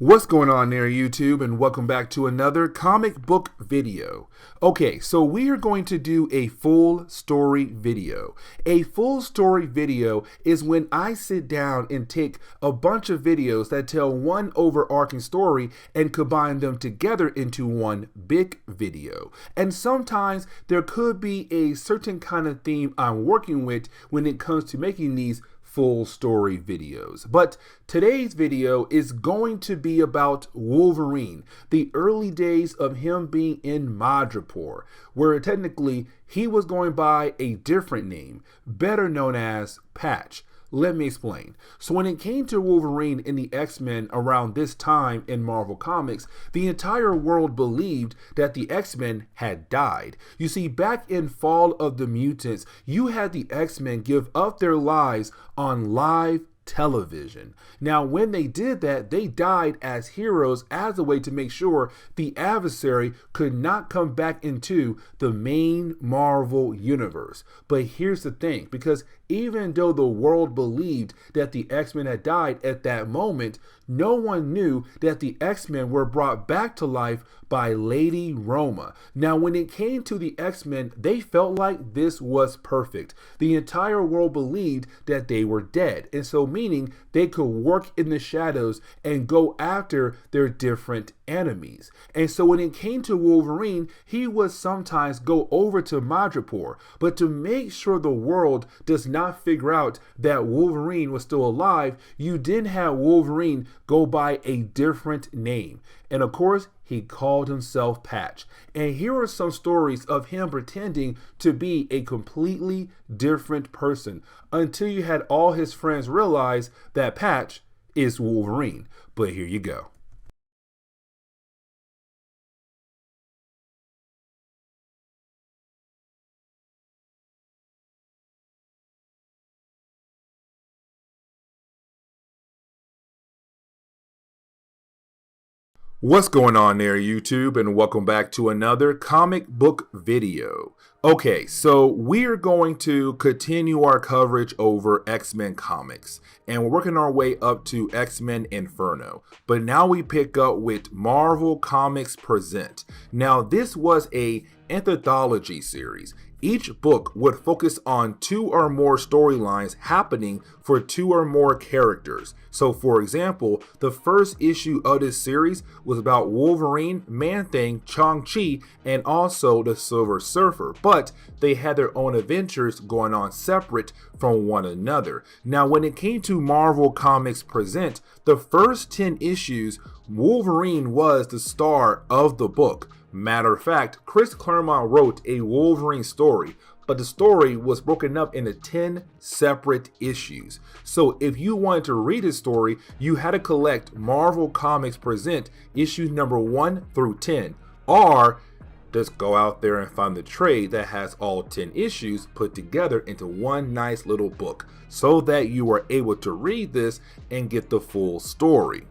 What's going on there, YouTube, and welcome back to another comic book video. Okay, so we are going to do a full story video. A full story video is when I sit down and take a bunch of videos that tell one overarching story and combine them together into one big video. And sometimes there could be a certain kind of theme I'm working with when it comes to making these full story videos. But today's video is going to be about Wolverine, the early days of him being in Madripoor, where technically he was going by a different name, better known as Patch. Let me explain. So when it came to Wolverine in the X-Men around this time in Marvel Comics, the entire world believed that the X-Men had died. You see, back in Fall of the Mutants, you had the X-Men give up their lives on live television. Now, when they did that, they died as heroes as a way to make sure the adversary could not come back into the main Marvel universe. But here's the thing, because even though the world believed that the X-Men had died at that moment, no one knew that the X-Men were brought back to life by Lady Roma. Now, when it came to the X-Men, they felt like this was perfect. The entire world believed that they were dead, and so meaning they could work in the shadows and go after their different enemies. And so when it came to Wolverine, he would sometimes go over to Madripoor, but to make sure the world does not figure out that Wolverine was still alive, you didn't have Wolverine go by a different name. And of course, he called himself Patch. And here are some stories of him pretending to be a completely different person until you had all his friends realize that Patch is Wolverine. But here you go. What's going on there, YouTube, and welcome back to another comic book video. Okay, so we're going to continue our coverage over X-Men comics, and we're working our way up to X-Men Inferno, but now we pick up with Marvel Comics Present. Now, this was a anthology series. Each book would focus on two or more storylines happening for two or more characters. So for example, the first issue of this series was about Wolverine, Man-Thing, Shang-Chi, and also the Silver Surfer, but they had their own adventures going on separate from one another. Now, when it came to Marvel Comics Present, the first 10 issues, Wolverine was the star of the book. Matter of fact, Chris Claremont wrote a Wolverine story, but the story was broken up into 10 separate issues. So if you wanted to read his story, you had to collect Marvel Comics Present issues number 1 through 10, or just go out there and find the trade that has all 10 issues put together into one nice little book so that you are able to read this and get the full story.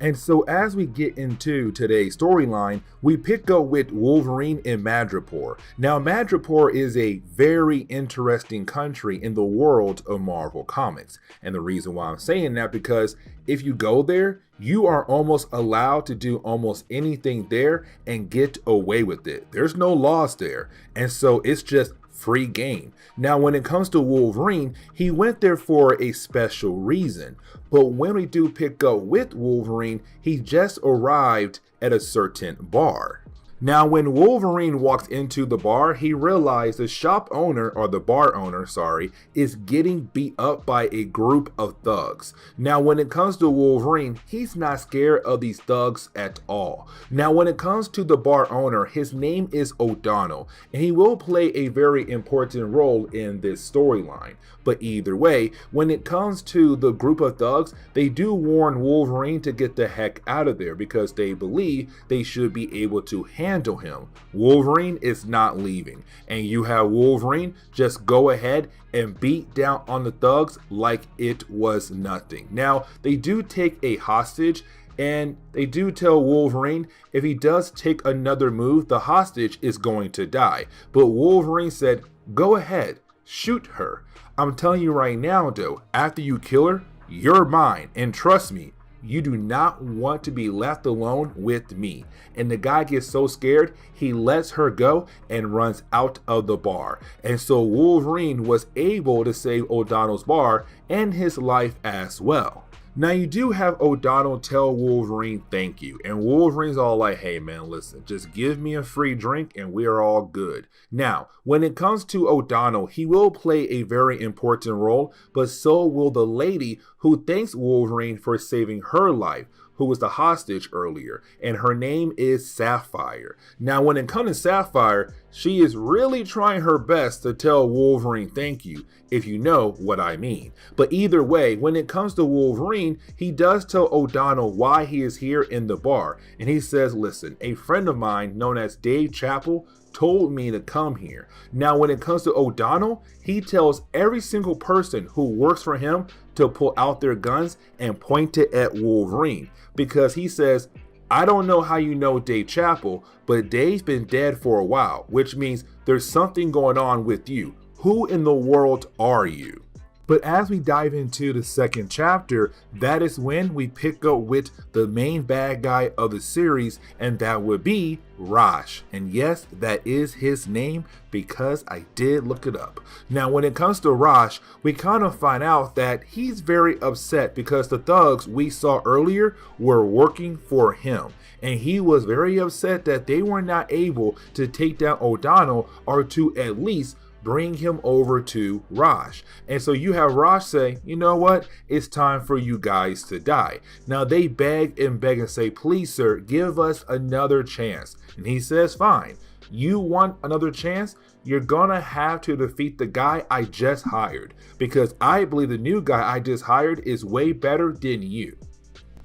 And so as we get into today's storyline, we pick up with Wolverine in Madripoor. Now, Madripoor is a very interesting country in the world of Marvel Comics. And the reason why I'm saying that, because if you go there, you are almost allowed to do almost anything there and get away with it. There's no laws there. And so it's just free game. Now, when it comes to Wolverine, he went there for a special reason. But when we do pick up with Wolverine, he just arrived at a certain bar. Now, when Wolverine walked into the bar, he realized the shop owner, or the bar owner, sorry, is getting beat up by a group of thugs. Now, when it comes to Wolverine, he's not scared of these thugs at all. Now, when it comes to the bar owner, his name is O'Donnell, and he will play a very important role in this storyline. But either way, when it comes to the group of thugs, they do warn Wolverine to get the heck out of there because they believe they should be able to handle him. Wolverine is not leaving, and you have Wolverine just go ahead and beat down on the thugs like it was nothing. Now, they do take a hostage, and they do tell Wolverine if he does take another move, the hostage is going to die. But Wolverine said, go ahead, shoot her. I'm telling you right now though, after you kill her, you're mine, and trust me, You do not want to be left alone with me. And the guy gets so scared, he lets her go and runs out of the bar. And so Wolverine was able to save O'Donnell's bar and his life as well. Now you do have O'Donnell tell Wolverine thank you, and Wolverine's all like, hey man, listen, just give me a free drink and we are all good. Now, when it comes to O'Donnell, he will play a very important role, but so will the lady who thanks Wolverine for saving her life, who was the hostage earlier, and her name is Sapphire. Now, when it comes to Sapphire, she is really trying her best to tell Wolverine thank you, if you know what I mean. But either way, when it comes to Wolverine, he does tell O'Donnell why he is here in the bar, and he says, listen, a friend of mine known as Dave Chappell told me to come here. Now, when it comes to O'Donnell, he tells every single person who works for him to pull out their guns and point it at Wolverine, because he says, I don't know how you know Dave Chappell, but Dave's been dead for a while, which means there's something going on with you. Who in the world are you? But as we dive into the second chapter, that is when we pick up with the main bad guy of the series, and that would be Raj. And yes, that is his name because I did look it up. Now, when it comes to Raj, we kind of find out that he's very upset because the thugs we saw earlier were working for him. And he was very upset that they were not able to take down O'Donnell, or to at least bring him over to Raj. And so you have Raj say, you know what, it's time for you guys to die. Now they beg and say, please sir, give us another chance. And he says, fine, you want another chance? You're gonna have to defeat the guy I just hired, because I believe the new guy I just hired is way better than you.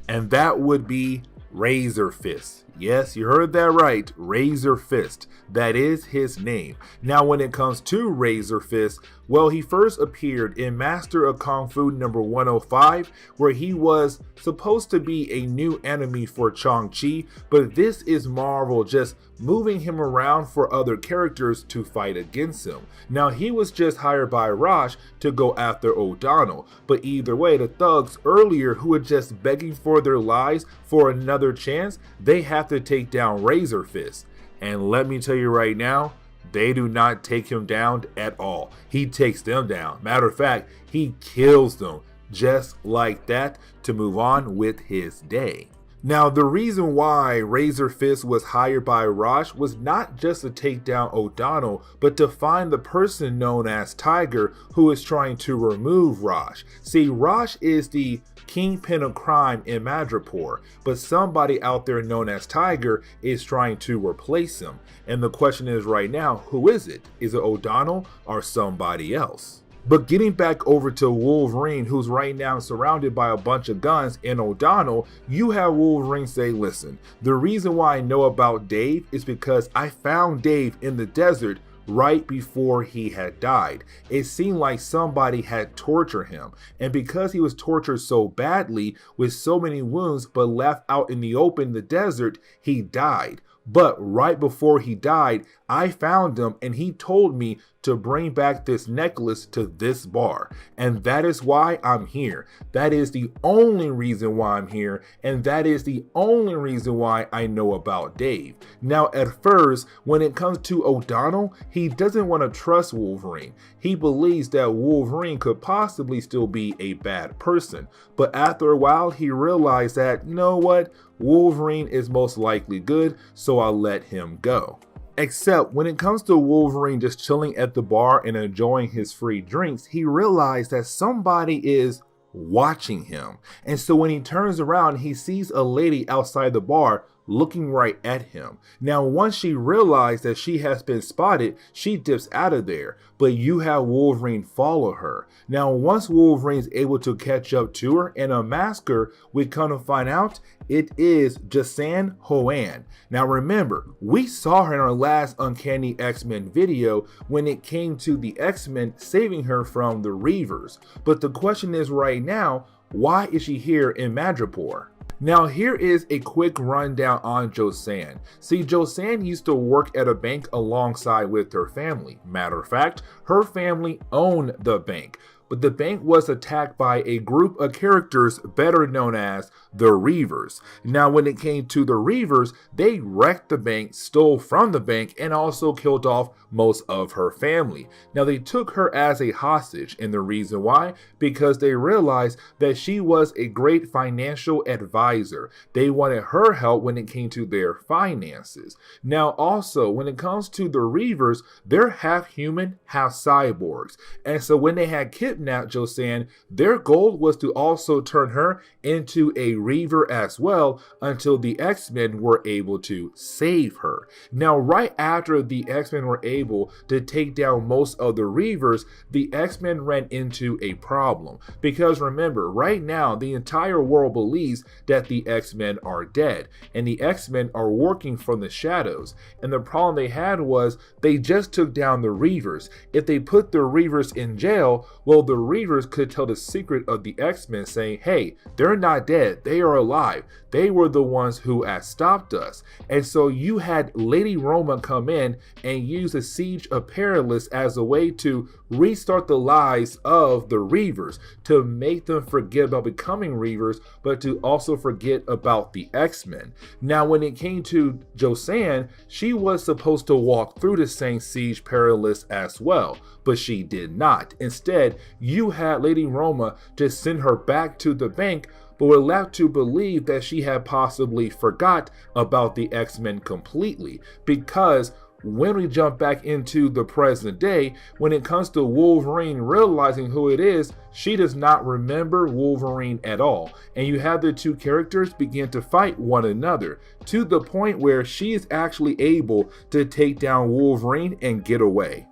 And that would be Razor Fist. Yes, you heard that right, Razor Fist. That is his name. Now, when it comes to Razor Fist, well, he first appeared in Master of Kung Fu number 105, where he was supposed to be a new enemy for Chang-Chi, but this is Marvel just moving him around for other characters to fight against him. Now, he was just hired by Raj to go after O'Donnell, but either way, the thugs earlier who were just begging for their lives for another chance, they have to take down Razor Fist. And let me tell you right now, they do not take him down at all. He takes them down. Matter of fact, he kills them just like that to move on with his day. Now, the reason why Razor Fist was hired by Raj was not just to take down O'Donnell, but to find the person known as Tiger who is trying to remove Raj. See, Raj is the kingpin of crime in Madripoor, but somebody out there known as Tiger is trying to replace him. And the question is right now, who is it? Is it O'Donnell or somebody else? But getting back over to Wolverine, who's right now surrounded by a bunch of guns, and O'Donnell, you have Wolverine say, listen, the reason why I know about Dave is because I found Dave in the desert right before he had died. It seemed like somebody had tortured him, and because he was tortured so badly with so many wounds but left out in the open in the desert, he died. But right before he died, I found him and he told me to bring back this necklace to this bar. And that is why I'm here. That is the only reason why I'm here. And that is the only reason why I know about Dave. Now, at first, when it comes to O'Donnell, he doesn't want to trust Wolverine. He believes that Wolverine could possibly still be a bad person. But after a while, he realized that, you know what? Wolverine is most likely good, so I'll let him go. Except when it comes to Wolverine just chilling at the bar and enjoying his free drinks, he realized that somebody is watching him. And so when he turns around, he sees a lady outside the bar looking right at him. Now, once she realized that she has been spotted, she dips out of there, but you have Wolverine follow her. Now, once Wolverine is able to catch up to her and unmask her, we come to find out it is Jasan Hoan. Now remember, we saw her in our last Uncanny X-Men video when it came to the X-Men saving her from the Reavers. But the question is right now, why is she here in Madripoor? Now here is a quick rundown on Josanne. See, Josanne used to work at a bank alongside with her family. Matter of fact, her family owned the bank. but the bank was attacked by a group of characters better known as the Reavers. Now, when it came to the Reavers, they wrecked the bank, stole from the bank, and also killed off most of her family. Now, they took her as a hostage, and the reason why? Because they realized that she was a great financial advisor. They wanted her help when it came to their finances. Now, also, when it comes to the Reavers, they're half human, half cyborgs. And so when they had kidnapped Josanne, their goal was to also turn her into a Reaver as well until the X-Men were able to save her. Now, right after the X-Men were able to take down most of the Reavers, the X-Men ran into a problem. Because remember, right now, the entire world believes that the X-Men are dead, and the X-Men are working from the shadows. And the problem they had was they just took down the Reavers. If they put the Reavers in jail, well, the Reavers could tell the secret of the X-Men, saying, hey, they're not dead, they are alive. They were the ones who had stopped us. And so you had Lady Roma come in and use the Siege of Perilous as a way to restart the lives of the Reavers, to make them forget about becoming Reavers, but to also forget about the X-Men. Now, when it came to Josanne, she was supposed to walk through the same Siege Perilous as well, but she did not. Instead, you had Lady Roma just send her back to the bank, but were left to believe that she had possibly forgot about the X-Men completely, because when we jump back into the present day, when it comes to Wolverine realizing who it is, she does not remember Wolverine at all. And you have the two characters begin to fight one another to the point where she is actually able to take down Wolverine and get away.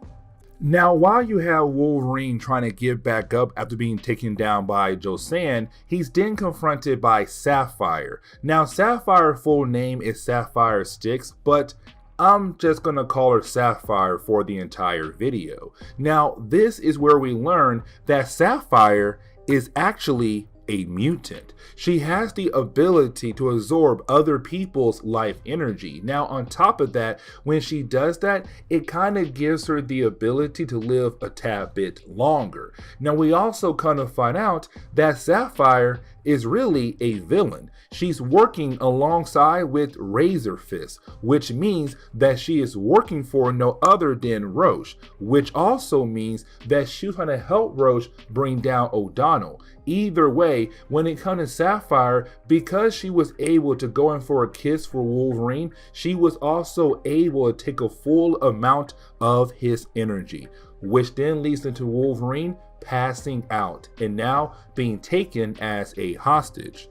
Now, while you have Wolverine trying to get back up after being taken down by Josanne, he's then confronted by Sapphire. Now, Sapphire's full name is Sapphire Styx, but I'm just going to call her Sapphire for the entire video. Now, this is where we learn that Sapphire is actually a mutant. She has the ability to absorb other people's life energy. Now, on top of that, when she does that, it kind of gives her the ability to live a tad bit longer. Now, we also kind of find out that Sapphire is really a villain. She's working alongside with Razor Fist, which means that she is working for no other than Roche, which also means that she's trying to help Roche bring down O'Donnell. Either way, when it comes to Sapphire, because she was able to go in for a kiss for Wolverine, she was also able to take a full amount of his energy, which then leads into Wolverine passing out and now being taken as a hostage.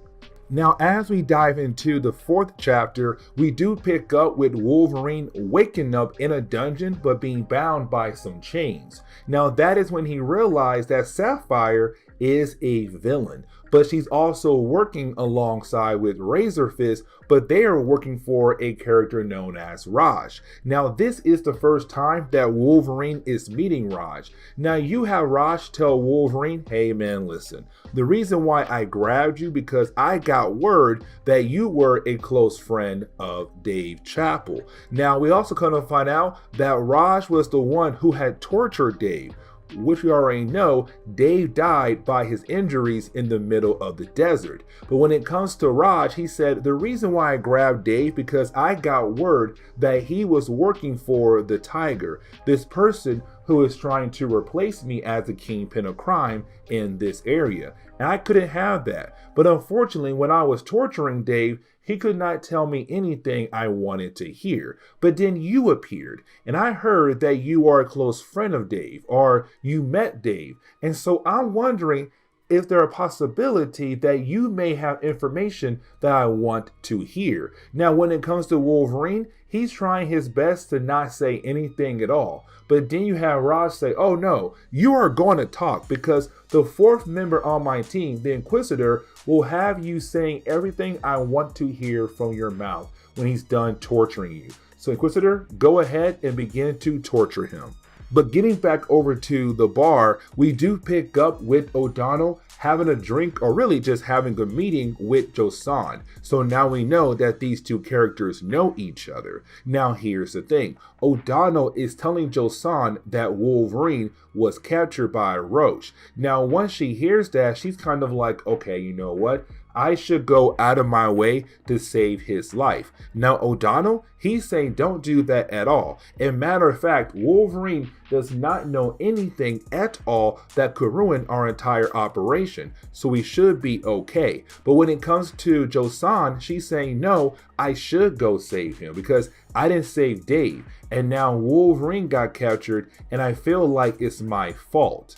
Now, as we dive into the fourth chapter, we do pick up with Wolverine waking up in a dungeon but being bound by some chains. Now, that is when he realized that Sapphire is a villain, but she's also working alongside with Razor Fist, but they are working for a character known as Raj. Now, this is the first time that Wolverine is meeting Raj. Now, you have Raj tell Wolverine, hey man, listen, the reason why I grabbed you because I got word that you were a close friend of Dave Chappell. Now, we also kind of find out that Raj was the one who had tortured Dave, which we already know Dave died by his injuries in the middle of the desert. But when it comes to Raj, he said, the reason why I grabbed Dave because I got word that he was working for the Tiger, this person who is trying to replace me as the kingpin of crime in this area. And I couldn't have that. But unfortunately, when I was torturing Dave, he could not tell me anything I wanted to hear. But then you appeared, and I heard that you are a close friend of Dave, or you met Dave. And so I'm wondering if there a possibility that you may have information that I want to hear. Now, when it comes to Wolverine, he's trying his best to not say anything at all. But then you have Raj say, oh no, you are going to talk because the fourth member on my team, the Inquisitor, will have you saying everything I want to hear from your mouth when he's done torturing you. So Inquisitor, go ahead and begin to torture him. But getting back over to the bar, we do pick up with O'Donnell having a drink, or really just having a meeting with Joseon. So now we know that these two characters know each other. Now here's the thing. O'Donnell is telling Joseon that Wolverine was captured by Roche. Now once she hears that, she's kind of like, okay, you know what? I should go out of my way to save his life. Now O'Donnell, he's saying don't do that at all. And matter of fact, Wolverine does not know anything at all that could ruin our entire operation. So we should be okay. But when it comes to Joseon, she's saying no, I should go save him because I didn't save Dave. And now Wolverine got captured and I feel like it's my fault.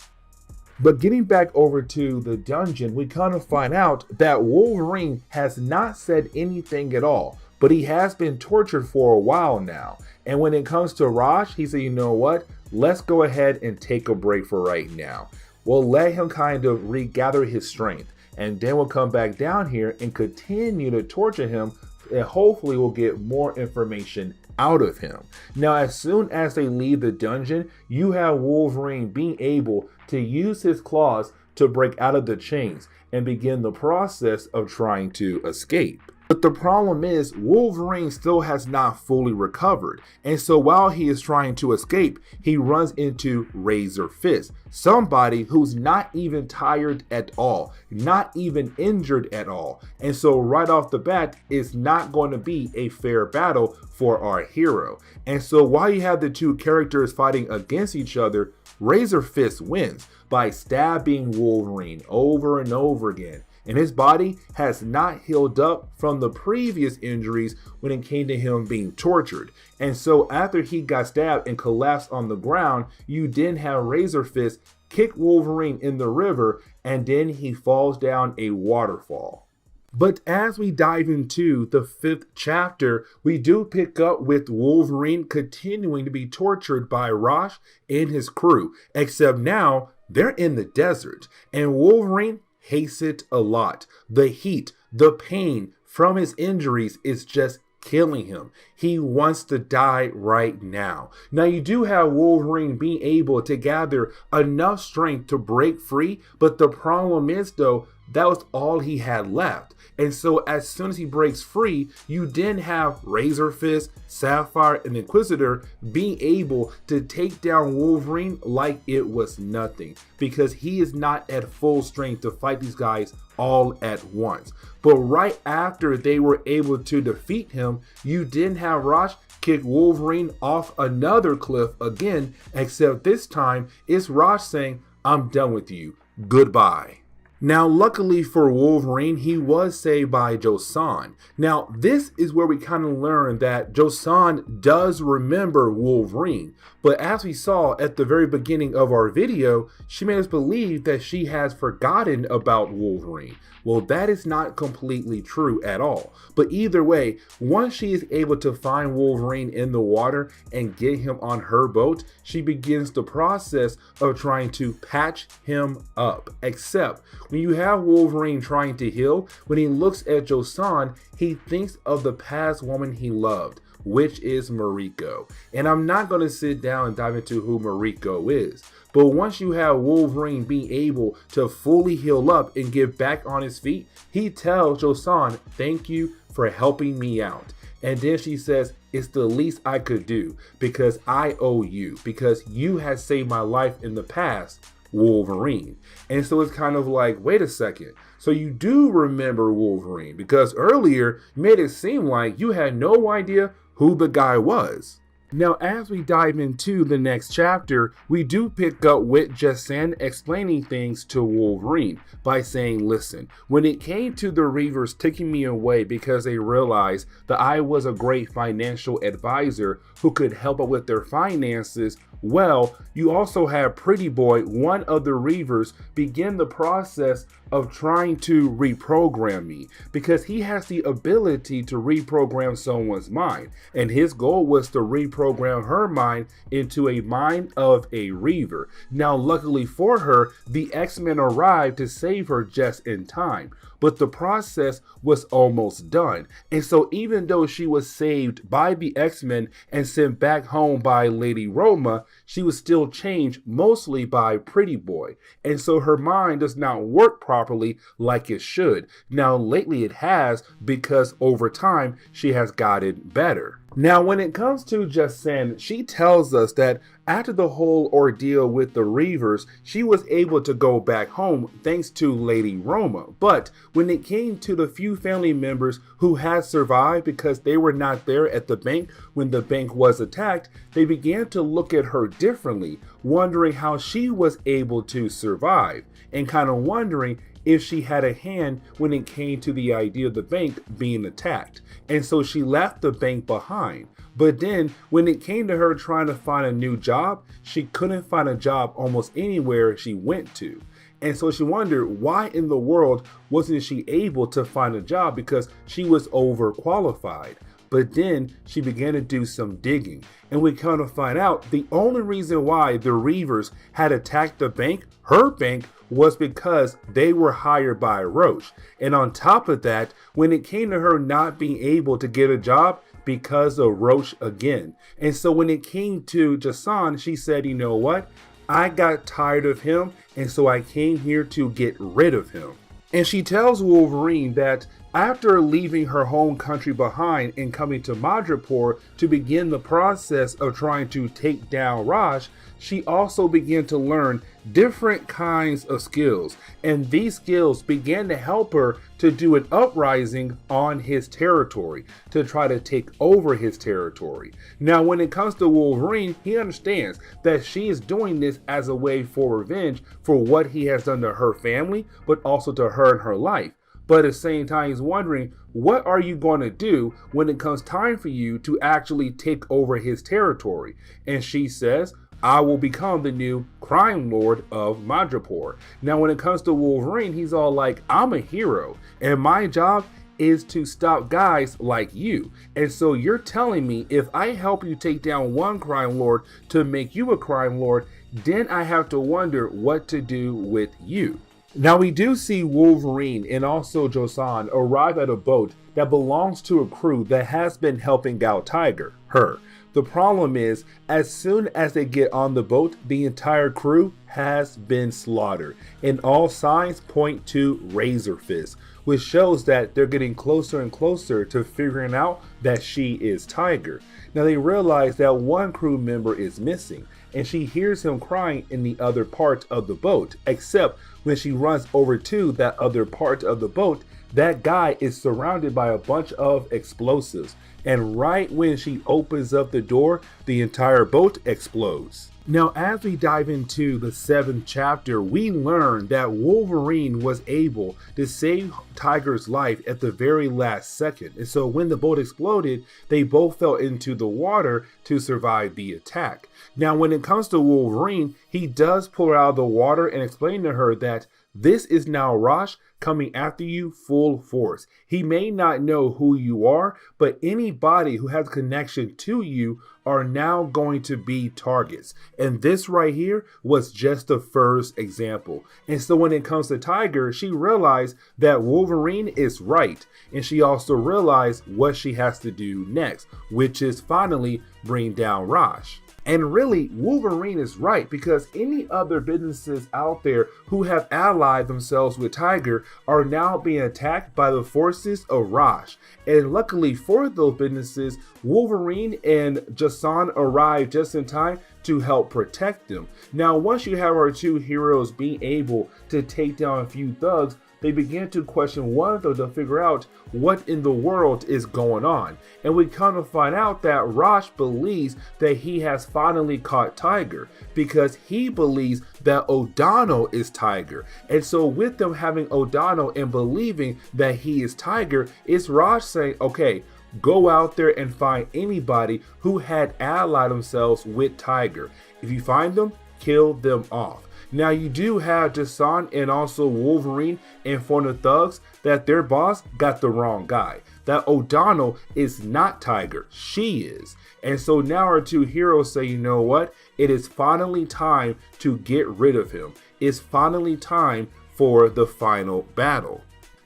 But getting back over to the dungeon, we kind of find out that Wolverine has not said anything at all, but he has been tortured for a while now. And when it comes to Raj, he said, you know what? Let's go ahead and take a break for right now. We'll let him kind of regather his strength, and then we'll come back down here and continue to torture him, and hopefully we'll get more information out of him. Now, as soon as they leave the dungeon, you have Wolverine being able to use his claws to break out of the chains and begin the process of trying to escape. But the problem is Wolverine still has not fully recovered, and so while he is trying to escape, he runs into Razor Fist, somebody who's not even tired at all, not even injured at all. And so right off the bat, it's not going to be a fair battle for our hero. And so while you have the two characters fighting against each other, Razor Fist wins by stabbing Wolverine over and over again. And his body has not healed up from the previous injuries when it came to him being tortured. And so after he got stabbed and collapsed on the ground, you then have Razor Fist kick Wolverine in the river, and then he falls down a waterfall. But as we dive into the 5th chapter, we do pick up with Wolverine continuing to be tortured by Rosh and his crew, except now they're in the desert, and Wolverine hates it a lot. The heat, the pain from his injuries is just killing him. He wants to die right now. Now you do have Wolverine being able to gather enough strength to break free, but the problem is though, that was all he had left. And so as soon as he breaks free, you then have Razor Fist, Sapphire, and Inquisitor being able to take down Wolverine like it was nothing, because he is not at full strength to fight these guys all at once. But right after they were able to defeat him, you then have Rosh kick Wolverine off another cliff again, except this time it's Rosh saying, I'm done with you, goodbye. Now, luckily for Wolverine, he was saved by Joseon. Now, this is where we kind of learn that Joseon does remember Wolverine. But as we saw at the very beginning of our video, she made us believe that she has forgotten about Wolverine. Well, that is not completely true at all. But either way, once she is able to find Wolverine in the water and get him on her boat, she begins the process of trying to patch him up. Except when you have Wolverine trying to heal, when he looks at Joseon, he thinks of the past woman he loved, which is Mariko. And I'm not going to sit down and dive into who Mariko is. But once you have Wolverine being able to fully heal up and get back on his feet, he tells Joseon, thank you for helping me out. And then she says, it's the least I could do because I owe you, because you had saved my life in the past, Wolverine. And so it's kind of like, wait a second. So you do remember Wolverine, because earlier you made it seem like you had no idea who the guy was. Now, as we dive into the next chapter, we do pick up with Joseon explaining things to Wolverine by saying, listen, when it came to the Reavers taking me away because they realized that I was a great financial advisor who could help out with their finances, well, you also have Pretty Boy, one of the Reavers, begin the process of trying to reprogram me, because he has the ability to reprogram someone's mind, and his goal was to reprogram her mind into a mind of a Reaver. Now, luckily for her, the X-Men arrived to save her just in time. but the process was almost done. And so even though she was saved by the X-Men and sent back home by Lady Roma, she was still changed mostly by Pretty Boy. And so her mind does not work properly like it should. Now lately it has, because over time she has gotten better. Now, when it comes to Jason, she tells us that after the whole ordeal with the Reavers, she was able to go back home thanks to Lady Roma. But when it came to the few family members who had survived because they were not there at the bank when the bank was attacked, they began to look at her differently, wondering how she was able to survive, and kind of wondering if she had a hand when it came to the idea of the bank being attacked. And so she left the bank behind. But then when it came to her trying to find a new job, she couldn't find a job almost anywhere she went to. And so she wondered why in the world wasn't she able to find a job, because she was overqualified. But then she began to do some digging, and we kind of find out the only reason why the Reavers had attacked the bank, her bank, was because they were hired by Roche. And on top of that, when it came to her not being able to get a job, because of Roche again. And so when it came to Jason, she said, you know what? I got tired of him, and so I came here to get rid of him. And she tells Wolverine that after leaving her home country behind and coming to Madripoor to begin the process of trying to take down Raj, she also began to learn different kinds of skills. And these skills began to help her to do an uprising on his territory, to try to take over his territory. Now, when it comes to Wolverine, he understands that she is doing this as a way for revenge for what he has done to her family, but also to her and her life. But at the same time, he's wondering, what are you going to do when it comes time for you to actually take over his territory? And she says, I will become the new crime lord of Madripoor. Now, when it comes to Wolverine, he's all like, I'm a hero, and my job is to stop guys like you. And so you're telling me if I help you take down one crime lord to make you a crime lord, then I have to wonder what to do with you. Now we do see Wolverine and also Josan arrive at a boat that belongs to a crew that has been helping out her. The problem is, as soon as they get on the boat, the entire crew has been slaughtered, and all signs point to Razor Fist, which shows that they're getting closer and closer to figuring out that she is Tiger. Now they realize that one crew member is missing, and she hears him crying in the other part of the boat, except when she runs over to that other part of the boat, that guy is surrounded by a bunch of explosives. And right when she opens up the door, the entire boat explodes. Now, as we dive into the 7th chapter, we learn that Wolverine was able to save Tiger's life at the very last second. And so when the boat exploded, they both fell into the water to survive the attack. Now, when it comes to Wolverine, he does pull her out of the water and explain to her that this is now Rosh coming after you full force. He may not know who you are, but anybody who has connection to you are now going to be targets. And this right here was just the first example. And so when it comes to Tiger, she realized that Wolverine is right. And she also realized what she has to do next, which is finally bring down Raj. And really, Wolverine is right, because any other businesses out there who have allied themselves with Tiger are now being attacked by the forces of Raj. And luckily for those businesses, Wolverine and Jason arrived just in time to help protect them. Now, once you have our two heroes being able to take down a few thugs, they begin to question one of them to figure out what in the world is going on. And we kind of find out that Raj believes that he has finally caught Tiger, because he believes that O'Donnell is Tiger. And so with them having O'Donnell and believing that he is Tiger, it's Raj saying, okay, go out there and find anybody who had allied themselves with Tiger. If you find them, kill them off. Now you do have Jason and also Wolverine inform the thugs that their boss got the wrong guy. That O'Donnell is not Tiger, she is. And so now our two heroes say, you know what? It is finally time to get rid of him. It's finally time for the final battle.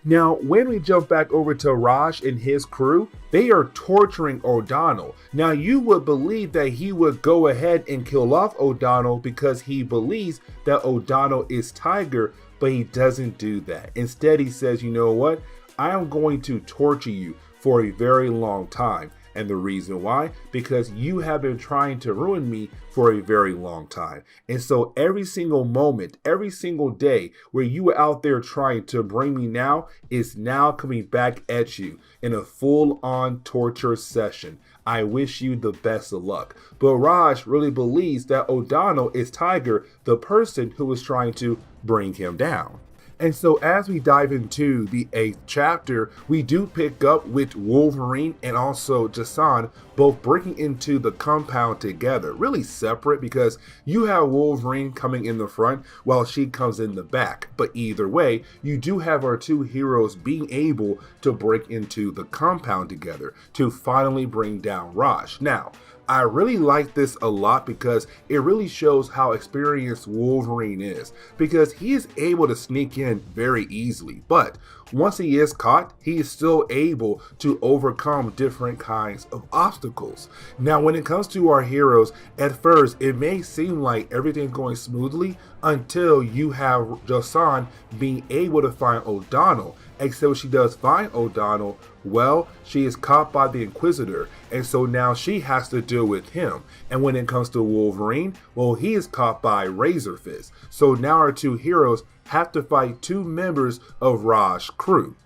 Now, when we jump back over to Raj and his crew, they are torturing O'Donnell. Now, you would believe that he would go ahead and kill off O'Donnell because he believes that O'Donnell is Tiger, but he doesn't do that. Instead, he says, you know what? I am going to torture you for a very long time. And the reason why? Because you have been trying to ruin me for a very long time. And so every single moment, every single day where you were out there trying to bring me now is now coming back at you in a full-on torture session. I wish you the best of luck. But Raj really believes that O'Donnell is Tiger, the person who was trying to bring him down. And so as we dive into the 8th chapter, we do pick up with Wolverine and also Jason both breaking into the compound together, really separate because you have Wolverine coming in the front while she comes in the back. But either way, you do have our two heroes being able to break into the compound together to finally bring down Raj. Now, I really like this a lot because it really shows how experienced Wolverine is, because he is able to sneak in very easily, but once he is caught, he is still able to overcome different kinds of obstacles. Now, when it comes to our heroes, at first it may seem like everything's going smoothly until you have Jason being able to find O'Donnell. Except when she does find O'Donnell, well, she is caught by the Inquisitor, and so now she has to deal with him. And when it comes to Wolverine, well, he is caught by Razorfist. So now our two heroes have to fight two members of Raj's crew.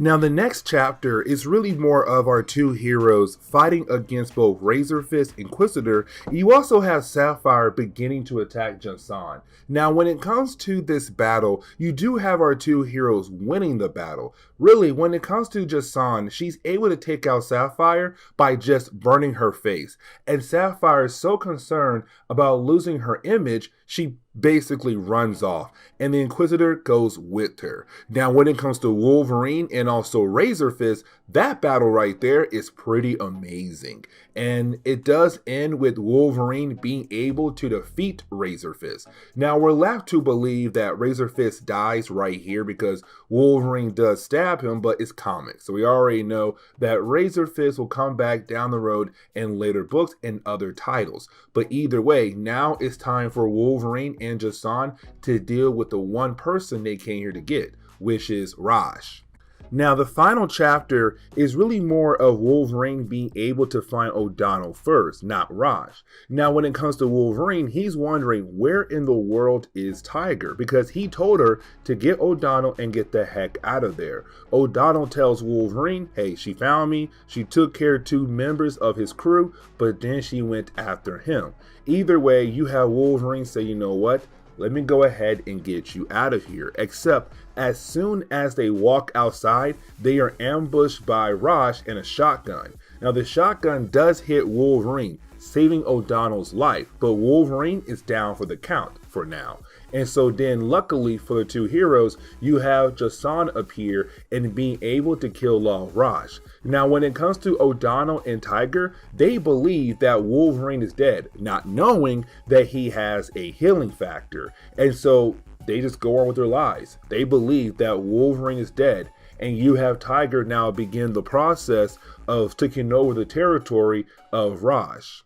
Now, the next chapter is really more of our two heroes fighting against both Razorfist and Inquisitor. You also have Sapphire beginning to attack Jason. Now, when it comes to this battle, you do have our two heroes winning the battle. Really, when it comes to Jason, she's able to take out Sapphire by just burning her face. And Sapphire is so concerned about losing her image, she basically runs off, and the Inquisitor goes with her. Now, when it comes to Wolverine and also Razorfist, that battle right there is pretty amazing. And it does end with Wolverine being able to defeat Razorfist. Now, we're left to believe that Razorfist dies right here because Wolverine does stab him, but it's comics. So we already know that Razorfist will come back down the road in later books and other titles. But either way, now it's time for Wolverine and Jason to deal with the one person they came here to get, which is Raj. Now, the final chapter is really more of Wolverine being able to find O'Donnell first, not Raj. Now, when it comes to Wolverine, he's wondering where in the world is Tiger, because he told her to get O'Donnell and get the heck out of there. O'Donnell tells Wolverine, hey, she found me, she took care of two members of his crew, but then she went after him. Either way, you have Wolverine say, you know what? Let me go ahead and get you out of here. Except as soon as they walk outside, they are ambushed by Raj and a shotgun. Now, the shotgun does hit Wolverine, saving O'Donnell's life, but Wolverine is down for the count for now. And so then, luckily for the two heroes, you have Jason appear and being able to kill off Raj. Now, when it comes to O'Donnell and Tiger, they believe that Wolverine is dead, not knowing that he has a healing factor. And so they just go on with their lives. They believe that Wolverine is dead, and you have Tiger now begin the process of taking over the territory of Raj.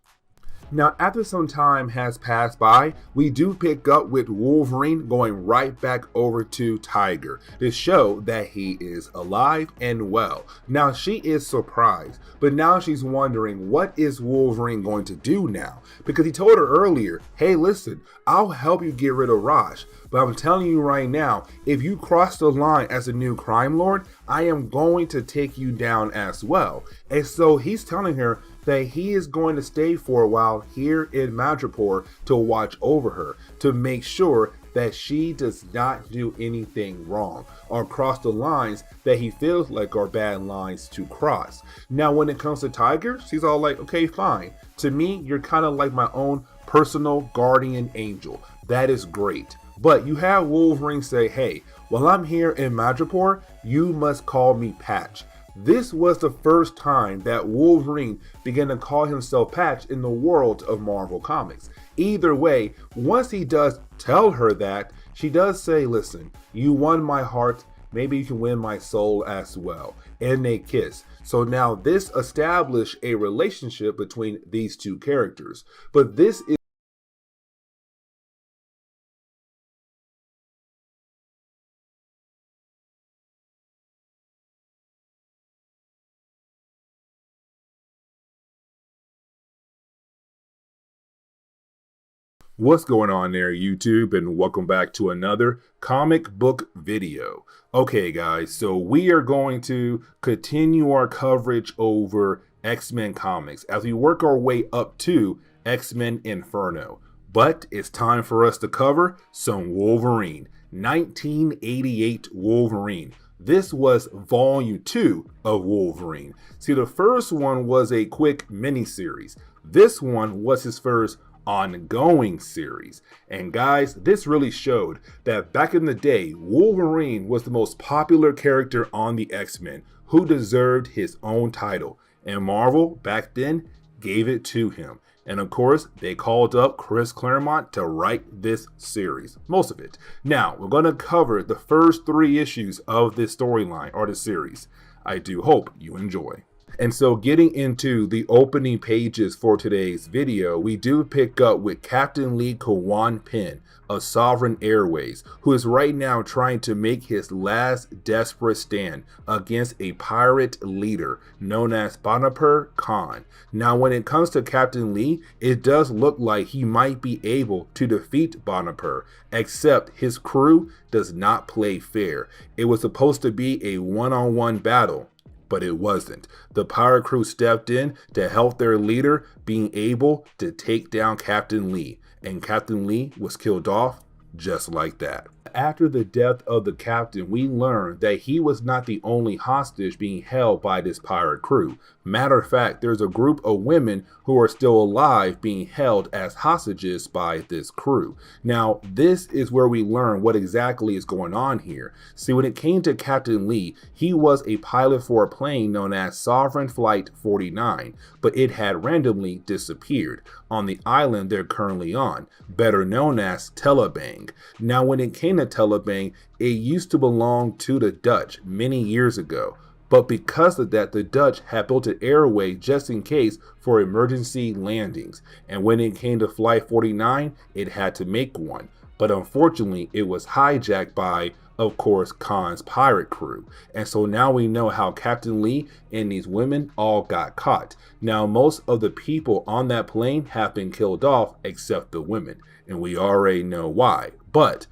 Now, after some time has passed by, we do pick up with Wolverine going right back over to Tiger to show that he is alive and well. Now, she is surprised, but now she's wondering what is Wolverine going to do now? Because he told her earlier, hey, listen, I'll help you get rid of Raj, but I'm telling you right now, if you cross the line as a new crime lord, I am going to take you down as well. And so he's telling her that he is going to stay for a while here in Madripoor to watch over her, to make sure that she does not do anything wrong or cross the lines that he feels like are bad lines to cross. Now, when it comes to Tiger, she's all like, okay, fine. To me, you're kind of like my own personal guardian angel. That is great. But you have Wolverine say, hey, while I'm here in Madripoor, you must call me Patch. This was the first time that Wolverine began to call himself Patch in the world of Marvel Comics. Either way, once he does tell her that, she does say, listen, you won my heart, maybe you can win my soul as well. And they kiss. So now this established a relationship between these two characters. But this is What's going on there, YouTube, and welcome back to another comic book video. Okay, guys, so we are going to continue our coverage over X-Men comics as we work our way up to X-Men Inferno. But it's time for us to cover some Wolverine, 1988 Wolverine. This was volume 2 of Wolverine. See, the first one was a quick mini-series. This one was his first ongoing series. And guys, this really showed that back in the day, Wolverine was the most popular character on the X-Men who deserved his own title. And Marvel back then gave it to him. And of course, they called up Chris Claremont to write this series, most of it. Now, we're going to cover the first 3 issues of this storyline or the series. I do hope you enjoy. And so getting into the opening pages for today's video, we do pick up with Captain Lee Kawan Penn of Sovereign Airways, who is right now trying to make his last desperate stand against a pirate leader known as Madripoor Khan. Now, when it comes to Captain Lee, it does look like he might be able to defeat Madripoor, except his crew does not play fair. It was supposed to be a one-on-one battle, but it wasn't. The pirate crew stepped in to help their leader being able to take down Captain Lee, and Captain Lee was killed off just like that. After the death of the captain, we learned that he was not the only hostage being held by this pirate crew. Matter of fact, there's a group of women who are still alive being held as hostages by this crew. Now, this is where we learn what exactly is going on here. See, when it came to Captain Lee, he was a pilot for a plane known as Sovereign Flight 49, but it had randomly disappeared on the island they're currently on, better known as Telebang. Now, when it came to Telebang, it used to belong to the Dutch many years ago. But because of that, the Dutch had built an airway just in case for emergency landings. And when it came to Flight 49, it had to make one. But unfortunately, it was hijacked by, of course, Khan's pirate crew. And so now we know how Captain Lee and these women all got caught. Now, most of the people on that plane have been killed off except the women. And we already know why. But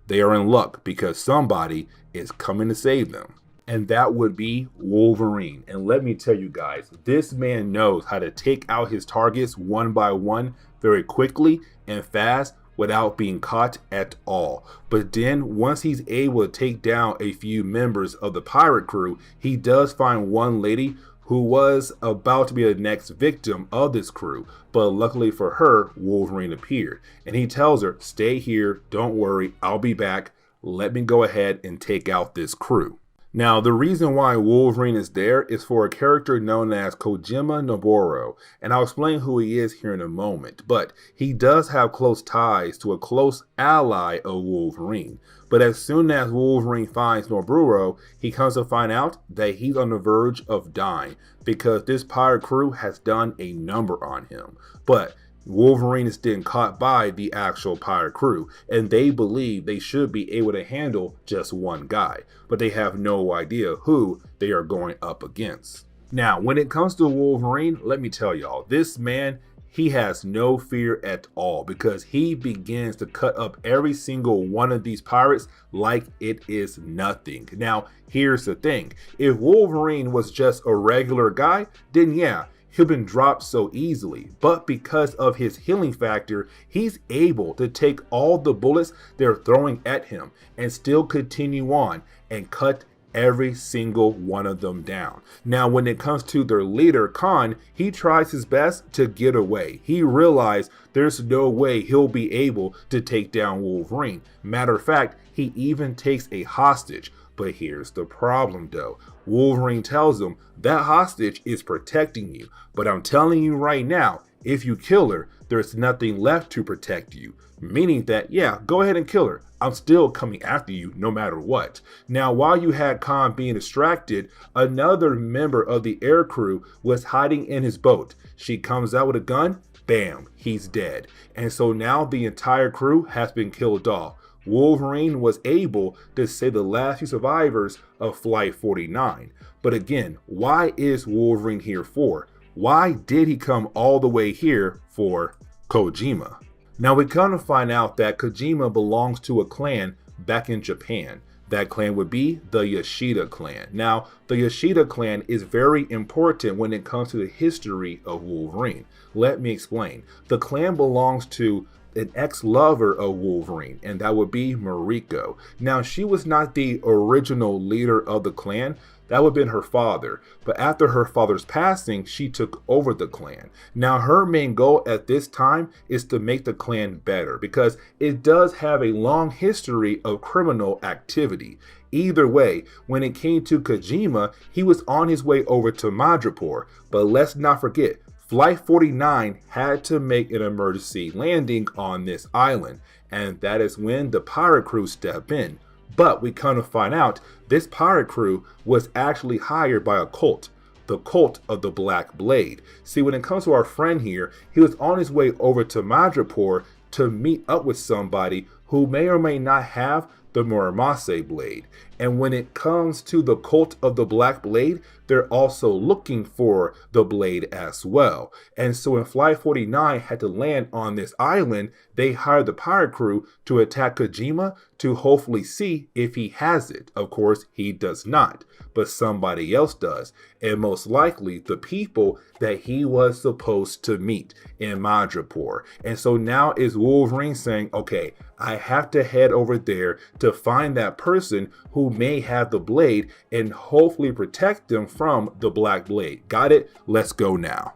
they are in luck because somebody is coming to save them. And that would be Wolverine. And let me tell you guys, this man knows how to take out his targets one by one very quickly and fast without being caught at all. But then once he's able to take down a few members of the pirate crew, he does find one lady who was about to be the next victim of this crew. But luckily for her, Wolverine appeared. And he tells her, stay here, don't worry, I'll be back. Let me go ahead and take out this crew. Now, the reason why Wolverine is there is for a character known as Kojima Noboro, and I'll explain who he is here in a moment, but he does have close ties to a close ally of Wolverine. But as soon as Wolverine finds Noboro, he comes to find out that he's on the verge of dying because this pirate crew has done a number on him. But Wolverine is then caught by the actual pirate crew, and they believe they should be able to handle just one guy, but they have no idea who they are going up against. Now, when it comes to Wolverine, let me tell y'all, this man, he has no fear at all because he begins to cut up every single one of these pirates like it is nothing. Now, here's the thing. If Wolverine was just a regular guy, then yeah, he'd been dropped so easily, but because of his healing factor, he's able to take all the bullets they're throwing at him and still continue on and cut every single one of them down. Now, when it comes to their leader, Khan, he tries his best to get away. He realized there's no way he'll be able to take down Wolverine. Matter of fact, he even takes a hostage. But here's the problem though. Wolverine tells him that hostage is protecting you, but I'm telling you right now, if you kill her, there's nothing left to protect you. Meaning that, yeah, go ahead and kill her. I'm still coming after you no matter what. Now, while you had Khan being distracted, another member of the air crew was hiding in his boat. She comes out with a gun, bam, he's dead. And so now the entire crew has been killed off. Wolverine was able to save the last few survivors of Flight 49. But again, why is Wolverine here for? Why did he come all the way here for Kojima? Now we come to find out that Kojima belongs to a clan back in Japan. That clan would be the Yoshida clan. Now, the Yoshida clan is very important when it comes to the history of Wolverine. Let me explain. The clan belongs to an ex-lover of Wolverine, and that would be Mariko. Now, she was not the original leader of the clan. That would have been her father. But after her father's passing, she took over the clan. Now, her main goal at this time is to make the clan better because it does have a long history of criminal activity. Either way, when it came to Kojima, he was on his way over to Madripoor. But let's not forget, Flight 49 had to make an emergency landing on this island. And that is when the pirate crew stepped in. But we come to find out this pirate crew was actually hired by a cult, the cult of the Black Blade. See, when it comes to our friend here, he was on his way over to Madripoor to meet up with somebody who may or may not have the Muramasa blade. And when it comes to the cult of the Black Blade, they're also looking for the blade as well. And so when Flight 49 had to land on this island, they hired the pirate crew to attack Kojima to hopefully see if he has it. Of course, he does not, but somebody else does. And most likely the people that he was supposed to meet in Madripoor. And so now is Wolverine saying, okay, I have to head over there to find that person who may have the blade and hopefully protect them from the Black Blade. Got it? Let's go now.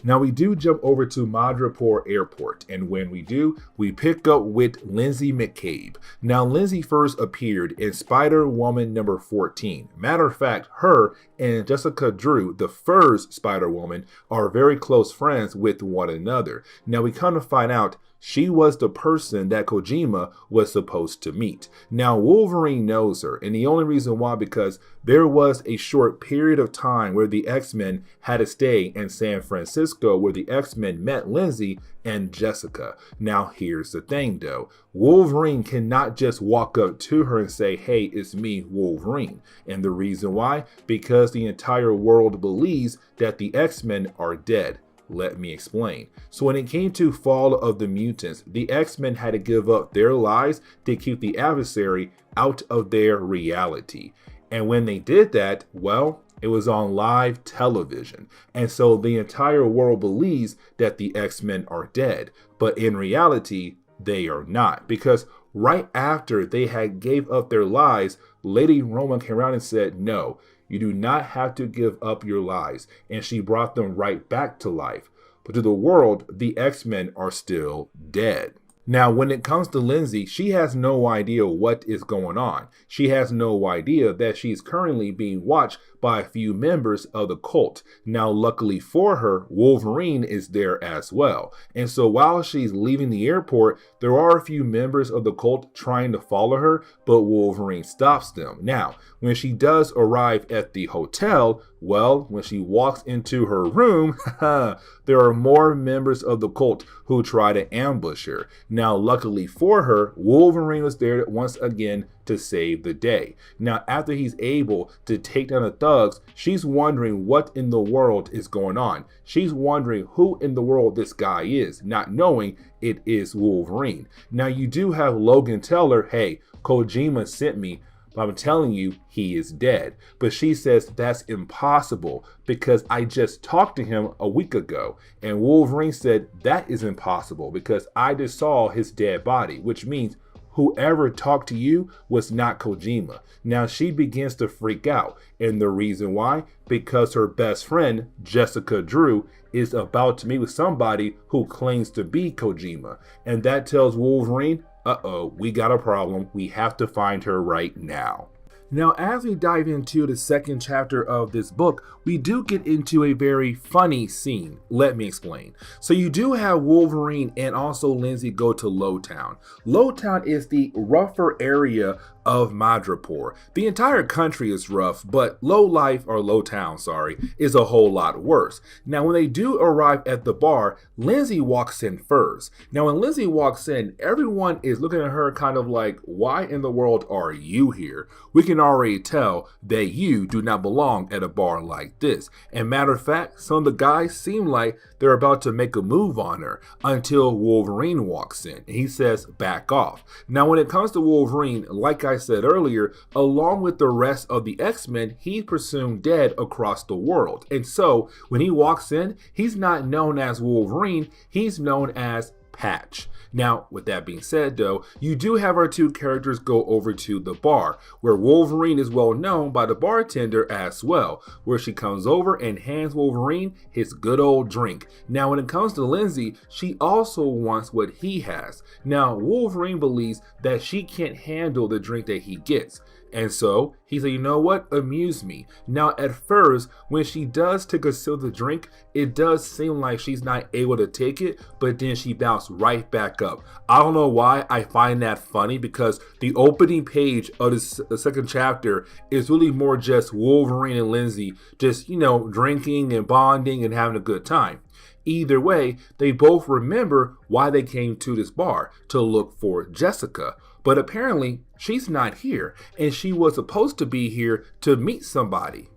Now we do jump over to Madripoor Airport, and when we do, we pick up with Lindsay McCabe. Now Lindsay first appeared in Spider-Woman number 14. Matter of fact, her and Jessica Drew, the first Spider-Woman, are very close friends with one another. Now we come to find out she was the person that Kojima was supposed to meet. Now, Wolverine knows her, and the only reason why, because there was a short period of time where the X-Men had to stay in San Francisco, where the X-Men met Lindsay and Jessica. Now, here's the thing, though. Wolverine cannot just walk up to her and say, hey, it's me, Wolverine. And the reason why? Because the entire world believes that the X-Men are dead. Let me explain. So when it came to Fall of the Mutants, the X-Men had to give up their lives to keep the adversary out of their reality. And when they did that, well, it was on live television. And so the entire world believes that the X-Men are dead. But in reality, they are not. Because right after they had gave up their lives, Lady Roma came around and said, no, you do not have to give up your lives. And she brought them right back to life. But to the world, the X-Men are still dead. Now, when it comes to Lindsay, she has no idea what is going on. She has no idea that she's currently being watched by a few members of the cult. Now, luckily for her, Wolverine is there as well. And so while she's leaving the airport, there are a few members of the cult trying to follow her, but Wolverine stops them. Now, when she does arrive at the hotel, well, when she walks into her room, there are more members of the cult who try to ambush her. Now, luckily for her, Wolverine was there once again to save the day. Now, after he's able to take down the thugs, she's wondering what in the world is going on. She's wondering who in the world this guy is, not knowing it is Wolverine. Now, you do have Logan tell her, hey, Kojima sent me, but I'm telling you, he is dead. But she says that's impossible because I just talked to him a week ago. And Wolverine said that is impossible because I just saw his dead body, which means whoever talked to you was not Kojima. Now she begins to freak out. And the reason why? Because her best friend, Jessica Drew, is about to meet with somebody who claims to be Kojima. And that tells Wolverine, uh-oh, we got a problem. We have to find her right now. Now, as we dive into the second chapter of this book, we do get into a very funny scene. Let me explain. So you do have Wolverine and also Lindsay go to Lowtown. Lowtown is the rougher area of Madripoor. The entire country is rough, but Lowtown, is a whole lot worse. Now, when they do arrive at the bar, Lindsay walks in first. Now, when Lindsay walks in, everyone is looking at her kind of like, why in the world are you here? We can already tell that you do not belong at a bar like this. And matter of fact, some of the guys seem like they're about to make a move on her until Wolverine walks in. And he says, back off. Now, when it comes to Wolverine, like I said earlier, along with the rest of the X-Men, he's presumed dead across the world. And so when he walks in, he's not known as Wolverine, he's known as Patch. Now, with that being said, though, you do have our two characters go over to the bar, where Wolverine is well known by the bartender as well, where she comes over and hands Wolverine his good old drink. Now, when it comes to Lindsay, she also wants what he has. Now, Wolverine believes that she can't handle the drink that he gets. And so he said, you know what? Amuse me. Now, at first, when she does take a sip of the drink, it does seem like she's not able to take it, but then she bounced right back up. I don't know why I find that funny, because the opening page of the second chapter is really more just Wolverine and Lindsay just, drinking and bonding and having a good time. Either way, they both remember why they came to this bar, to look for Jessica. But apparently, she's not here, and she was supposed to be here to meet somebody.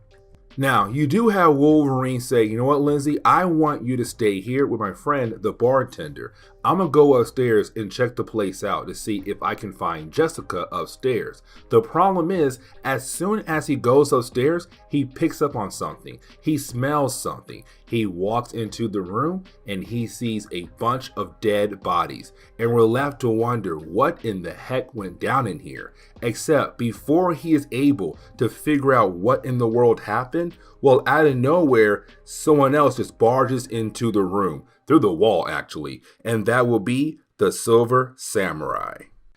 Now, you do have Wolverine say, you know what, Lindsay, I want you to stay here with my friend, the bartender. I'm going to go upstairs and check the place out to see if I can find Jessica upstairs. The problem is, as soon as he goes upstairs, he picks up on something. He smells something. He walks into the room and he sees a bunch of dead bodies. And we're left to wonder what in the heck went down in here. Except before he is able to figure out what in the world happened, well, out of nowhere, someone else just barges into the room. Through the wall, actually, and that will be the Silver Samurai.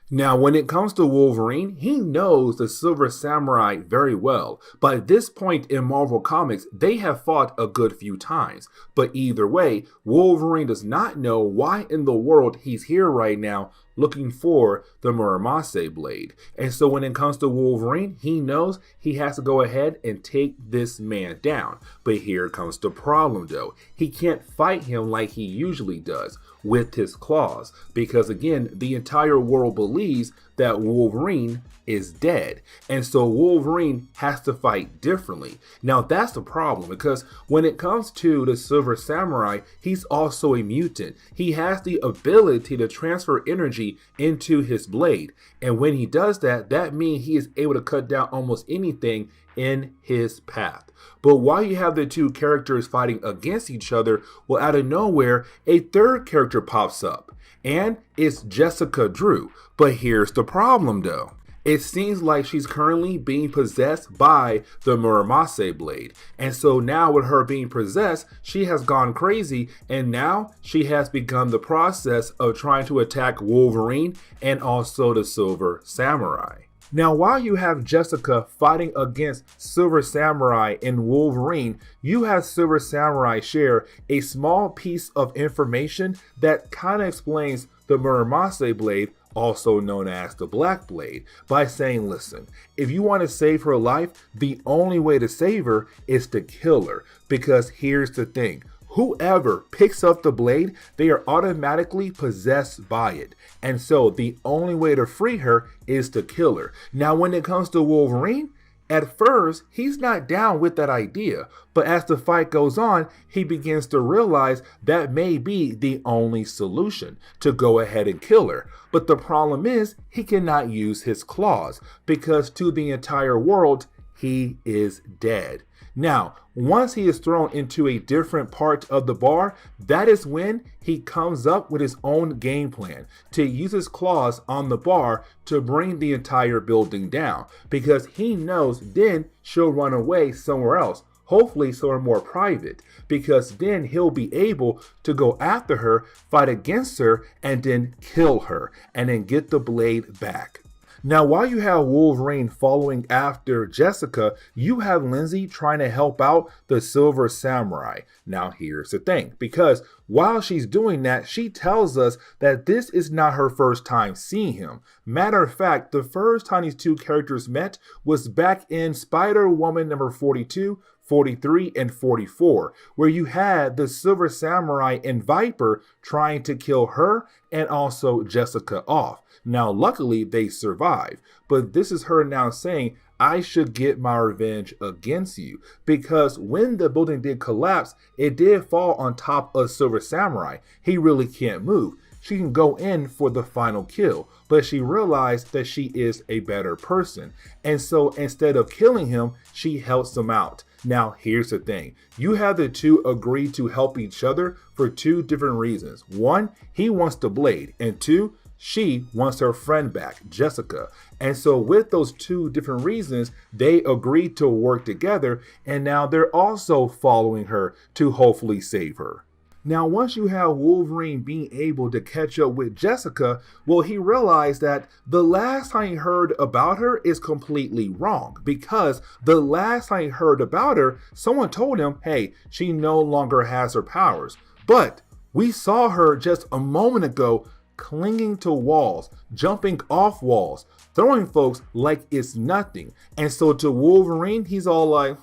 Now, when it comes to Wolverine, he knows the Silver Samurai very well. But at this point in Marvel Comics, they have fought a good few times. But either way, Wolverine does not know why in the world he's here right now looking for the Muramasa blade. And so when it comes to Wolverine, he knows he has to go ahead and take this man down. But here comes the problem, though. He can't fight him like he usually does with his claws, because again, the entire world believes that Wolverine is dead. And so Wolverine has to fight differently. Now that's the problem, because when it comes to the Silver Samurai, he's also a mutant. He has the ability to transfer energy into his blade. And when he does that, that means he is able to cut down almost anything in his path. But while you have the two characters fighting against each other, well, out of nowhere, a third character pops up. And it's Jessica Drew. But here's the problem, though. It seems like she's currently being possessed by the Muramasa blade. And so now with her being possessed, she has gone crazy, and now she has begun the process of trying to attack Wolverine and also the Silver Samurai. Now, while you have Jessica fighting against Silver Samurai and Wolverine, you have Silver Samurai share a small piece of information that kind of explains the Muramasa blade, also known as the Black Blade, by saying, listen, if you want to save her life, the only way to save her is to kill her. Because here's the thing. Whoever picks up the blade, they are automatically possessed by it. And so the only way to free her is to kill her. Now, when it comes to Wolverine, at first, he's not down with that idea. But as the fight goes on, he begins to realize that may be the only solution, to go ahead and kill her. But the problem is, he cannot use his claws, because to the entire world, he is dead. Now, once he is thrown into a different part of the bar, that is when he comes up with his own game plan to use his claws on the bar to bring the entire building down, because he knows then she'll run away somewhere else, hopefully somewhere more private, because then he'll be able to go after her, fight against her, and then kill her, and then get the blade back. Now, while you have Wolverine following after Jessica, you have Lindsay trying to help out the Silver Samurai. Now, here's the thing, because while she's doing that, she tells us that this is not her first time seeing him. Matter of fact, the first time these two characters met was back in Spider-Woman number 42, 43, and 44, where you had the Silver Samurai and Viper trying to kill her and also Jessica off. Now, luckily, they survive, but this is her now saying, I should get my revenge against you, because when the building did collapse, it did fall on top of Silver Samurai. He really can't move. She can go in for the final kill, but she realized that she is a better person. And so instead of killing him, she helps him out. Now, here's the thing. You have the two agree to help each other for two different reasons. One, he wants the blade, and two, she wants her friend back, Jessica. And so with those two different reasons, they agreed to work together, and now they're also following her to hopefully save her. Now, once you have Wolverine being able to catch up with Jessica, well, he realized that the last time he heard about her is completely wrong, because the last time he heard about her, someone told him, hey, she no longer has her powers. But we saw her just a moment ago clinging to walls, jumping off walls, throwing folks like it's nothing. And so to Wolverine, he's all like,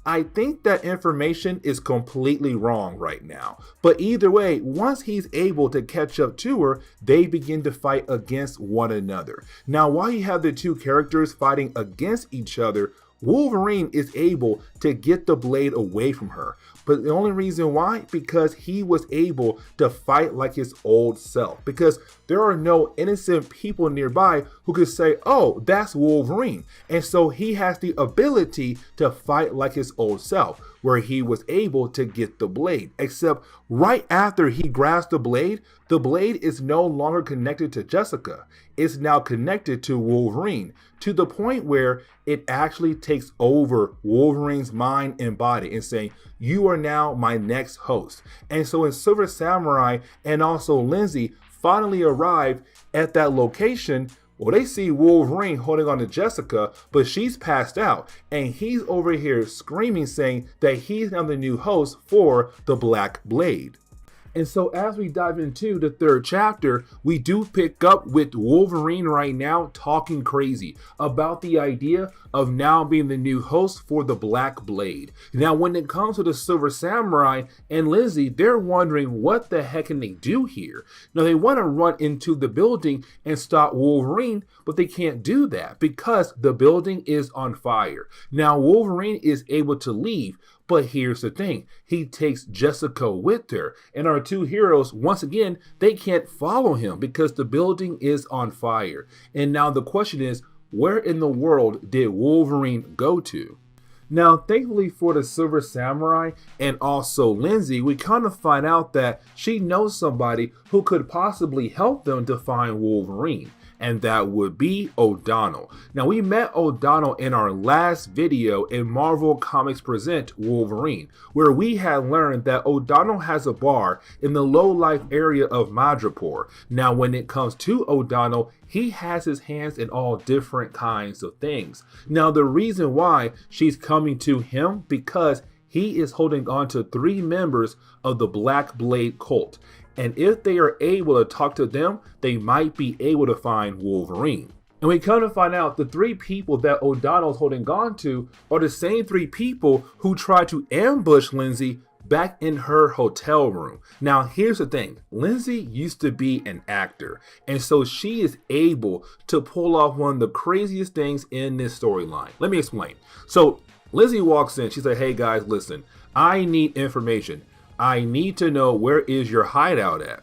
I think that information is completely wrong right now. But either way, once he's able to catch up to her, they begin to fight against one another. Now, while you have the two characters fighting against each other, Wolverine is able to get the blade away from her. But the only reason why, because he was able to fight like his old self. Because there are no innocent people nearby who could say, oh, that's Wolverine. And so he has the ability to fight like his old self, where he was able to get the blade. Except right after he grabs the blade is no longer connected to Jessica. It's now connected to Wolverine, to the point where it actually takes over Wolverine's mind and body and saying, you are now my next host. And so when Silver Samurai and also Lindsay finally arrive at that location, well, they see Wolverine holding on to Jessica, but she's passed out, and he's over here screaming, saying that he's now the new host for the Black Blade. And so as we dive into the third chapter, we do pick up with Wolverine right now talking crazy about the idea of now being the new host for the Black Blade. Now, when it comes to the Silver Samurai and Lindsay, they're wondering what the heck can they do here? Now, they want to run into the building and stop Wolverine, but they can't do that because the building is on fire. Now, Wolverine is able to leave, but here's the thing, he takes Jessica with her, and our two heroes, once again, they can't follow him because the building is on fire. And now the question is, where in the world did Wolverine go to? Now, thankfully for the Silver Samurai and also Lindsay, we kind of find out that she knows somebody who could possibly help them to find Wolverine. And that would be O'Donnell. Now, we met O'Donnell in our last video in Marvel Comics Present Wolverine, where we had learned that O'Donnell has a bar in the low-life area of Madripoor. Now, when it comes to O'Donnell, he has his hands in all different kinds of things. Now, the reason why she's coming to him, because he is holding on to 3 members of the Black Blade cult. And if they are able to talk to them, they might be able to find Wolverine. And we come to find out the 3 people that O'Donnell's holding on to are the same 3 people who tried to ambush Lindsay back in her hotel room. Now, here's the thing. Lindsay used to be an actor, and so she is able to pull off one of the craziest things in this storyline. Let me explain. So Lindsay walks in. She's like, hey guys, listen, I need information. I need to know, where is your hideout at?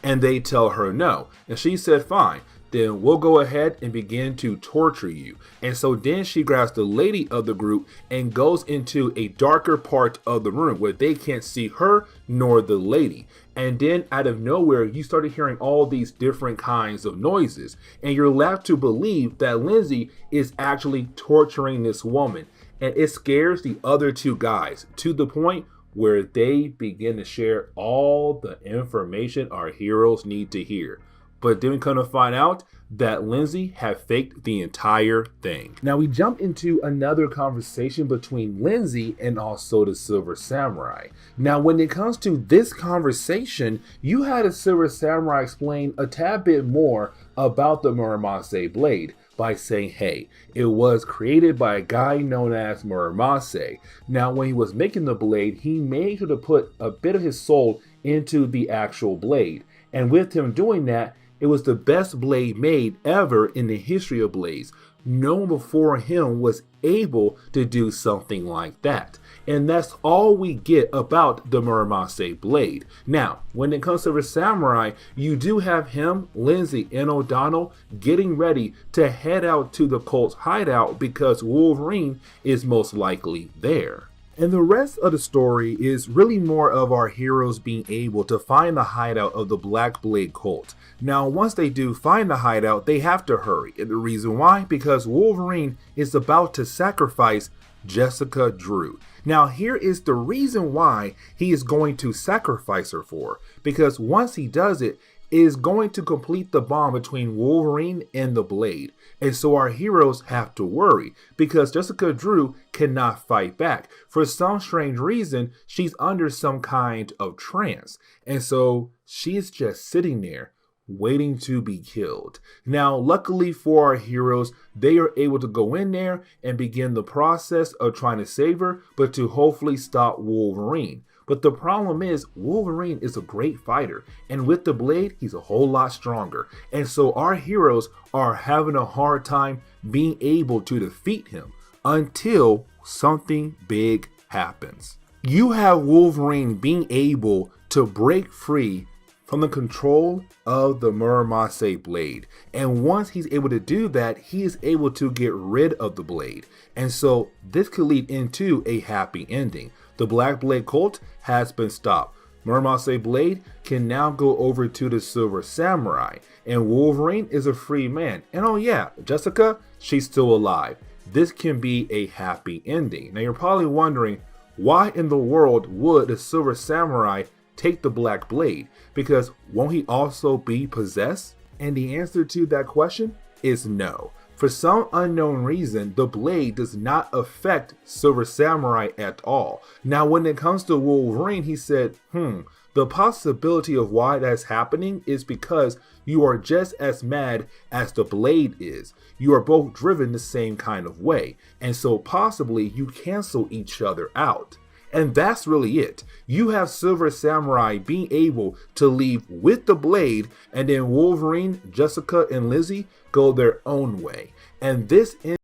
And they tell her no. And she said, fine, then we'll go ahead and begin to torture you. And so then she grabs the lady of the group and goes into a darker part of the room where they can't see her nor the lady. And then out of nowhere, you started hearing all these different kinds of noises. And you're left to believe that Lindsay is actually torturing this woman. And it scares the other 2 guys to the point where they begin to share all the information our heroes need to hear. But then we come to find out that Lindsay had faked the entire thing. Now we jump into another conversation between Lindsay and also the Silver Samurai. Now when it comes to this conversation, you had a Silver Samurai explain a tad bit more about the Muramasa blade by saying, hey, it was created by a guy known as Muramasa. Now when he was making the blade, he made sure to put a bit of his soul into the actual blade. And with him doing that, it was the best blade made ever in the history of blades. No one before him was able to do something like that. And that's all we get about the Muramasa blade. Now, when it comes to the samurai, you do have him, Lindsay, and O'Donnell getting ready to head out to the cult's hideout because Wolverine is most likely there. And the rest of the story is really more of our heroes being able to find the hideout of the Black Blade cult. Now, once they do find the hideout, they have to hurry. And the reason why? Because Wolverine is about to sacrifice Jessica Drew. Now, here is the reason why he is going to sacrifice her for. Because once he does it, is going to complete the bond between Wolverine and the Blade. And so our heroes have to worry because Jessica Drew cannot fight back. For some strange reason, she's under some kind of trance. And so she's just sitting there waiting to be killed. Now, luckily for our heroes, they are able to go in there and begin the process of trying to save her, but to hopefully stop Wolverine. But the problem is, Wolverine is a great fighter, and with the blade, he's a whole lot stronger. And so our heroes are having a hard time being able to defeat him until something big happens. You have Wolverine being able to break free from the control of the Muramasa blade. And once he's able to do that, he is able to get rid of the blade. And so this could lead into a happy ending. The Black Blade cult has been stopped. Muramasa blade can now go over to the Silver Samurai. And Wolverine is a free man. And oh yeah, Jessica, she's still alive. This can be a happy ending. Now you're probably wondering, why in the world would the Silver Samurai take the Black Blade? Because won't he also be possessed? And the answer to that question is no. For some unknown reason, the blade does not affect Silver Samurai at all. Now, when it comes to Wolverine, he said, the possibility of why that's happening is because you are just as mad as the blade is. You are both driven the same kind of way. And so possibly you cancel each other out. And that's really it. You have Silver Samurai being able to leave with the blade, and then Wolverine, Jessica, and Lizzie go their own way. And this is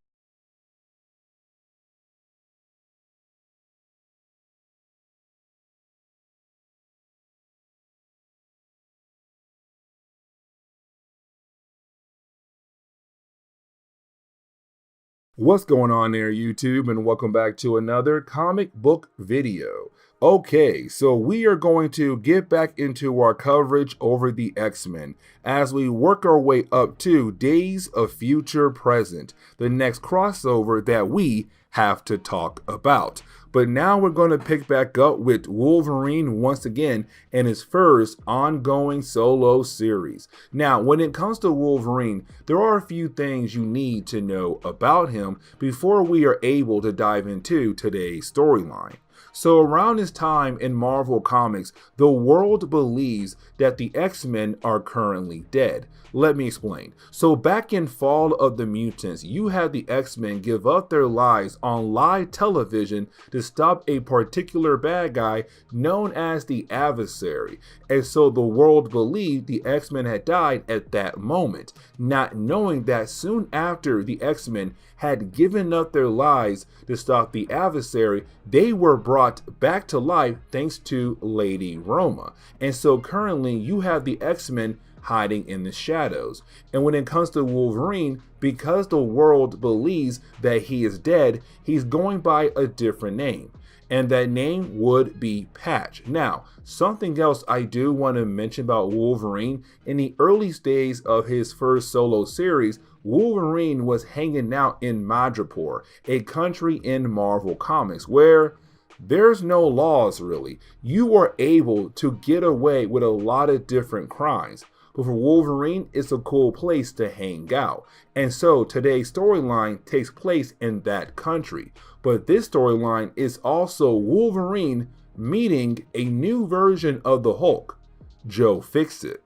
What's going on there, YouTube, and welcome back to another comic book video. Okay, so we are going to get back into our coverage over the X-Men as we work our way up to Days of Future Present, the next crossover that we have to talk about. But now we're going to pick back up with Wolverine once again in his first ongoing solo series. Now, when it comes to Wolverine, there are a few things you need to know about him before we are able to dive into today's storyline. So around this time in Marvel Comics, the world believes that the X-Men are currently dead. Let me explain. So back in Fall of the Mutants, you had the X-Men give up their lives on live television to stop a particular bad guy known as the Adversary. And so the world believed the X-Men had died at that moment, not knowing that soon after the X-Men had given up their lives to stop the Adversary, they were brought back to life thanks to Lady Roma. And so currently you have the X-Men hiding in the shadows. And when it comes to Wolverine, because the world believes that he is dead, he's going by a different name. And that name would be Patch. Now, something else I do want to mention about Wolverine, in the early days of his first solo series, Wolverine was hanging out in Madripoor, a country in Marvel Comics, where there's no laws really. You are able to get away with a lot of different crimes. but for Wolverine, it's a cool place to hang out. And so today's storyline takes place in that country. But this storyline is also Wolverine meeting a new version of the Hulk, Joe Fixit.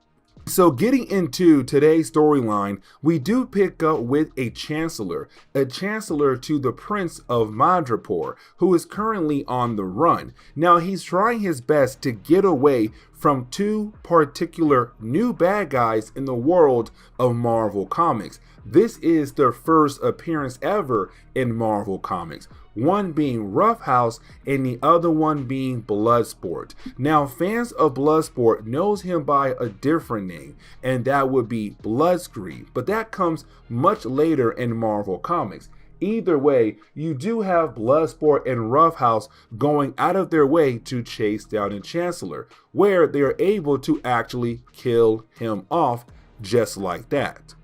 So getting into today's storyline, we do pick up with a chancellor to the Prince of Madripoor, who is currently on the run. Now he's trying his best to get away from two particular new bad guys in the world of Marvel Comics. This is their first appearance ever in Marvel Comics. One being Roughhouse and the other one being Bloodsport. Now fans of Bloodsport knows him by a different name, and that would be Bloodscream, but that comes much later in Marvel Comics. Either way, you do have Bloodsport and Roughhouse going out of their way to chase down the Chancellor, where they are able to actually kill him off just like that.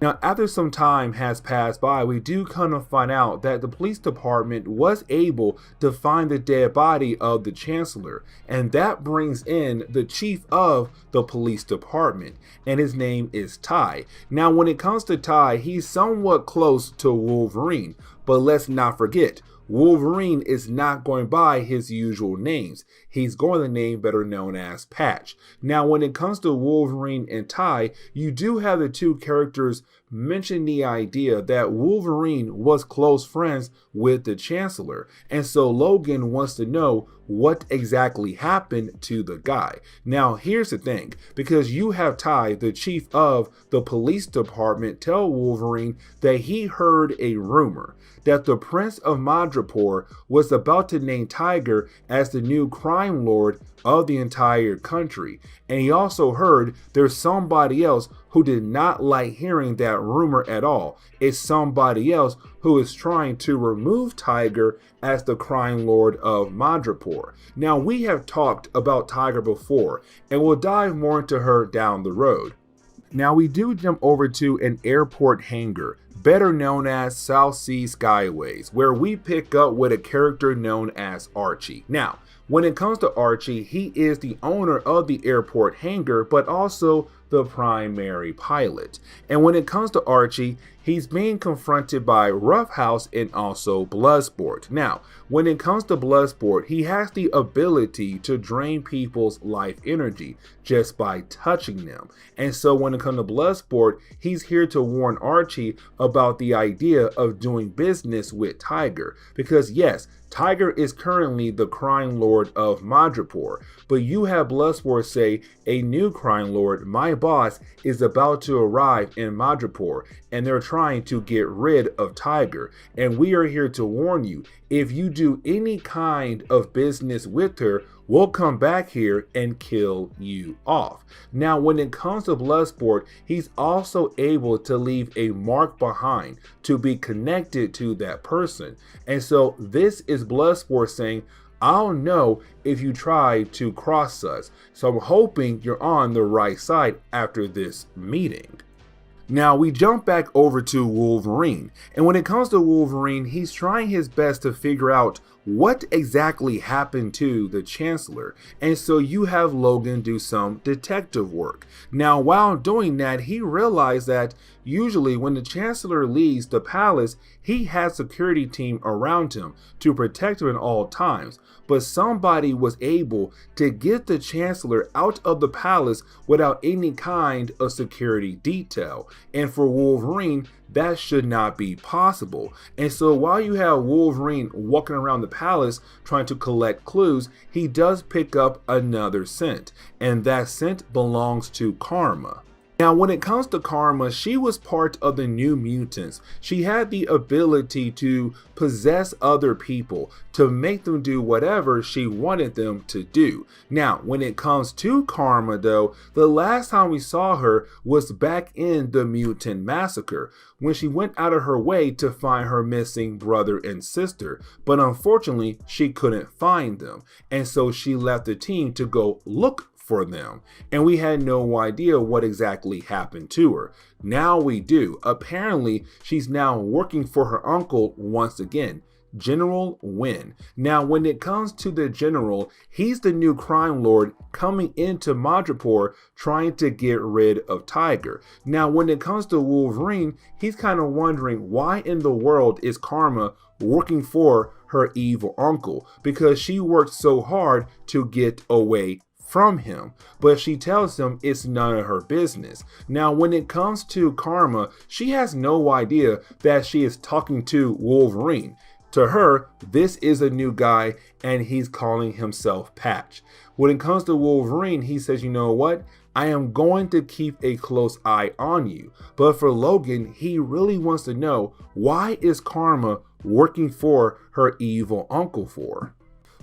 Now, after some time has passed by, we do kind of find out that the police department was able to find the dead body of the Chancellor, and that brings in the chief of the police department, and his name is Ty. Now, when it comes to Ty, he's somewhat close to Wolverine, but let's not forget, Wolverine is not going by his usual names. He's going the name better known as Patch. Now, when it comes to Wolverine and Ty, you do have the two characters mention the idea that Wolverine was close friends with the Chancellor. And so Logan wants to know what exactly happened to the guy. Now, here's the thing, because you have Ty, the chief of the police department, tell Wolverine that he heard a rumor that the Prince of Madripoor was about to name Tiger as the new crime lord of the entire country. And he also heard there's somebody else who did not like hearing that rumor at all. It's somebody else who is trying to remove Tiger as the crime lord of Madripoor. Now, we have talked about Tiger before, and we'll dive more into her down the road. Now, we do jump over to an airport hangar, better known as South Sea Skyways, where we pick up with a character known as Archie. Now, when it comes to Archie, he is the owner of the airport hangar, but also the primary pilot. And when it comes to Archie, he's being confronted by Roughhouse and also Bloodsport. Now, when it comes to Bloodsport, he has the ability to drain people's life energy just by touching them. And so when it comes to Bloodsport, he's here to warn Archie about the idea of doing business with Tiger. Because yes, Tiger is currently the crime lord of Madripoor, but you have Bloodsport say, a new crime lord, my boss, is about to arrive in Madripoor, and they're trying to get rid of Tiger. And we are here to warn you, if you do any kind of business with her, we'll come back here and kill you off. Now, when it comes to Bloodsport, he's also able to leave a mark behind to be connected to that person. And so this is Bloodsport saying, I'll know if you try to cross us. So I'm hoping you're on the right side after this meeting. Now we jump back over to Wolverine, and when it comes to Wolverine, he's trying his best to figure out what exactly happened to the Chancellor, and so you have Logan do some detective work. Now while doing that, he realized that usually when the Chancellor leaves the palace, he has a security team around him to protect him at all times. But somebody was able to get the Chancellor out of the palace without any kind of security detail. And for Wolverine, that should not be possible. And so while you have Wolverine walking around the palace trying to collect clues, he does pick up another scent, and that scent belongs to Karma. Now, when it comes to Karma, she was part of the New Mutants. She had the ability to possess other people, to make them do whatever she wanted them to do. Now, when it comes to Karma, though, the last time we saw her was back in the Mutant Massacre, when she went out of her way to find her missing brother and sister. But unfortunately, she couldn't find them. And so she left the team to go look for them, and we had no idea what exactly happened to her. Now we do. Apparently, she's now working for her uncle once again, General Wynn. Now, when it comes to the General, he's the new crime lord coming into Madripoor trying to get rid of Tiger. Now, when it comes to Wolverine, he's kind of wondering why in the world is Karma working for her evil uncle, because she worked so hard to get away from him, but she tells him it's none of her business. Now, when it comes to Karma, she has no idea that she is talking to Wolverine. To her, this is a new guy and he's calling himself Patch. When it comes to Wolverine, he says, you know what? I am going to keep a close eye on you. But for Logan, he really wants to know, why is Karma working for her evil uncle for?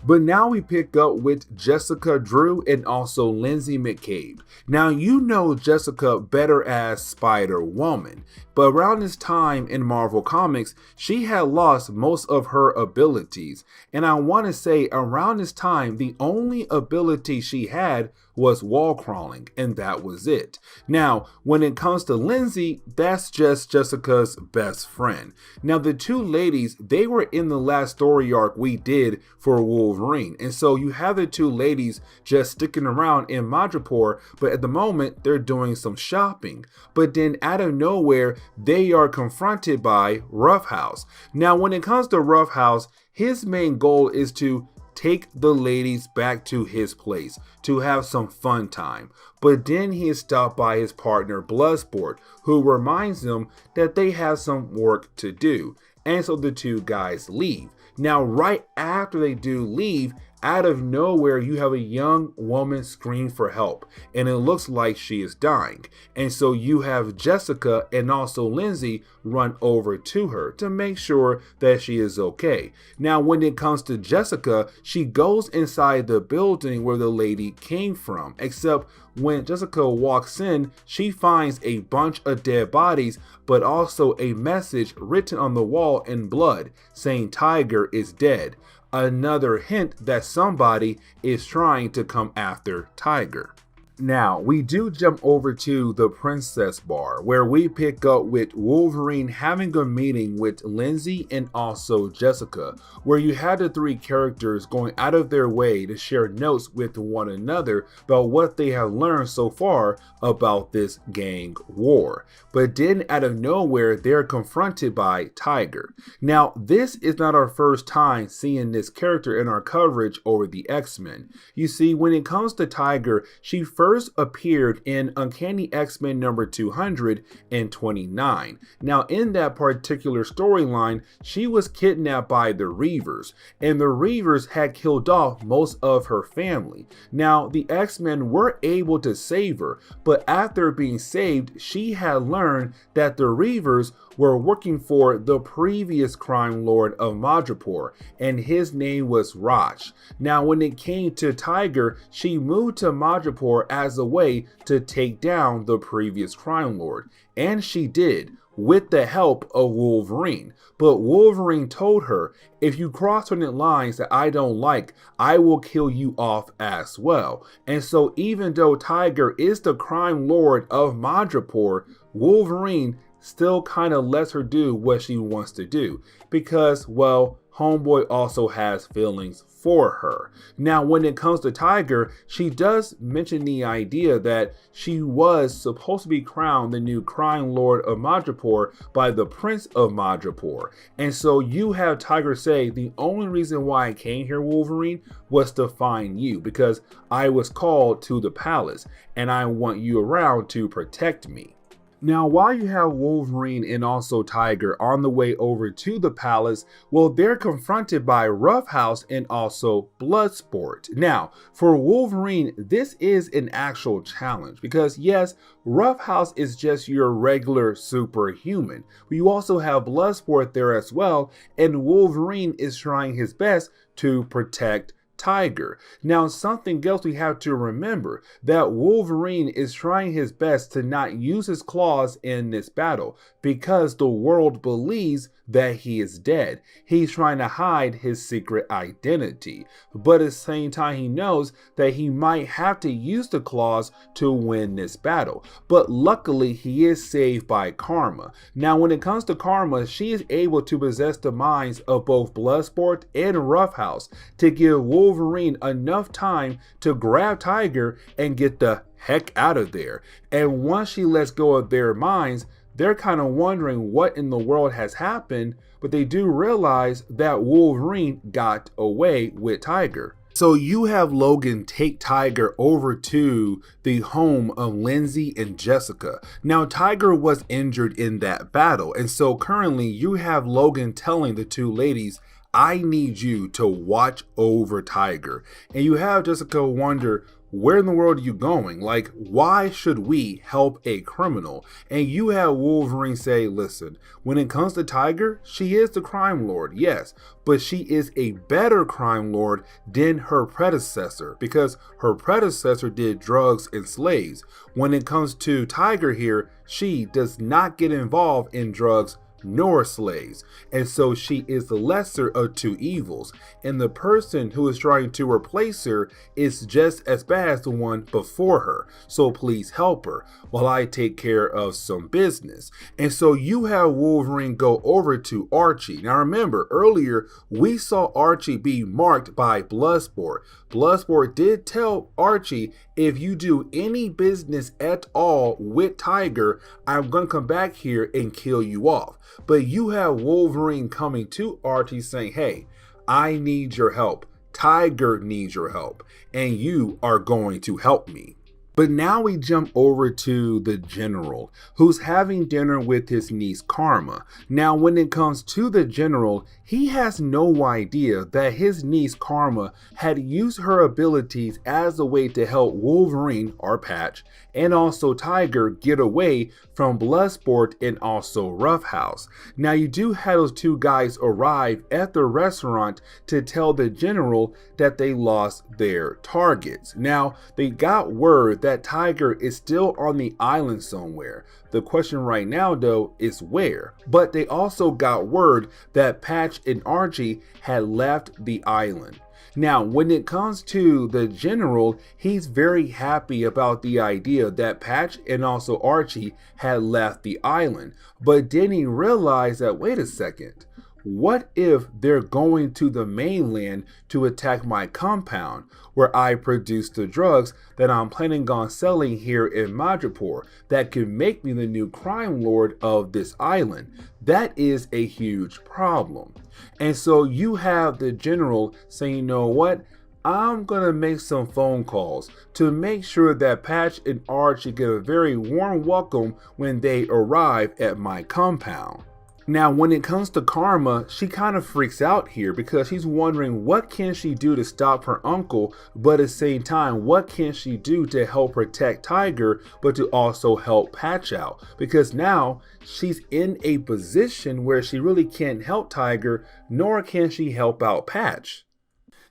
But now we pick up with Jessica Drew and also Lindsay McCabe. Now, you know Jessica better as Spider-Woman, but around this time in Marvel Comics, she had lost most of her abilities. And I want to say around this time, the only ability she had was wall crawling, and that was it. Now, when it comes to Lindsay, that's just Jessica's best friend. Now, the two ladies, they were in the last story arc we did for Wolverine, and so you have the two ladies just sticking around in Madripoor, but at the moment, they're doing some shopping. But then out of nowhere, they are confronted by Roughhouse. Now, when it comes to Roughhouse, his main goal is to take the ladies back to his place to have some fun time. But then he is stopped by his partner Bloodsport, who reminds them that they have some work to do. And so the two guys leave. Now, right after they do leave, out of nowhere, you have a young woman scream for help, and it looks like she is dying. And so you have Jessica and also Lindsay run over to her to make sure that she is okay. Now, when it comes to Jessica, she goes inside the building where the lady came from, except when Jessica walks in, she finds a bunch of dead bodies, but also a message written on the wall in blood saying Tiger is dead. Another hint that somebody is trying to come after Tiger. Now, we do jump over to the Princess Bar, where we pick up with Wolverine having a meeting with Lindsay and also Jessica, where you had the three characters going out of their way to share notes with one another about what they have learned so far about this gang war. But then out of nowhere, they're confronted by Tiger. Now, this is not our first time seeing this character in our coverage over the X-Men. You see, when it comes to Tiger, she first appeared in Uncanny X-Men number 229. Now, in that particular storyline, she was kidnapped by the Reavers, and the Reavers had killed off most of her family. Now, the X-Men were able to save her, but after being saved, she had learned that the Reavers were working for the previous crime lord of Madripoor, and his name was Raj. Now, when it came to Tiger, she moved to Madripoor as a way to take down the previous crime lord, and she did, with the help of Wolverine. But Wolverine told her, if you cross certain lines that I don't like, I will kill you off as well. And so even though Tiger is the crime lord of Madripoor, Wolverine still kind of lets her do what she wants to do because, well, homeboy also has feelings for her. Now, when it comes to Tiger, she does mention the idea that she was supposed to be crowned the new crime lord of Madripoor by the Prince of Madripoor. And so you have Tiger say, the only reason why I came here, Wolverine, was to find you because I was called to the palace and I want you around to protect me. Now, while you have Wolverine and also Tiger on the way over to the palace, well, they're confronted by Roughhouse and also Bloodsport. Now, for Wolverine, this is an actual challenge because, yes, Roughhouse is just your regular superhuman. But you also have Bloodsport there as well, and Wolverine is trying his best to protect Tiger. Now, something else we have to remember, that Wolverine is trying his best to not use his claws in this battle because the world believes that he is dead. He's trying to hide his secret identity, but at the same time he knows that he might have to use the claws to win this battle. But luckily he is saved by Karma. Now when it comes to Karma, she is able to possess the minds of both Bloodsport and Roughhouse to give Wolverine enough time to grab Tiger and get the heck out of there. And once she lets go of their minds, they're kind of wondering what in the world has happened, but they do realize that Wolverine got away with Tiger. So you have Logan take Tiger over to the home of Lindsay and Jessica. Now Tiger was injured in that battle, and so currently you have Logan telling the two ladies, I need you to watch over Tiger. And you have Jessica wonder, where in the world are you going? Like, why should we help a criminal? And you have Wolverine say, listen, when it comes to Tiger, she is the crime lord, yes, but she is a better crime lord than her predecessor because her predecessor did drugs and slaves. When it comes to Tiger here, she does not get involved in drugs nor slaves, and so she is the lesser of two evils, and the person who is trying to replace her is just as bad as the one before her, so please help her while I take care of some business. And so you have Wolverine go over to Archie. Now remember, earlier we saw Archie be marked by Bloodsport. Bloodsport did tell Archie, if you do any business at all with Tiger, I'm gonna come back here and kill you off. But you have Wolverine coming to Archie saying, hey, I need your help. Tiger needs your help, and you are going to help me. But now we jump over to the general, who's having dinner with his niece Karma. Now when it comes to the general, he has no idea that his niece Karma had used her abilities as a way to help Wolverine, or Patch, and also Tiger get away from Bloodsport and also Roughhouse. Now you do have those two guys arrive at the restaurant to tell the general that they lost their targets. Now they got word that Tiger is still on the island somewhere. The question right now though is where. But they also got word that Patch and Archie had left the island. Now when it comes to the general, he's very happy about the idea that Patch and also Archie had left the island. But then he realized that, wait a second, what if they're going to the mainland to attack my compound where I produce the drugs that I'm planning on selling here in Madripoor that could make me the new crime lord of this island? That is a huge problem. And so you have the general saying, you know what? I'm gonna make some phone calls to make sure that Patch and Archie get a very warm welcome when they arrive at my compound. Now when it comes to Karma, she kind of freaks out here because she's wondering what can she do to stop her uncle, but at the same time, what can she do to help protect Tiger, but to also help Patch out? Because now she's in a position where she really can't help Tiger, nor can she help out Patch.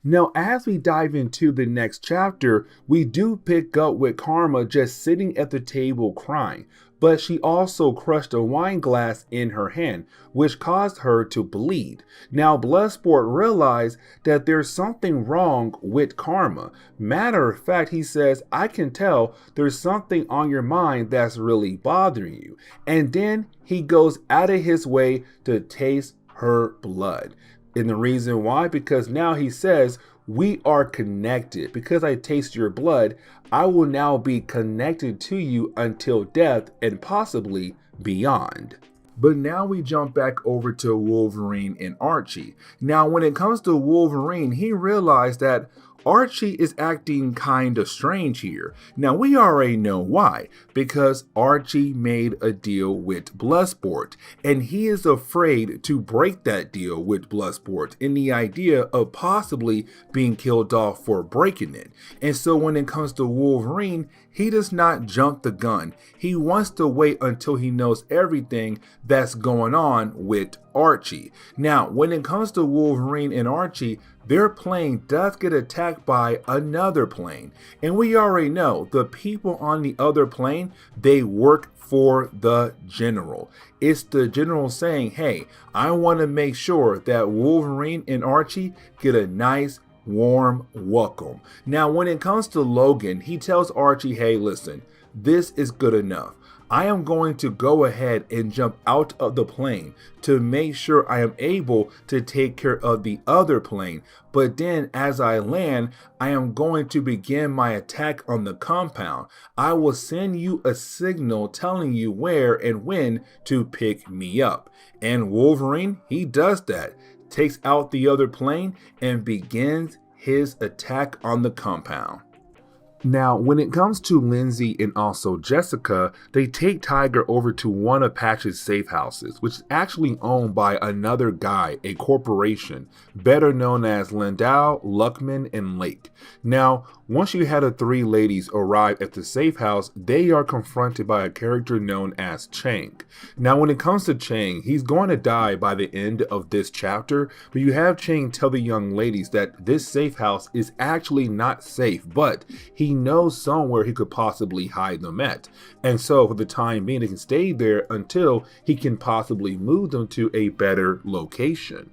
Now, as we dive into the next chapter, we do pick up with Karma just sitting at the table crying, but she also crushed a wine glass in her hand, which caused her to bleed. Now, Bloodsport realized that there's something wrong with Karma. Matter of fact, he says, I can tell there's something on your mind that's really bothering you. And then he goes out of his way to taste her blood. And the reason why, because now he says, we are connected. Because I taste your blood, I will now be connected to you until death and possibly beyond. But now we jump back over to Wolverine and Archie. Now when it comes to Wolverine, he realized that Archie is acting kind of strange here. Now we already know why, because Archie made a deal with Bloodsport, and he is afraid to break that deal with Bloodsport in the idea of possibly being killed off for breaking it. And so when it comes to Wolverine, he does not jump the gun. He wants to wait until he knows everything that's going on with Archie. Now, when it comes to Wolverine and Archie, their plane does get attacked by another plane. And we already know the people on the other plane, they work for the general. It's the general saying, hey, I want to make sure that Wolverine and Archie get a nice warm welcome. Now, when it comes to Logan, he tells Archie, hey, listen, this is good enough. I am going to go ahead and jump out of the plane to make sure I am able to take care of the other plane. But then as I land, I am going to begin my attack on the compound. I will send you a signal telling you where and when to pick me up. And Wolverine, he does that, takes out the other plane and begins his attack on the compound. Now, when it comes to Lindsay and also Jessica, they take Tiger over to one of Patch's safe houses, which is actually owned by another guy, a corporation, better known as Landau, Luckman, and Lake. Now, once you had the three ladies arrive at the safe house, they are confronted by a character known as Chang. Now, when it comes to Chang, he's going to die by the end of this chapter, but you have Chang tell the young ladies that this safe house is actually not safe, but he knows somewhere he could possibly hide them at. And so for the time being, they can stay there until he can possibly move them to a better location.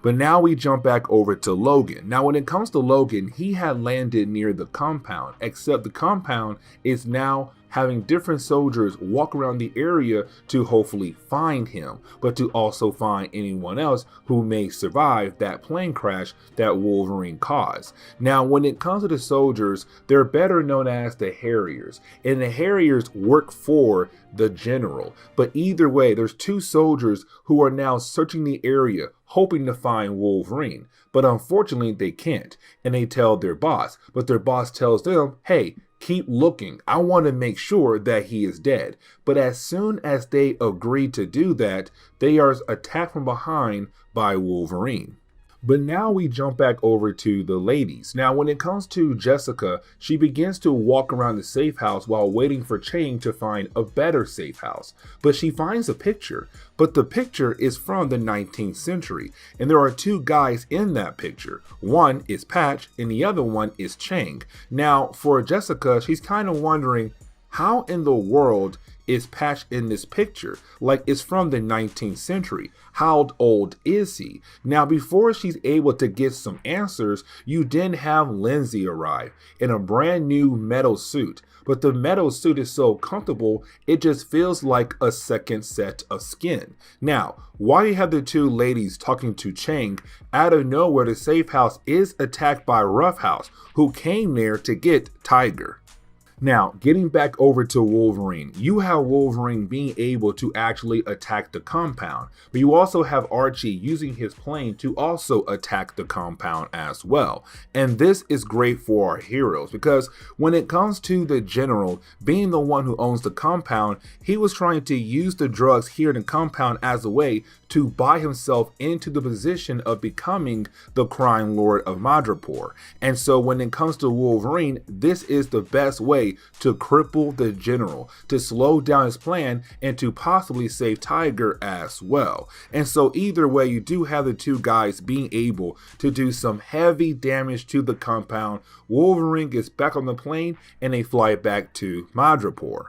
But now we jump back over to Logan. Now, when it comes to Logan, he had landed near the compound, except the compound is now having different soldiers walk around the area to hopefully find him, but to also find anyone else who may survive that plane crash that Wolverine caused. Now, when it comes to the soldiers, they're better known as the Harriers, and the Harriers work for the general. But either way, there's two soldiers who are now searching the area, hoping to find Wolverine. But unfortunately, they can't, and they tell their boss, but their boss tells them, hey, keep looking. I want to make sure that he is dead. But as soon as they agree to do that, they are attacked from behind by Wolverine. But now we jump back over to the ladies. Now, when it comes to Jessica, she begins to walk around the safe house while waiting for Chang to find a better safe house. But she finds a picture, but the picture is from the 19th century. And there are two guys in that picture. One is Patch and the other one is Chang. Now, for Jessica, she's kind of wondering, how in the world is Patch in this picture? Like, it's from the 19th century. How old is he? Now, before she's able to get some answers, you then have Lindsay arrive in a brand new metal suit. But the metal suit is so comfortable, it just feels like a second set of skin. Now, while you have the two ladies talking to Chang, out of nowhere, the safe house is attacked by Roughhouse, who came there to get Tiger. Now, getting back over to Wolverine, you have Wolverine being able to actually attack the compound, but you also have Archie using his plane to also attack the compound as well. And this is great for our heroes because when it comes to the general being the one who owns the compound, he was trying to use the drugs here in the compound as a way to buy himself into the position of becoming the crime lord of Madripoor. And so when it comes to Wolverine, this is the best way to cripple the general, to slow down his plan, and to possibly save Tiger as well. And so either way, you do have the two guys being able to do some heavy damage to the compound. Wolverine gets back on the plane and they fly back to Madripoor.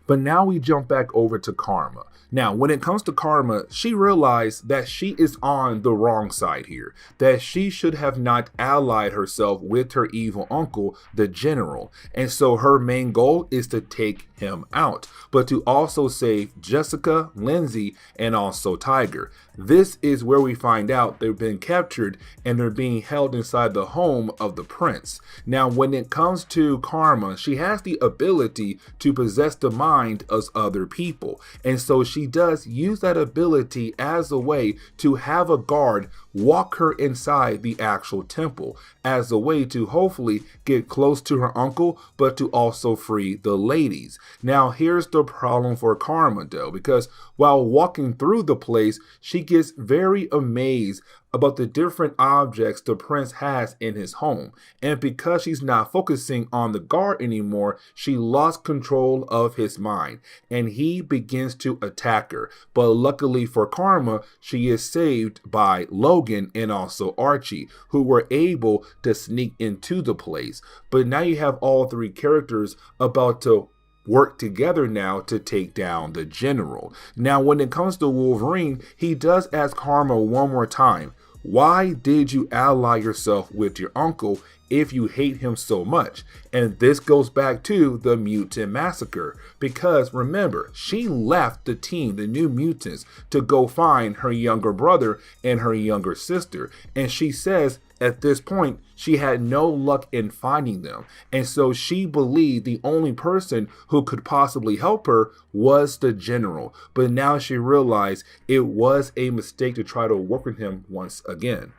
But now we jump back over to Karma. Now, when it comes to Karma, she realized that she is on the wrong side here, that she should have not allied herself with her evil uncle, the general. And so her main goal is to take him out, but to also save Jessica, Lindsay, and also Tiger. This is where we find out they've been captured and they're being held inside the home of the prince. Now, when it comes to Karma, she has the ability to possess the mind of other people. And so she does use that ability as a way to have a guard walk her inside the actual temple as a way to hopefully get close to her uncle, but to also free the ladies. Now, here's the problem for Karma though, because while walking through the place, she she gets very amazed about the different objects the prince has in his home. And because she's not focusing on the guard anymore, she lost control of his mind and he begins to attack her. But luckily for Karma, she is saved by Logan and also Archie, who were able to sneak into the place. But now you have all three characters about to work together now to take down the general. Now, when it comes to Wolverine, he does ask Karma one more time, why did you ally yourself with your uncle if you hate him so much? And this goes back to the mutant massacre, because remember, she left the team, the New Mutants, to go find her younger brother and her younger sister. And she says at this point, she had no luck in finding them. And so she believed the only person who could possibly help her was the general. But now she realized it was a mistake to try to work with him once again.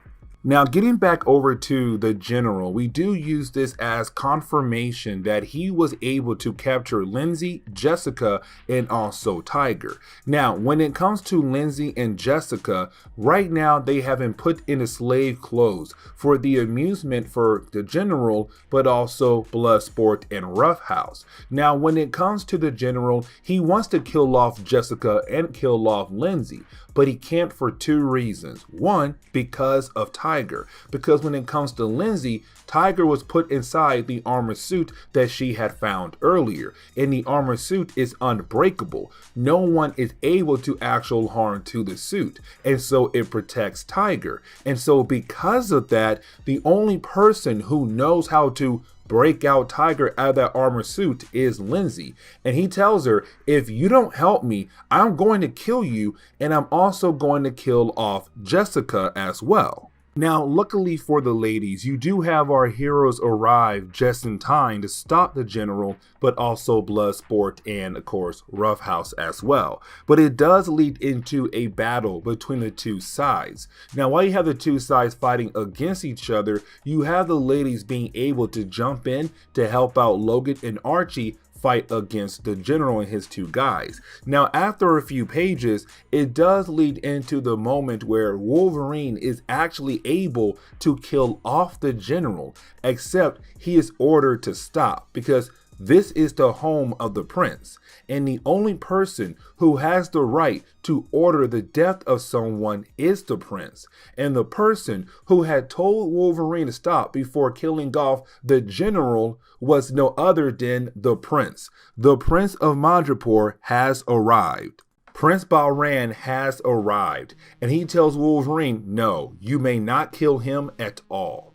Now, getting back over to the general, we do use this as confirmation that he was able to capture Lindsay, Jessica, and also Tiger. Now, when it comes to Lindsay and Jessica, right now they have been put into slave clothes for the amusement for the general, but also Bloodsport and Roughhouse. Now, when it comes to the general, he wants to kill off Jessica and kill off Lindsay, but he can't for two reasons. One, because of Tiger. Because when it comes to Lindsay, Tiger was put inside the armor suit that she had found earlier. And the armor suit is unbreakable. No one is able to actual harm to the suit. And so it protects Tiger. And so because of that, the only person who knows how to break out Tiger out of that armor suit is Lindsay. And he tells her, if you don't help me, I'm going to kill you, and I'm also going to kill off Jessica as well. Now, luckily for the ladies, you do have our heroes arrive just in time to stop the general, but also Bloodsport and, of course, Roughhouse as well. But it does lead into a battle between the two sides. Now, while you have the two sides fighting against each other, you have the ladies being able to jump in to help out Logan and Archie fight against the general and his two guys. Now, after a few pages, it does lead into the moment where Wolverine is actually able to kill off the general, except he is ordered to stop because this is the home of the prince, and the only person who has the right to order the death of someone is the prince. And the person who had told Wolverine to stop before killing off the general was no other than the prince. The Prince of Madripoor has arrived. Prince Balran has arrived, and he tells Wolverine, no, you may not kill him at all.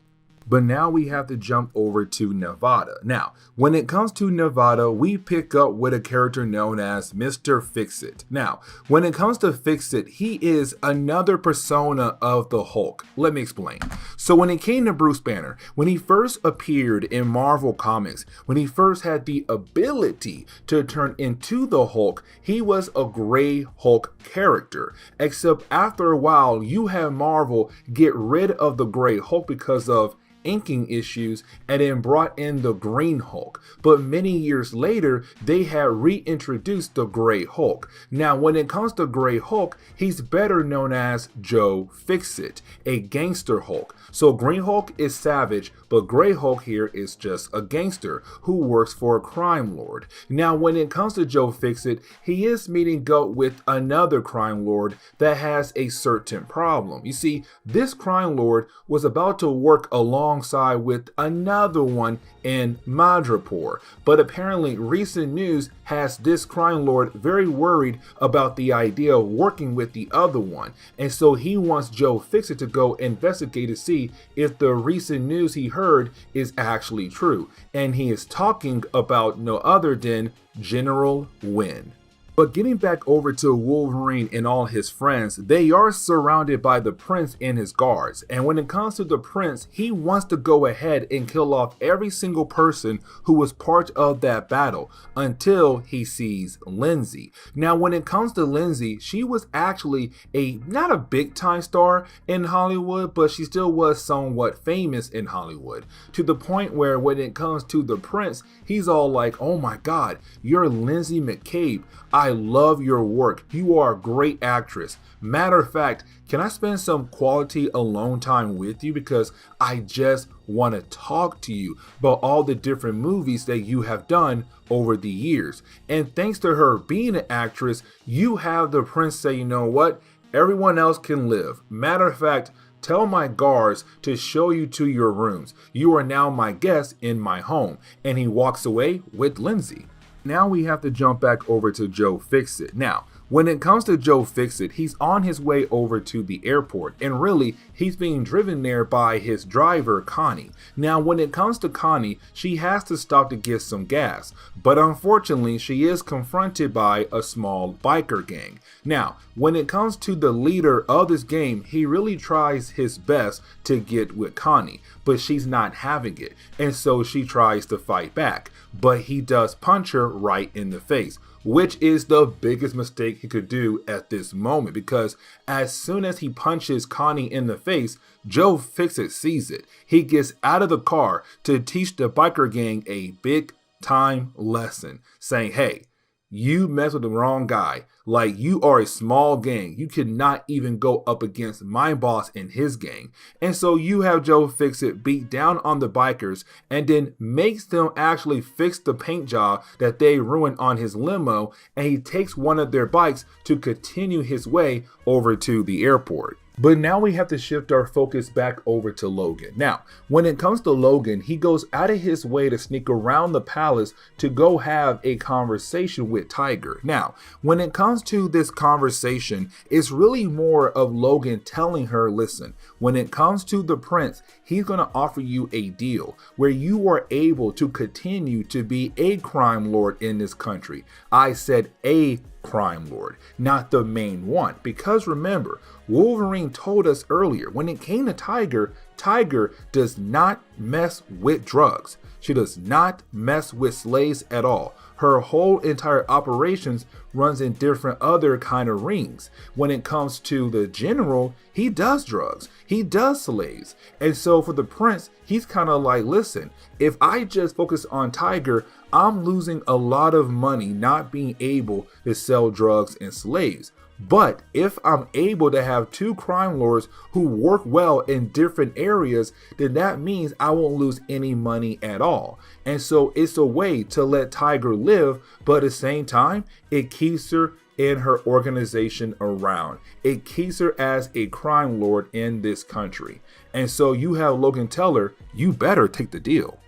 But now we have to jump over to Nevada. Now, when it comes to Nevada, we pick up with a character known as Mr. Fix-It. Now, when it comes to Fix-It, he is another persona of the Hulk. Let me explain. So when it came to Bruce Banner, when he first appeared in Marvel Comics, when he first had the ability to turn into the Hulk, he was a gray Hulk character. Except after a while, you have Marvel get rid of the gray Hulk because of inking issues and then brought in the Green Hulk. But many years later, they had reintroduced the Gray Hulk. Now, when it comes to Gray Hulk, he's better known as Joe Fix-It, a gangster Hulk. So Green Hulk is savage, but Gray Hulk here is just a gangster who works for a crime lord. Now, when it comes to Joe Fix-It, he is meeting up with another crime lord that has a certain problem. You see, this crime lord was about to work alongside with another one in Madripoor, but apparently recent news has this crime lord very worried about the idea of working with the other one, and so he wants Joe Fix-It to go investigate to see if the recent news he heard is actually true, and he is talking about no other than General Wynn. But getting back over to Wolverine and all his friends, they are surrounded by the prince and his guards. And when it comes to the prince, he wants to go ahead and kill off every single person who was part of that battle until he sees Lindsay. Now, when it comes to Lindsay, she was actually not a big time star in Hollywood, but she still was somewhat famous in Hollywood, to the point where when it comes to the prince, he's all like, oh my God, you're Lindsay McCabe. I I love your work. You are a great actress. Matter of fact, can I spend some quality alone time with you? Because I just want to talk to you about all the different movies that you have done over the years. And thanks to her being an actress, you have the prince say, you know what? Everyone else can live. Matter of fact, tell my guards to show you to your rooms. You are now my guest in my home. And he walks away with Lindsay. Now we have to jump back over to Joe Fixit. Now, when it comes to Joe Fixit, he's on his way over to the airport, and really, he's being driven there by his driver, Connie. Now, when it comes to Connie, she has to stop to get some gas, but unfortunately, she is confronted by a small biker gang. Now, when it comes to the leader of this game, he really tries his best to get with Connie, but she's not having it, and so she tries to fight back, but he does punch her right in the face, which is the biggest mistake he could do at this moment, because as soon as he punches Connie in the face, Joe Fixit sees it. He gets out of the car to teach the biker gang a big time lesson, saying, hey, you mess with the wrong guy. Like, you are a small gang. You cannot even go up against my boss and his gang. And so you have Joe Fixit beat down on the bikers and then makes them actually fix the paint job that they ruined on his limo. And he takes one of their bikes to continue his way over to the airport. But now we have to shift our focus back over to Logan. Now, when it comes to Logan, he goes out of his way to sneak around the palace to go have a conversation with Tiger. Now, when it comes to this conversation, it's really more of Logan telling her, listen, when it comes to the prince, he's going to offer you a deal where you are able to continue to be a crime lord in this country. I said a crime lord, not the main one, because remember, Wolverine told us earlier, when it came to Tiger, Tiger does not mess with drugs. She does not mess with slaves at all. Her whole entire operations runs in different other kind of rings. When it comes to the general, he does drugs, he does slaves. And so for the prince, he's kind of like, listen, if I just focus on Tiger, I'm losing a lot of money not being able to sell drugs and slaves. But if I'm able to have two crime lords who work well in different areas, then that means I won't lose any money at all. And so it's a way to let Tiger live, but at the same time, it keeps her in her organization around. It keeps her as a crime lord in this country. And so you have Logan tell her, you better take the deal.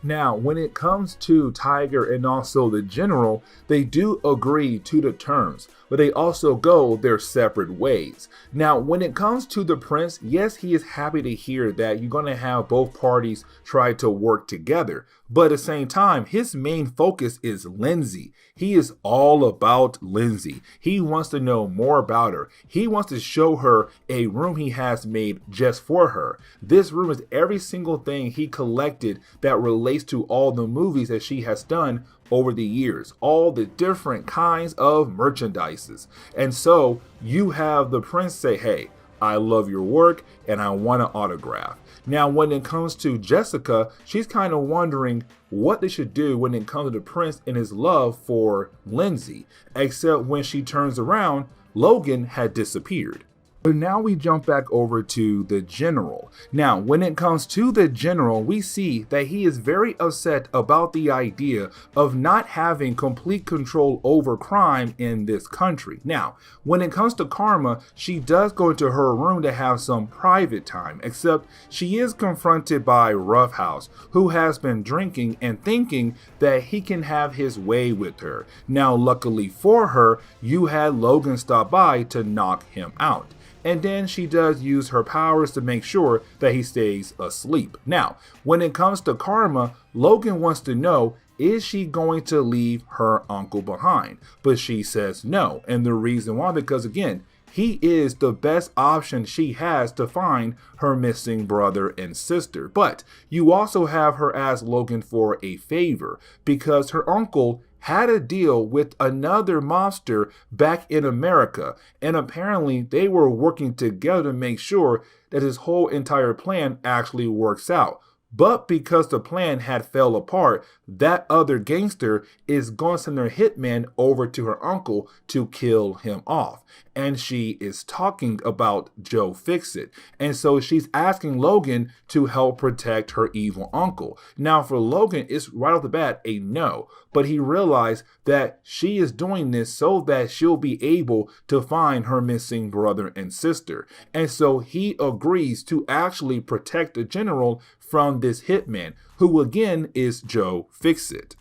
Now, when it comes to Tiger and also the general, they do agree to the terms, but they also go their separate ways. Now, when it comes to the prince, yes, he is happy to hear that you're going to have both parties try to work together. But at the same time, his main focus is Lindsay. He is all about Lindsay. He wants to know more about her. He wants to show her a room he has made just for her. This room is every single thing he collected that relates to all the movies that she has done over the years, all the different kinds of merchandises. And so you have the prince say, hey, I love your work and I want an autograph. Now, when it comes to Jessica, she's kind of wondering what they should do when it comes to the prince and his love for Lindsay, except when she turns around, Logan had disappeared. But now we jump back over to the general. Now, when it comes to the general, we see that he is very upset about the idea of not having complete control over crime in this country. Now, when it comes to Karma, she does go into her room to have some private time, except she is confronted by Roughhouse, who has been drinking and thinking that he can have his way with her. Now, luckily for her, you had Logan stop by to knock him out. And then she does use her powers to make sure that he stays asleep. Now, when it comes to Karma, Logan wants to know, is she going to leave her uncle behind? But she says no. And the reason why, because again, he is the best option she has to find her missing brother and sister. But you also have her ask Logan for a favor because her uncle had a deal with another mobster back in America, and apparently they were working together to make sure that his whole entire plan actually works out. But because the plan had fell apart, that other gangster is going to send her hitman over to her uncle to kill him off. And she is talking about Joe Fixit. And so she's asking Logan to help protect her evil uncle. Now for Logan, it's right off the bat a no. But he realized that she is doing this so that she'll be able to find her missing brother and sister. And so he agrees to actually protect the general from this hitman, who again is Joe Fixit.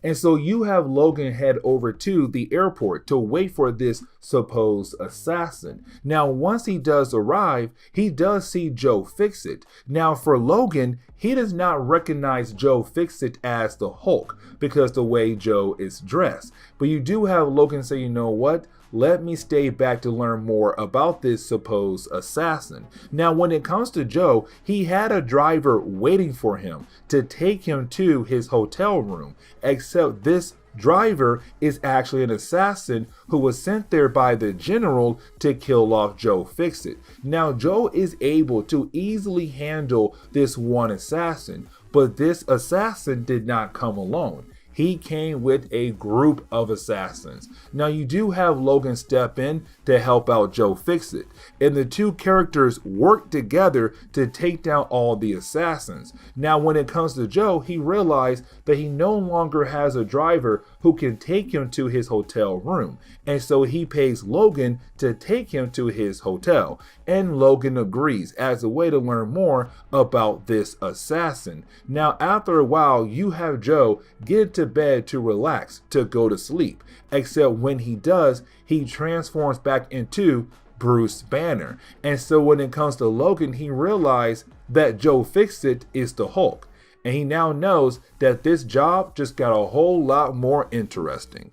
And so you have Logan head over to the airport to wait for this supposed assassin. Now, once he does arrive, he does see Joe Fixit. Now, for Logan, he does not recognize Joe Fixit as the Hulk because the way Joe is dressed. But you do have Logan say, you know what? Let me stay back to learn more about this supposed assassin. Now, when it comes to Joe, he had a driver waiting for him to take him to his hotel room, except this driver is actually an assassin who was sent there by the general to kill off Joe Fixit. Now, Joe is able to easily handle this one assassin, but this assassin did not come alone. He came with a group of assassins. Now you do have Logan step in to help out Joe Fixit, and the two characters work together to take down all the assassins. Now when it comes to Joe, he realized that he no longer has a driver who can take him to his hotel room, and so he pays Logan to take him to his hotel, and Logan agrees as a way to learn more about this assassin. Now after a while, you have Joe get to bed to relax, to go to sleep, except when he does, he transforms back into Bruce Banner. And so when it comes to Logan, he realized that Joe Fixit is the Hulk, and he now knows that this job just got a whole lot more interesting.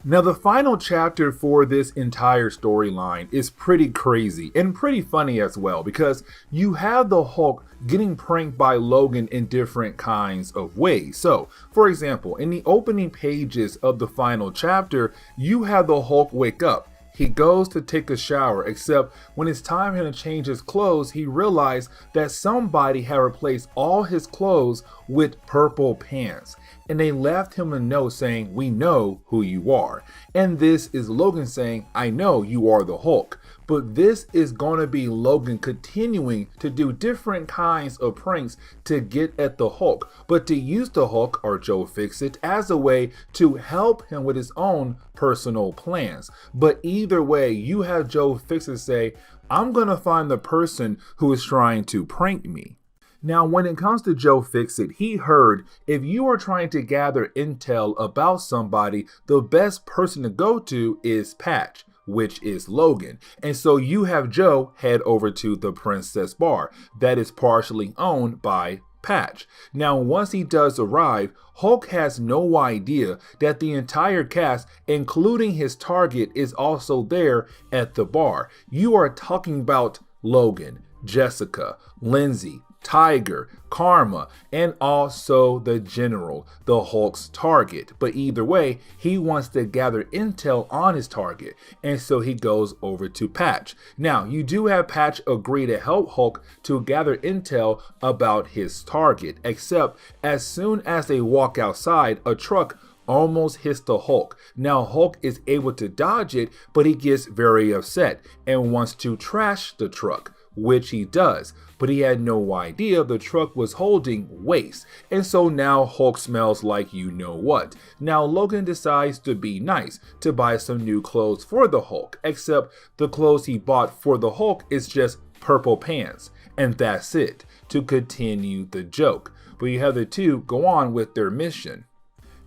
Now the final chapter for this entire storyline is pretty crazy and pretty funny as well, because you have the Hulk getting pranked by Logan in different kinds of ways. So, for example, in the opening pages of the final chapter, you have the Hulk wake up. He goes to take a shower, except when it's time for him to change his clothes, he realized that somebody had replaced all his clothes with purple pants. And they left him a note saying, "We know who you are." And this is Logan saying, "I know you are the Hulk." But this is going to be Logan continuing to do different kinds of pranks to get at the Hulk, but to use the Hulk, or Joe Fixit, as a way to help him with his own personal plans. But either way, you have Joe Fixit say, "I'm going to find the person who is trying to prank me." Now, when it comes to Joe Fixit, he heard if you are trying to gather intel about somebody, the best person to go to is Patch, which is Logan. And so you have Joe head over to the Princess Bar that is partially owned by Patch. Now, once he does arrive, Hulk has no idea that the entire cast, including his target, is also there at the bar. You are talking about Logan, Jessica, Lindsay, Tiger, Karma, and also the General, the Hulk's target. But either way, he wants to gather intel on his target, and so he goes over to Patch. Now, you do have Patch agree to help Hulk to gather intel about his target, except as soon as they walk outside, a truck almost hits the Hulk. Now Hulk is able to dodge it, but he gets very upset and wants to trash the truck, which he does, but he had no idea the truck was holding waste, and so now Hulk smells like you know what. Now Logan decides to be nice, to buy some new clothes for the Hulk, except the clothes he bought for the Hulk is just purple pants, and that's it, to continue the joke. But you have the two go on with their mission.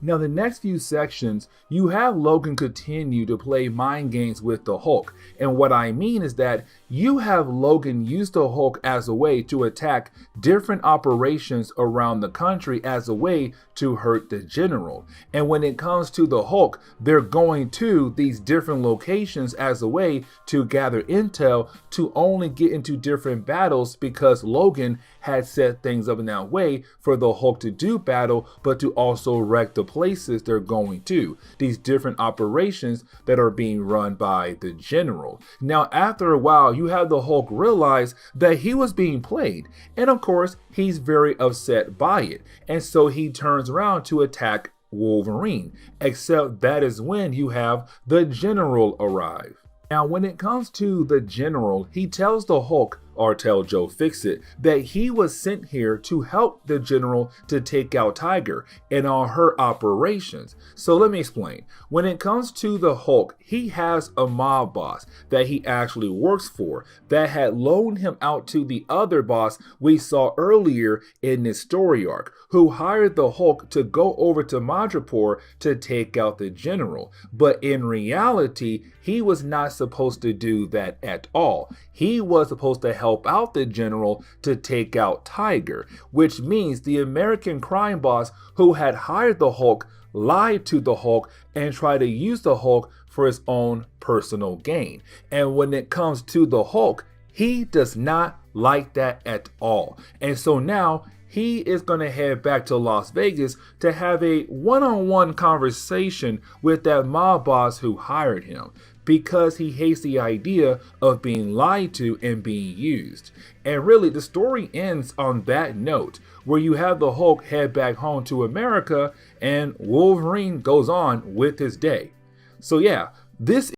Now the next few sections, you have Logan continue to play mind games with the Hulk. And what I mean is that you have Logan use the Hulk as a way to attack different operations around the country as a way to hurt the General. And when it comes to the Hulk, they're going to these different locations as a way to gather intel to only get into different battles because Logan had set things up in that way for the Hulk to do battle, but to also wreck the places they're going to, these different operations that are being run by the general. Now, after a while, you have the Hulk realize that he was being played, and of course, he's very upset by it, and so he turns around to attack Wolverine, except that is when you have the general arrive. Now, when it comes to the general, he tells the Hulk, or tell Joe Fixit, that he was sent here to help the general to take out Tiger and all her operations. So let me explain. When it comes to the Hulk, he has a mob boss that he actually works for that had loaned him out to the other boss we saw earlier in this story arc, who hired the Hulk to go over to Madripoor to take out the general. But in reality, he was not supposed to do that at all. He was supposed to help out the general to take out Tiger, which means the American crime boss who had hired the Hulk lied to the Hulk and tried to use the Hulk for his own personal gain. And when it comes to the Hulk, he does not like that at all. And so now he is going to head back to Las Vegas to have a one-on-one conversation with that mob boss who hired him, because he hates the idea of being lied to and being used. And really, the story ends on that note, where you have the Hulk head back home to America and Wolverine goes on with his day. So yeah, this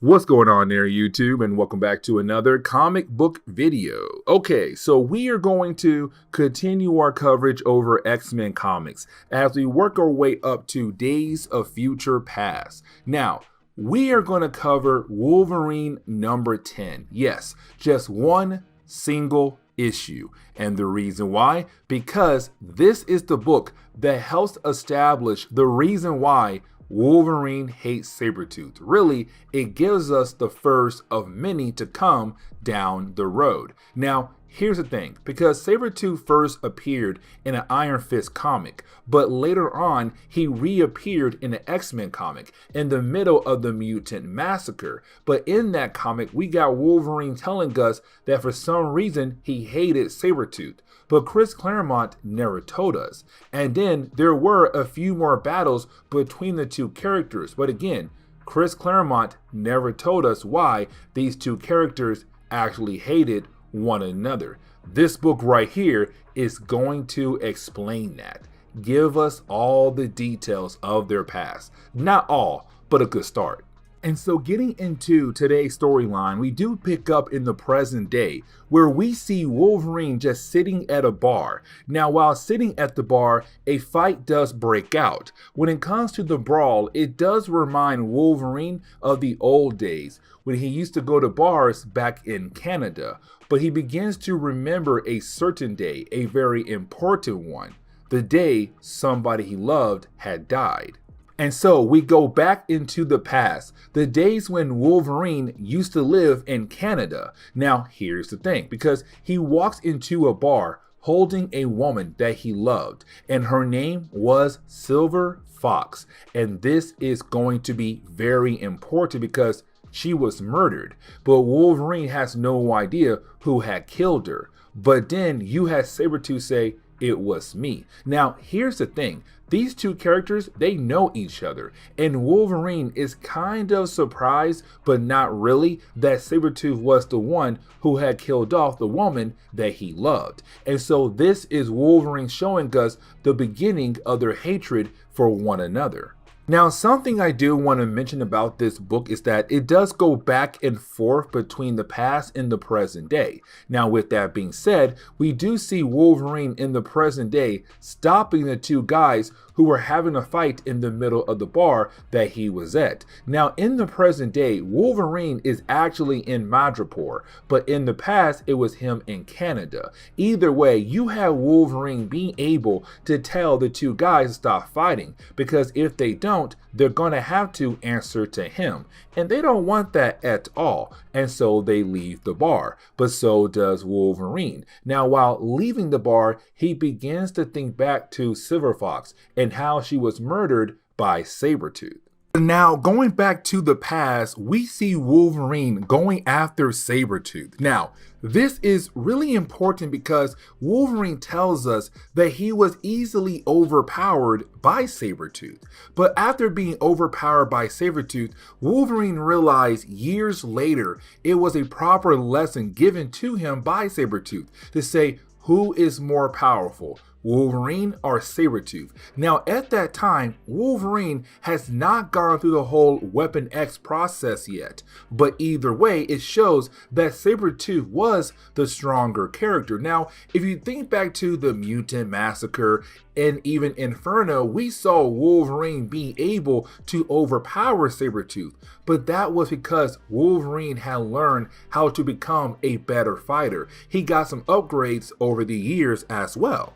What's going on there, YouTube, and welcome back to another comic book video. Okay, so we are going to continue our coverage over X-Men comics as we work our way up to Days of Future Past. Now, we are going to cover Wolverine number 10. Yes, just one single issue. And the reason why? Because this is the book that helps establish the reason why Wolverine hates Sabretooth. Really, it gives us the first of many to come down the road. Now, here's the thing, because Sabretooth first appeared in an Iron Fist comic, but later on, he reappeared in an X-Men comic in the middle of the Mutant Massacre. But in that comic, we got Wolverine telling us that for some reason, he hated Sabretooth. But Chris Claremont never told us. And then there were a few more battles between the two characters. But again, Chris Claremont never told us why these two characters actually hated one another. This book right here is going to explain that. Give us all the details of their past. Not all, but a good start. And so getting into today's storyline, we do pick up in the present day where we see Wolverine just sitting at a bar. Now, while sitting at the bar, a fight does break out. When it comes to the brawl, it does remind Wolverine of the old days when he used to go to bars back in Canada. But he begins to remember a certain day, a very important one, the day somebody he loved had died. And so we go back into the past, the days when Wolverine used to live in Canada. Now, here's the thing, because he walks into a bar holding a woman that he loved, and her name was Silver Fox. And this is going to be very important because she was murdered, but Wolverine has no idea who had killed her. But then you had Sabretooth say, "It was me." Now, here's the thing. These two characters, they know each other, and Wolverine is kind of surprised, but not really, that Sabretooth was the one who had killed off the woman that he loved. And so this is Wolverine showing us the beginning of their hatred for one another. Now, something I do want to mention about this book is that it does go back and forth between the past and the present day. Now, with that being said, we do see Wolverine in the present day stopping the two guys who were having a fight in the middle of the bar that he was at. Now, in the present day, Wolverine is actually in Madripoor, but in the past, it was him in Canada. Either way, you have Wolverine being able to tell the two guys to stop fighting, because if they don't, don't, they're going to have to answer to him. And they don't want that at all. And so they leave the bar. But so does Wolverine. Now, while leaving the bar, he begins to think back to Silver Fox and how she was murdered by Sabretooth. Now, going back to the past, we see Wolverine going after Sabretooth. Now, this is really important because Wolverine tells us that he was easily overpowered by Sabretooth. But after being overpowered by Sabretooth, Wolverine realized years later it was a proper lesson given to him by Sabretooth to say, who is more powerful, Wolverine or Sabretooth? Now, at that time, Wolverine has not gone through the whole Weapon X process yet. But either way, it shows that Sabretooth was the stronger character. Now, if you think back to the Mutant Massacre and even Inferno, we saw Wolverine be able to overpower Sabretooth. But that was because Wolverine had learned how to become a better fighter. He got some upgrades over the years as well.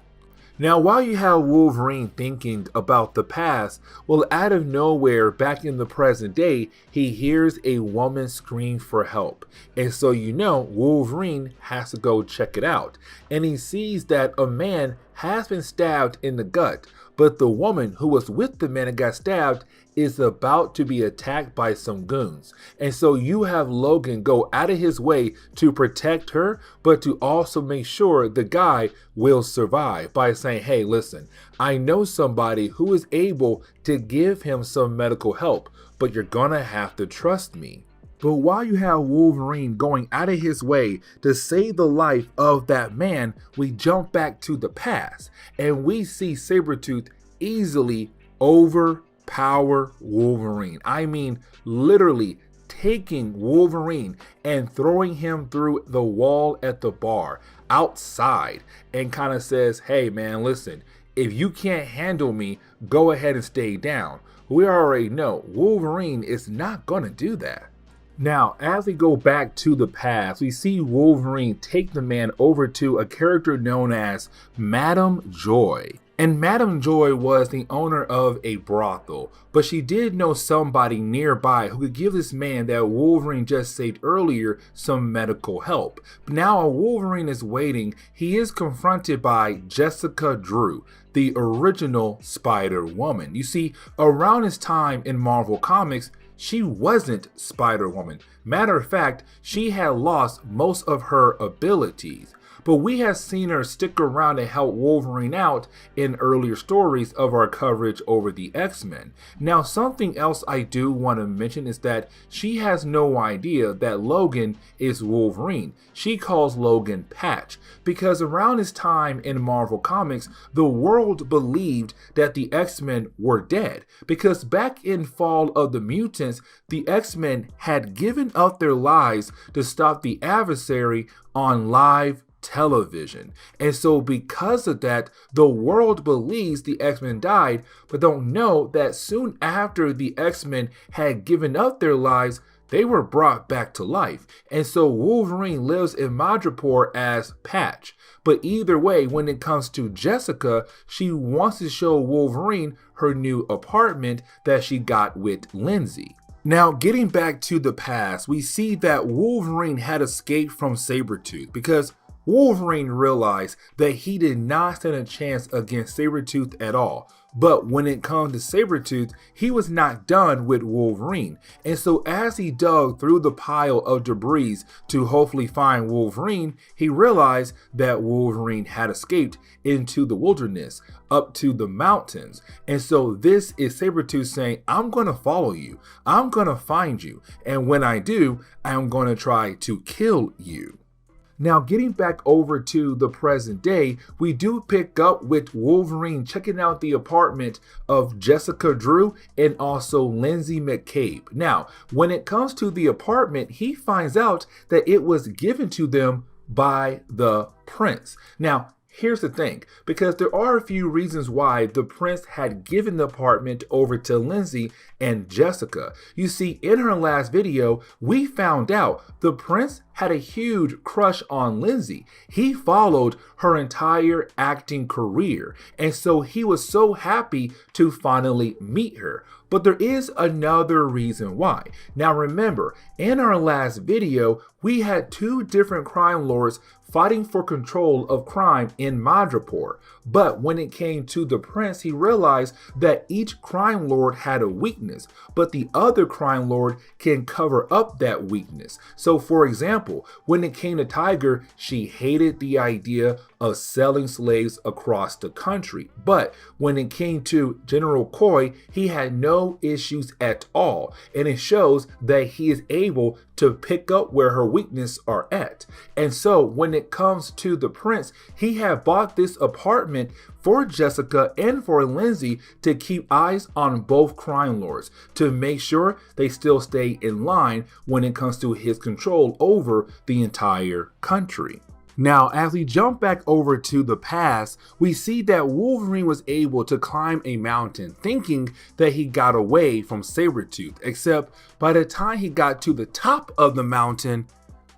Now, while you have Wolverine thinking about the past, well, out of nowhere, back in the present day, he hears a woman scream for help. And so, Wolverine has to go check it out. And he sees that a man has been stabbed in the gut, but the woman who was with the man and got stabbed is about to be attacked by some goons. And so you have Logan go out of his way to protect her, but to also make sure the guy will survive by saying, hey, listen, I know somebody who is able to give him some medical help, but you're gonna have to trust me. But while you have Wolverine going out of his way to save the life of that man, we jump back to the past and we see Sabretooth easily overpower Wolverine. I mean, literally taking Wolverine and throwing him through the wall at the bar outside and kind of says, hey man, listen, if you can't handle me, go ahead and stay down. We already know Wolverine is not gonna do that. Now, as we go back to the past, we see Wolverine take the man over to a character known as Madame Joy. And Madame Joy was the owner of a brothel, but she did know somebody nearby who could give this man that Wolverine just saved earlier some medical help. But now while Wolverine is waiting, he is confronted by Jessica Drew, the original Spider-Woman. You see, around this time in Marvel Comics, she wasn't Spider-Woman. Matter of fact, she had lost most of her abilities. But we have seen her stick around and help Wolverine out in earlier stories of our coverage over the X-Men. Now, something else I do want to mention is that she has no idea that Logan is Wolverine. She calls Logan Patch, because around this time in Marvel Comics, the world believed that the X-Men were dead. Because back in Fall of the Mutants, the X-Men had given up their lives to stop the adversary on live television. And so because of that, the world believes the X-Men died, but don't know that soon after the X-Men had given up their lives, they were brought back to life. And so Wolverine lives in Madripoor as Patch. But either way, when it comes to Jessica, she wants to show Wolverine her new apartment that she got with Lindsay. Now, getting back to the past, we see that Wolverine had escaped from Sabretooth because Wolverine realized that he did not stand a chance against Sabretooth at all. But when it comes to Sabretooth, he was not done with Wolverine. And so as he dug through the pile of debris to hopefully find Wolverine, he realized that Wolverine had escaped into the wilderness, up to the mountains. And so this is Sabretooth saying, I'm going to follow you. I'm going to find you. And when I do, I'm going to try to kill you. Now, getting back over to the present day, we do pick up with Wolverine checking out the apartment of Jessica Drew and also Lindsay McCabe. Now, when it comes to the apartment, he finds out that it was given to them by the prince. Now, here's the thing, because there are a few reasons why the prince had given the apartment over to Lindsay and Jessica. You see, in her last video, we found out the prince had a huge crush on Lindsay. He followed her entire acting career, and so he was so happy to finally meet her. But there is another reason why. Now remember, in our last video, we had two different crime lords fighting for control of crime in Madripoor. But when it came to the prince, he realized that each crime lord had a weakness, but the other crime lord can cover up that weakness. So for example, when it came to Tiger, she hated the idea of selling slaves across the country. But when it came to General Coy, he had no issues at all. And it shows that he is able to pick up where her weaknesses are at. And so when it comes to the prince, he had bought this apartment for Jessica and for Lindsay to keep eyes on both crime lords, to make sure they still stay in line when it comes to his control over the entire country. Now, as we jump back over to the past, we see that Wolverine was able to climb a mountain thinking that he got away from Sabretooth, except by the time he got to the top of the mountain,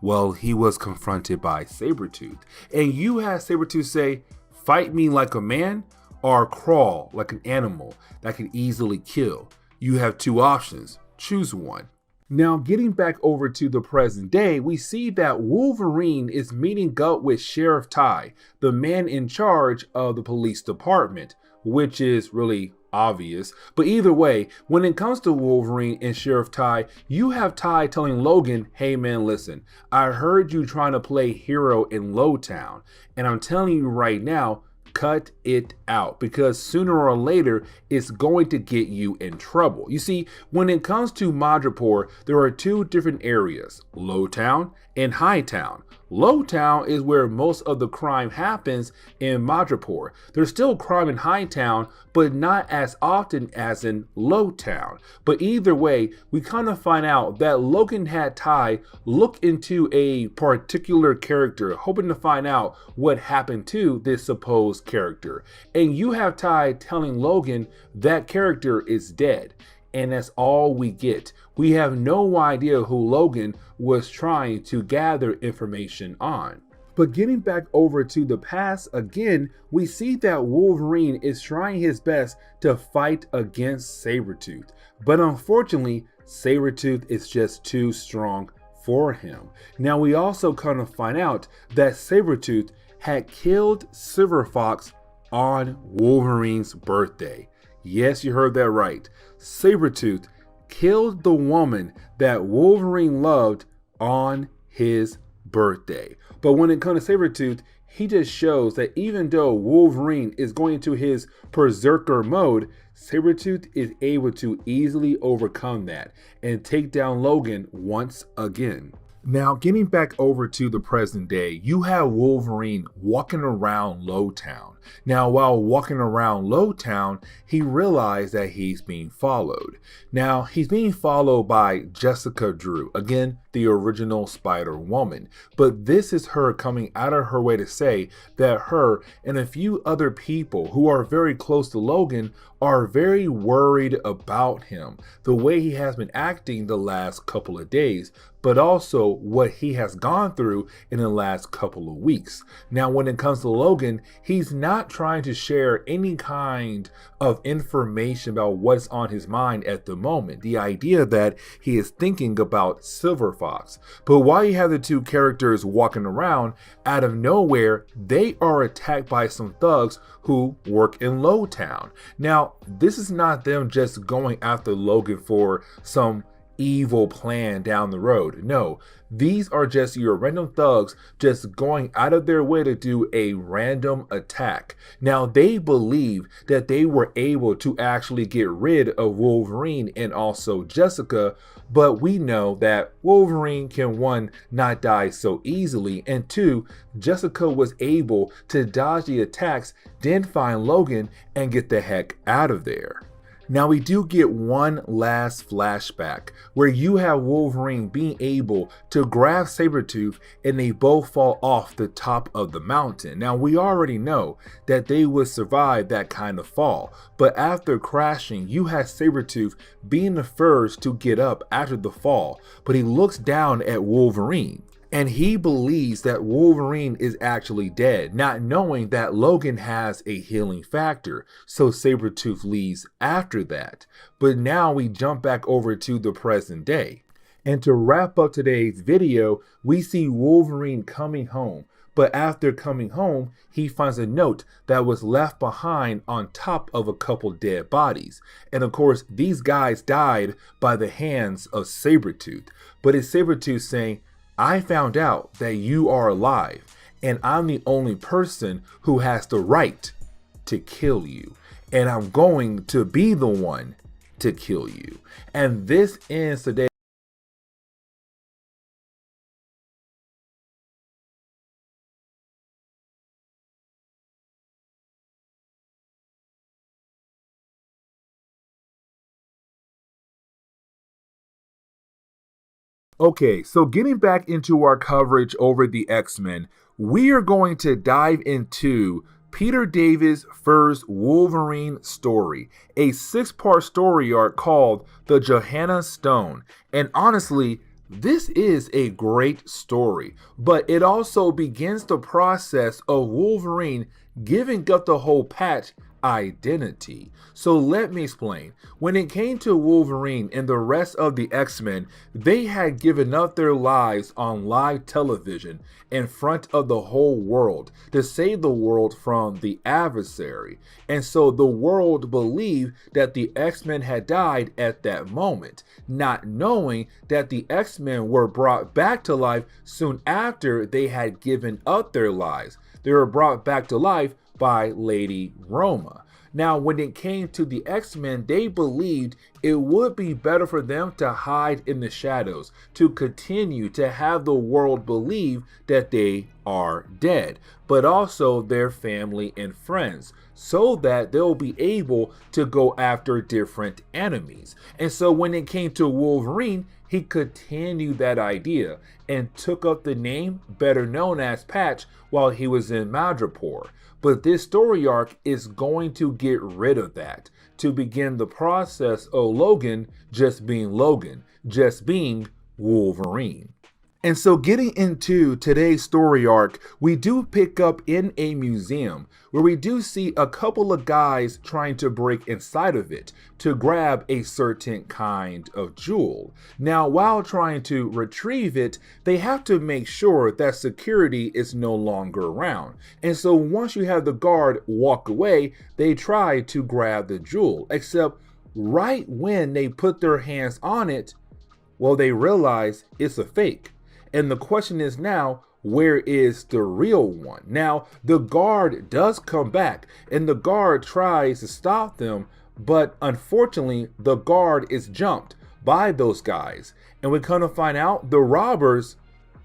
well, he was confronted by Sabretooth. And you had Sabretooth say, "Fight me like a man or crawl like an animal that can easily kill. You have two options, choose one." Now, getting back over to the present day, we see that Wolverine is meeting up with Sheriff Ty, the man in charge of the police department, which is really obvious. But either way, when it comes to Wolverine and Sheriff Ty, you have Ty telling Logan, "Hey man, listen, I heard you trying to play hero in Lowtown, and I'm telling you right now, cut it out, because sooner or later it's going to get you in trouble." You see, when it comes to Madripoor, there are two different areas, Lowtown and Hightown. Lowtown is where most of the crime happens in Madripoor. There's still crime in Hightown, but not as often as in Lowtown. But either way, we kind of find out that Logan had Ty look into a particular character, hoping to find out what happened to this supposed character. And you have Ty telling Logan that character is dead. And that's all we get. We have no idea who Logan was trying to gather information on. But getting back over to the past again, we see that Wolverine is trying his best to fight against Sabretooth. But unfortunately, Sabretooth is just too strong for him. Now we also kind of find out that Sabretooth had killed Silver Fox on Wolverine's birthday. Yes, you heard that right. Sabretooth killed the woman that Wolverine loved on his birthday. But when it comes to Sabretooth, he just shows that even though Wolverine is going into his berserker mode, Sabretooth is able to easily overcome that and take down Logan once again. Now, getting back over to the present day, you have Wolverine walking around Lowtown. Now, while walking around Lowtown, he realized that he's being followed. Now, he's being followed by Jessica Drew, again, the original Spider-Woman. But this is her coming out of her way to say that her and a few other people who are very close to Logan are very worried about him, the way he has been acting the last couple of days, but also what he has gone through in the last couple of weeks. Now, when it comes to Logan, he's not trying to share any kind of information about what's on his mind at the moment. The idea that he is thinking about Silver Fox. But while you have the two characters walking around, out of nowhere, they are attacked by some thugs who work in Lowtown. Now, this is not them just going after Logan for some evil plan down the road. No, these are just your random thugs just going out of their way to do a random attack. Now, they believe that they were able to actually get rid of Wolverine and also Jessica, but we know that Wolverine can, one, not die so easily, and two, Jessica was able to dodge the attacks, then find Logan and get the heck out of there. Now we do get one last flashback where you have Wolverine being able to grab Sabretooth and they both fall off the top of the mountain. Now we already know that they would survive that kind of fall, but after crashing you have Sabretooth being the first to get up after the fall, but he looks down at Wolverine. And he believes that Wolverine is actually dead, not knowing that Logan has a healing factor, so Sabretooth leaves after that. But now we jump back over to the present day. And to wrap up today's video, we see Wolverine coming home. But after coming home, he finds a note that was left behind on top of a couple dead bodies. And of course, these guys died by the hands of Sabretooth. But it's Sabretooth saying, I found out that you are alive, and I'm the only person who has the right to kill you. And I'm going to be the one to kill you. And this ends today. Okay, so getting back into our coverage over the X-Men, we are going to dive into Peter David's first Wolverine story, a 6-part story arc called The Johanna Stone. And honestly, this is a great story, but it also begins the process of Wolverine giving up the whole Patch identity. So let me explain. When it came to Wolverine and the rest of the X-Men, they had given up their lives on live television in front of the whole world to save the world from the adversary. And so the world believed that the X-Men had died at that moment, not knowing that the X-Men were brought back to life soon after they had given up their lives. They were brought back to life by Lady Roma. Now, when it came to the X-Men, they believed it would be better for them to hide in the shadows, to continue to have the world believe that they are dead, but also their family and friends, so that they'll be able to go after different enemies. And so when it came to Wolverine, he continued that idea and took up the name better known as Patch while he was in Madripoor. But this story arc is going to get rid of that to begin the process of Logan just being Logan, just being Wolverine. And so getting into today's story arc, we do pick up in a museum where we do see a couple of guys trying to break inside of it to grab a certain kind of jewel. Now, while trying to retrieve it, they have to make sure that security is no longer around. And so once you have the guard walk away, they try to grab the jewel, except right when they put their hands on it, well, they realize it's a fake. And the question is now, where is the real one? Now, the guard does come back and the guard tries to stop them, but unfortunately, the guard is jumped by those guys. And we kind of find out the robbers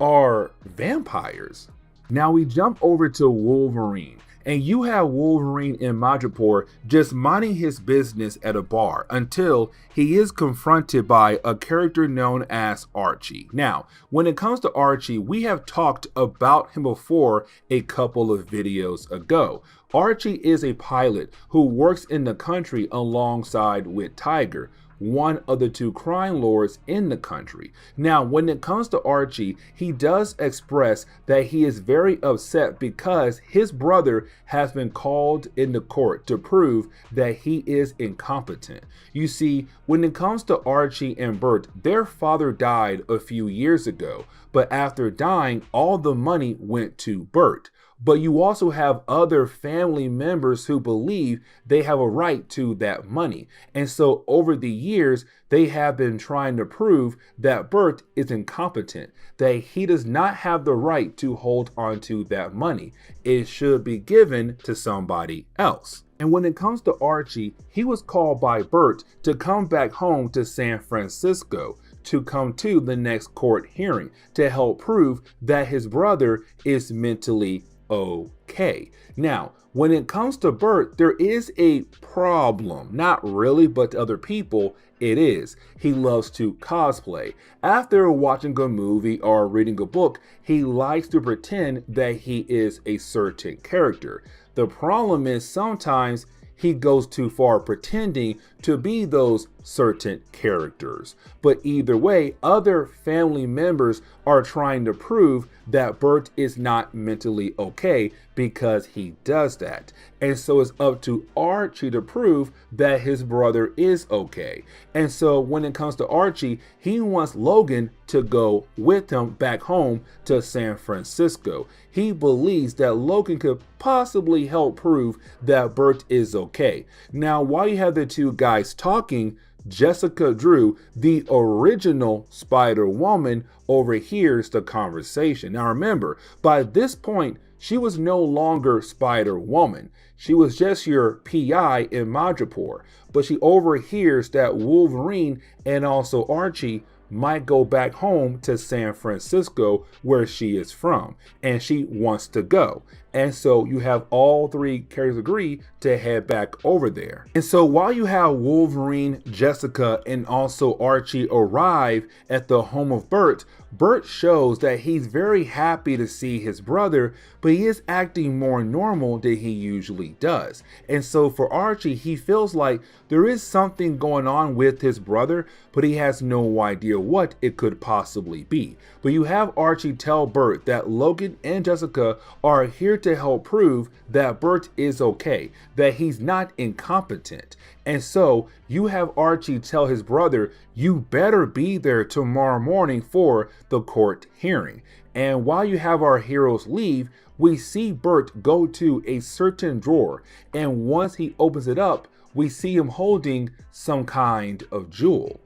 are vampires. Now we jump over to Wolverine. And you have Wolverine in Madripoor just minding his business at a bar until he is confronted by a character known as Archie. Now, when it comes to Archie, we have talked about him before a couple of videos ago. Archie is a pilot who works in the country alongside with Tiger, one of the two crime lords in the country. Now, when it comes to Archie, he does express that he is very upset because his brother has been called into court to prove that he is incompetent. You see, when it comes to Archie and Bert, their father died a few years ago, but after dying, all the money went to Bert. But you also have other family members who believe they have a right to that money. And so over the years, they have been trying to prove that Bert is incompetent, that he does not have the right to hold onto that money. It should be given to somebody else. And when it comes to Archie, he was called by Bert to come back home to San Francisco to come to the next court hearing to help prove that his brother is mentally okay. okay. Now, when it comes to Bert, there is a problem. Not really, but to other people, it is. He loves to cosplay. After watching a movie or reading a book, he likes to pretend that he is a certain character. The problem is sometimes he goes too far pretending to be those certain characters. But either way, other family members are trying to prove that Bert is not mentally okay because he does that. And so it's up to Archie to prove that his brother is okay. And so when it comes to Archie, he wants Logan to go with him back home to San Francisco. He believes that Logan could possibly help prove that Bert is okay. Now, while you have the two guys talking, Jessica Drew, the original Spider-Woman, overhears the conversation. Now remember, by this point, she was no longer Spider-Woman. She was just your PI in Madripoor, but she overhears that Wolverine and also Archie might go back home to San Francisco where she is from, and she wants to go. And so you have all three characters agree to head back over there. And so while you have Wolverine, Jessica, and also Archie arrive at the home of Bert, Bert shows that he's very happy to see his brother, but he is acting more normal than he usually does. And so for Archie, he feels like there is something going on with his brother, but he has no idea what it could possibly be. But you have Archie tell Bert that Logan and Jessica are here to help prove that Bert is okay, that he's not incompetent. And so you have Archie tell his brother, you better be there tomorrow morning for the court hearing. And while you have our heroes leave, we see Bert go to a certain drawer. And once he opens it up, we see him holding some kind of jewel.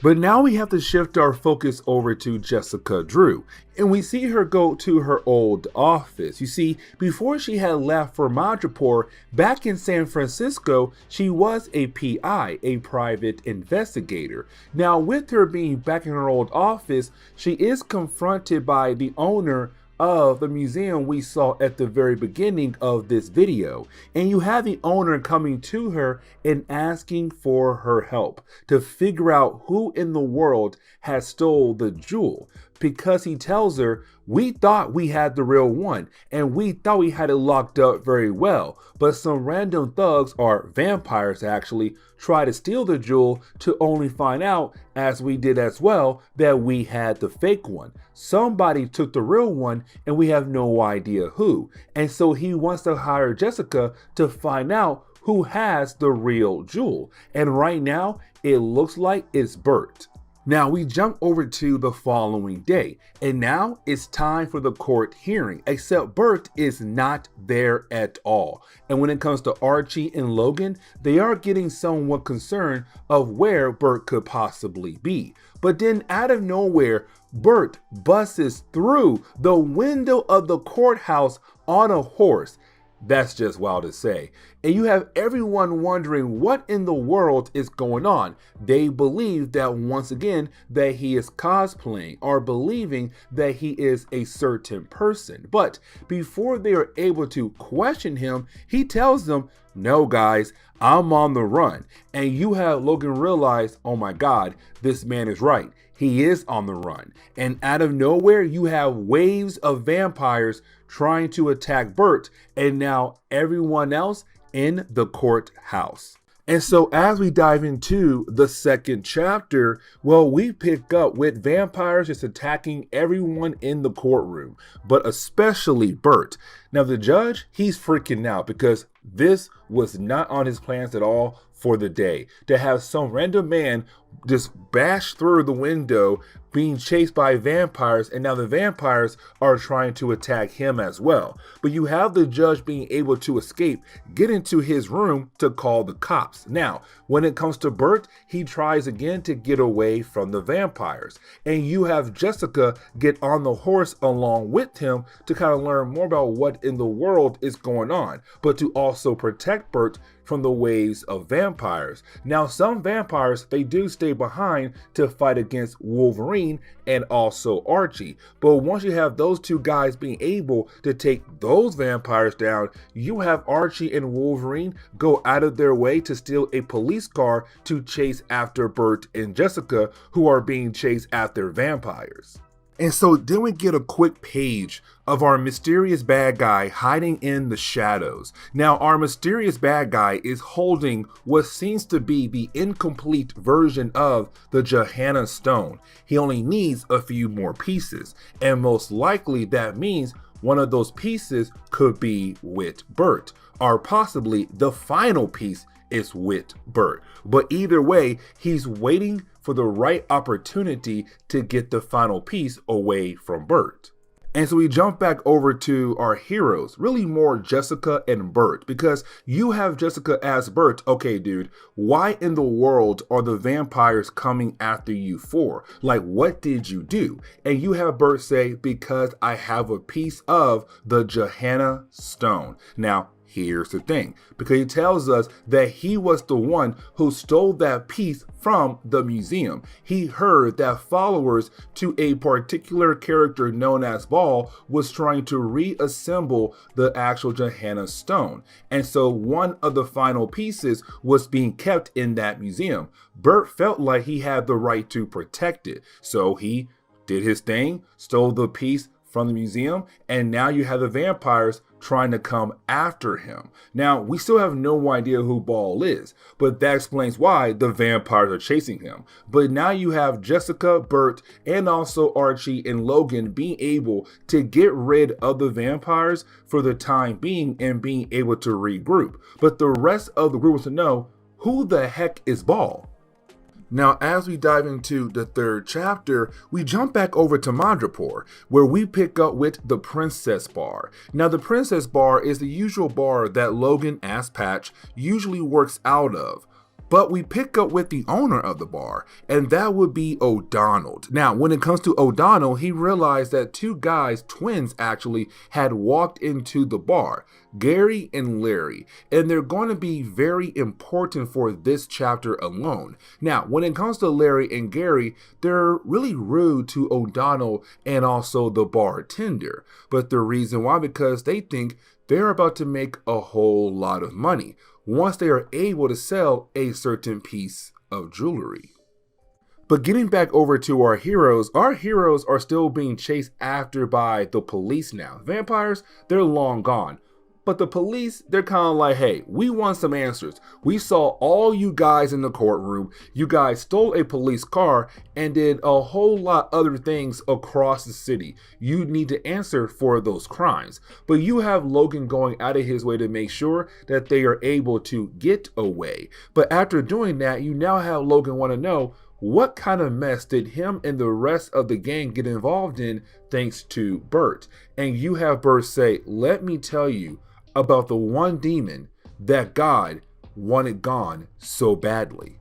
But now we have to shift our focus over to Jessica Drew, and we see her go to her old office. You see, before she had left for Madripoor, back in San Francisco, she was a PI, a private investigator. Now, with her being back in her old office, she is confronted by the owner of the museum we saw at the very beginning of this video. And you have the owner coming to her and asking for her help to figure out who in the world has stole the jewel. Because he tells her, we thought we had the real one and we thought we had it locked up very well, but some random thugs, or vampires actually, try to steal the jewel to only find out, as we did as well, that we had the fake one. Somebody took the real one and we have no idea who. And so he wants to hire Jessica to find out who has the real jewel. And right now, it looks like it's Bert. Now we jump over to the following day, and now it's time for the court hearing, except Bert is not there at all. And when it comes to Archie and Logan, they are getting somewhat concerned of where Bert could possibly be. But then out of nowhere, Bert busts through the window of the courthouse on a horse. That's just wild to say. And you have everyone wondering what in the world is going on. They believe that once again that he is cosplaying, or believing that he is a certain person. But before they are able to question him, he tells them, no guys, I'm on the run. And you have Logan realize, oh my God, this man is right. He is on the run. And out of nowhere, you have waves of vampires trying to attack Bert, and now everyone else in the courthouse. And so as we dive into the second chapter, well, we pick up with vampires just attacking everyone in the courtroom, but especially Bert. Now the judge, he's freaking out because this was not on his plans at all for the day. To have some random man just bash through the window being chased by vampires, and now the vampires are trying to attack him as well. But you have the judge being able to escape, get into his room to call the cops. Now, when it comes to Bert, he tries again to get away from the vampires. And you have Jessica get on the horse along with him to kind of learn more about what in the world is going on, but to also protect Bert from the waves of vampires. Now, some vampires, they do stay behind to fight against Wolverine and also Archie. But once you have those two guys being able to take those vampires down, you have Archie and Wolverine go out of their way to steal a police car to chase after Bert and Jessica, who are being chased after vampires. And so then we get a quick page of our mysterious bad guy hiding in the shadows. Now, our mysterious bad guy is holding what seems to be the incomplete version of the Johanna Stone. He only needs a few more pieces, and most likely that means one of those pieces could be with Bert, or possibly the final piece is with Bert. But either way, he's waiting for the right opportunity to get the final piece away from Bert. And so we jump back over to our heroes, really more Jessica and Bert, because you have Jessica as Bert. Okay, dude, why in the world are the vampires coming after you for? Like, what did you do? And you have Bert say, because I have a piece of the Johanna Stone. Now, here's the thing, because he tells us that he was the one who stole that piece from the museum. He heard that followers to a particular character known as Ball was trying to reassemble the actual Johanna Stone. And so one of the final pieces was being kept in that museum. Bert felt like he had the right to protect it. So he did his thing, stole the piece from the museum, and now you have the vampires trying to come after him. Now, we still have no idea who Ball is, but that explains why the vampires are chasing him. But now you have Jessica, Bert, and also Archie and Logan being able to get rid of the vampires for the time being and being able to regroup. But the rest of the group wants to know, who the heck is Ball? Now, as we dive into the third chapter, we jump back over to Madripoor, where we pick up with the Princess Bar. Now, the Princess Bar is the usual bar that Logan, as Patch, usually works out of. But we pick up with the owner of the bar, and that would be O'Donnell. Now, when it comes to O'Donnell, he realized that two guys, twins actually, had walked into the bar, Gary and Larry, and they're going to be very important for this chapter alone. Now, when it comes to Larry and Gary, they're really rude to O'Donnell and also the bartender. But the reason why, because they think they're about to make a whole lot of money once they are able to sell a certain piece of jewelry. But getting back over to our heroes are still being chased after by the police now. Vampires, they're long gone. But the police, they're kind of like, hey, we want some answers. We saw all you guys in the courtroom. You guys stole a police car and did a whole lot other things across the city. You need to answer for those crimes. But you have Logan going out of his way to make sure that they are able to get away. But after doing that, you now have Logan want to know, what kind of mess did him and the rest of the gang get involved in thanks to Bert? And you have Bert say, let me tell you about the one demon that God wanted gone so badly.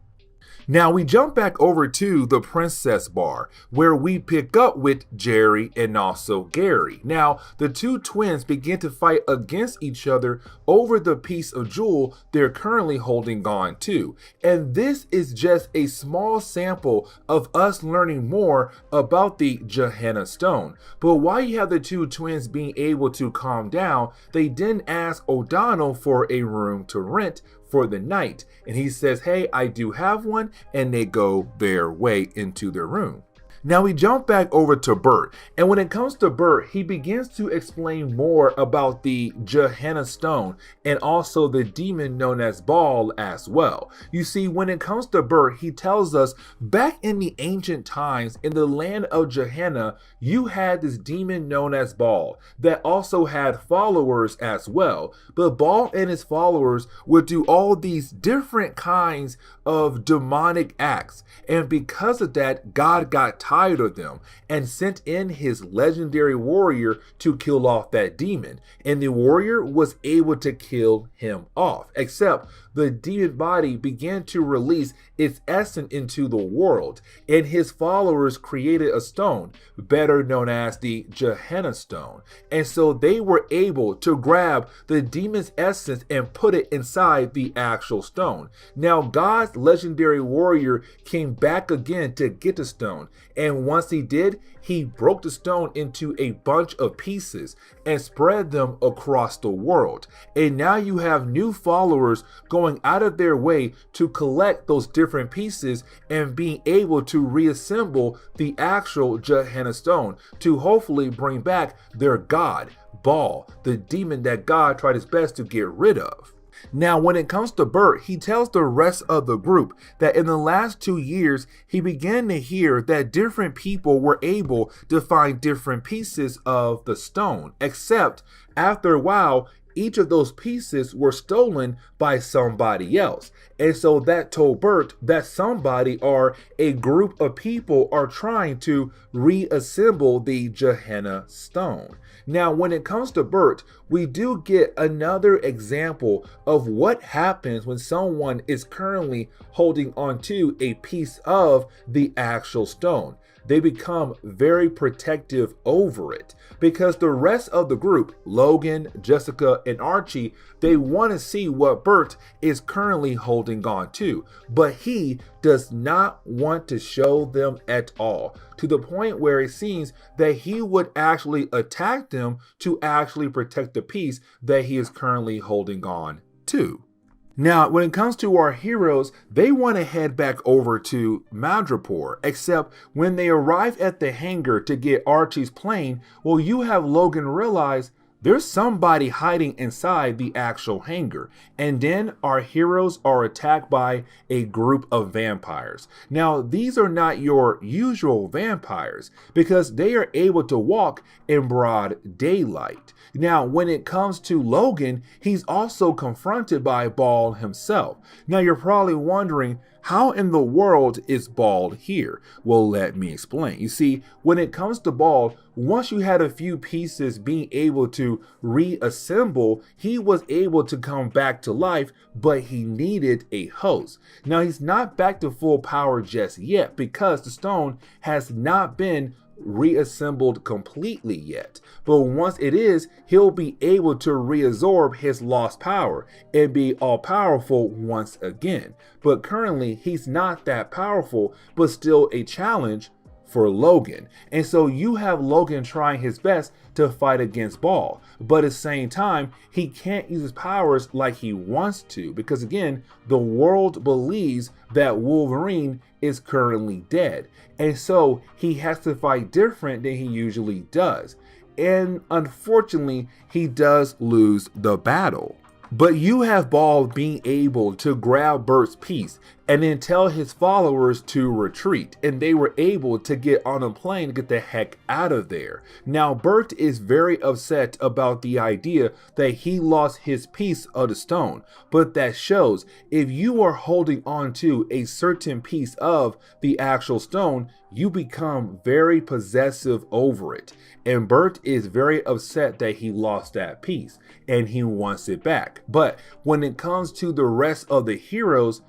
Now we jump back over to the Princess Bar, where we pick up with Jerry and also Gary. Now the two twins begin to fight against each other over the piece of jewel they're currently holding on to. And this is just a small sample of us learning more about the Johanna Stone. But while you have the two twins being able to calm down, they then ask O'Donnell for a room to rent for the night, and he says, hey, I do have one, and they go their way into their room. Now we jump back over to Bert, and when it comes to Bert, he begins to explain more about the Johanna Stone and also the demon known as Ball as well. You see, when it comes to Bert, he tells us back in the ancient times in the land of Johanna, you had this demon known as Ball that also had followers as well. But Ball and his followers would do all these different kinds of demonic acts, and because of that, God got tired tired of them and sent in his legendary warrior to kill off that demon. And the warrior was able to kill him off, except the demon body began to release its essence into the world, and his followers created a stone, better known as the Gehenna stone. And so they were able to grab the demon's essence and put it inside the actual stone. Now God's legendary warrior came back again to get the stone, and once he did, he broke the stone into a bunch of pieces and spread them across the world. And now you have new followers going out of their way to collect those different pieces and being able to reassemble the actual Gehenna stone to hopefully bring back their god, Baal, the demon that God tried his best to get rid of. Now, when it comes to Bert, he tells the rest of the group that in the last 2 years, he began to hear that different people were able to find different pieces of the stone, except after a while, each of those pieces were stolen by somebody else. And so that told Bert that somebody or a group of people are trying to reassemble the Gehenna stone. Now, when it comes to Bert, we do get another example of what happens when someone is currently holding onto a piece of the actual stone. They become very protective over it because the rest of the group, Logan, Jessica, and Archie, they want to see what Bert is currently holding on to, but he does not want to show them at all, to the point where it seems that he would actually attack them to actually protect the piece that he is currently holding on to. Now, when it comes to our heroes, they want to head back over to Madripoor, except when they arrive at the hangar to get Archie's plane, well, you have Logan realize there's somebody hiding inside the actual hangar. And then our heroes are attacked by a group of vampires. Now, these are not your usual vampires because they are able to walk in broad daylight. Now, when it comes to Logan, he's also confronted by Baal himself. Now, you're probably wondering, how in the world is Baal here? Well, let me explain. You see, when it comes to Baal, once you had a few pieces being able to reassemble, he was able to come back to life, but he needed a host. Now, he's not back to full power just yet because the stone has not been reassembled completely yet, but once it is, he'll be able to reabsorb his lost power and be all powerful once again. But currently he's not that powerful, but still a challenge for Logan. And so you have Logan trying his best to fight against Baal, but at the same time, he can't use his powers like he wants to because again, the world believes that Wolverine is currently dead. And so he has to fight different than he usually does. And unfortunately, he does lose the battle. But you have Baal being able to grab Bert's piece and then tell his followers to retreat, and they were able to get on a plane to get the heck out of there. Now Bert is very upset about the idea that he lost his piece of the stone, but that shows if you are holding on to a certain piece of the actual stone, you become very possessive over it. And Bert is very upset that he lost that piece and he wants it back. But when it comes to the rest of the heroes,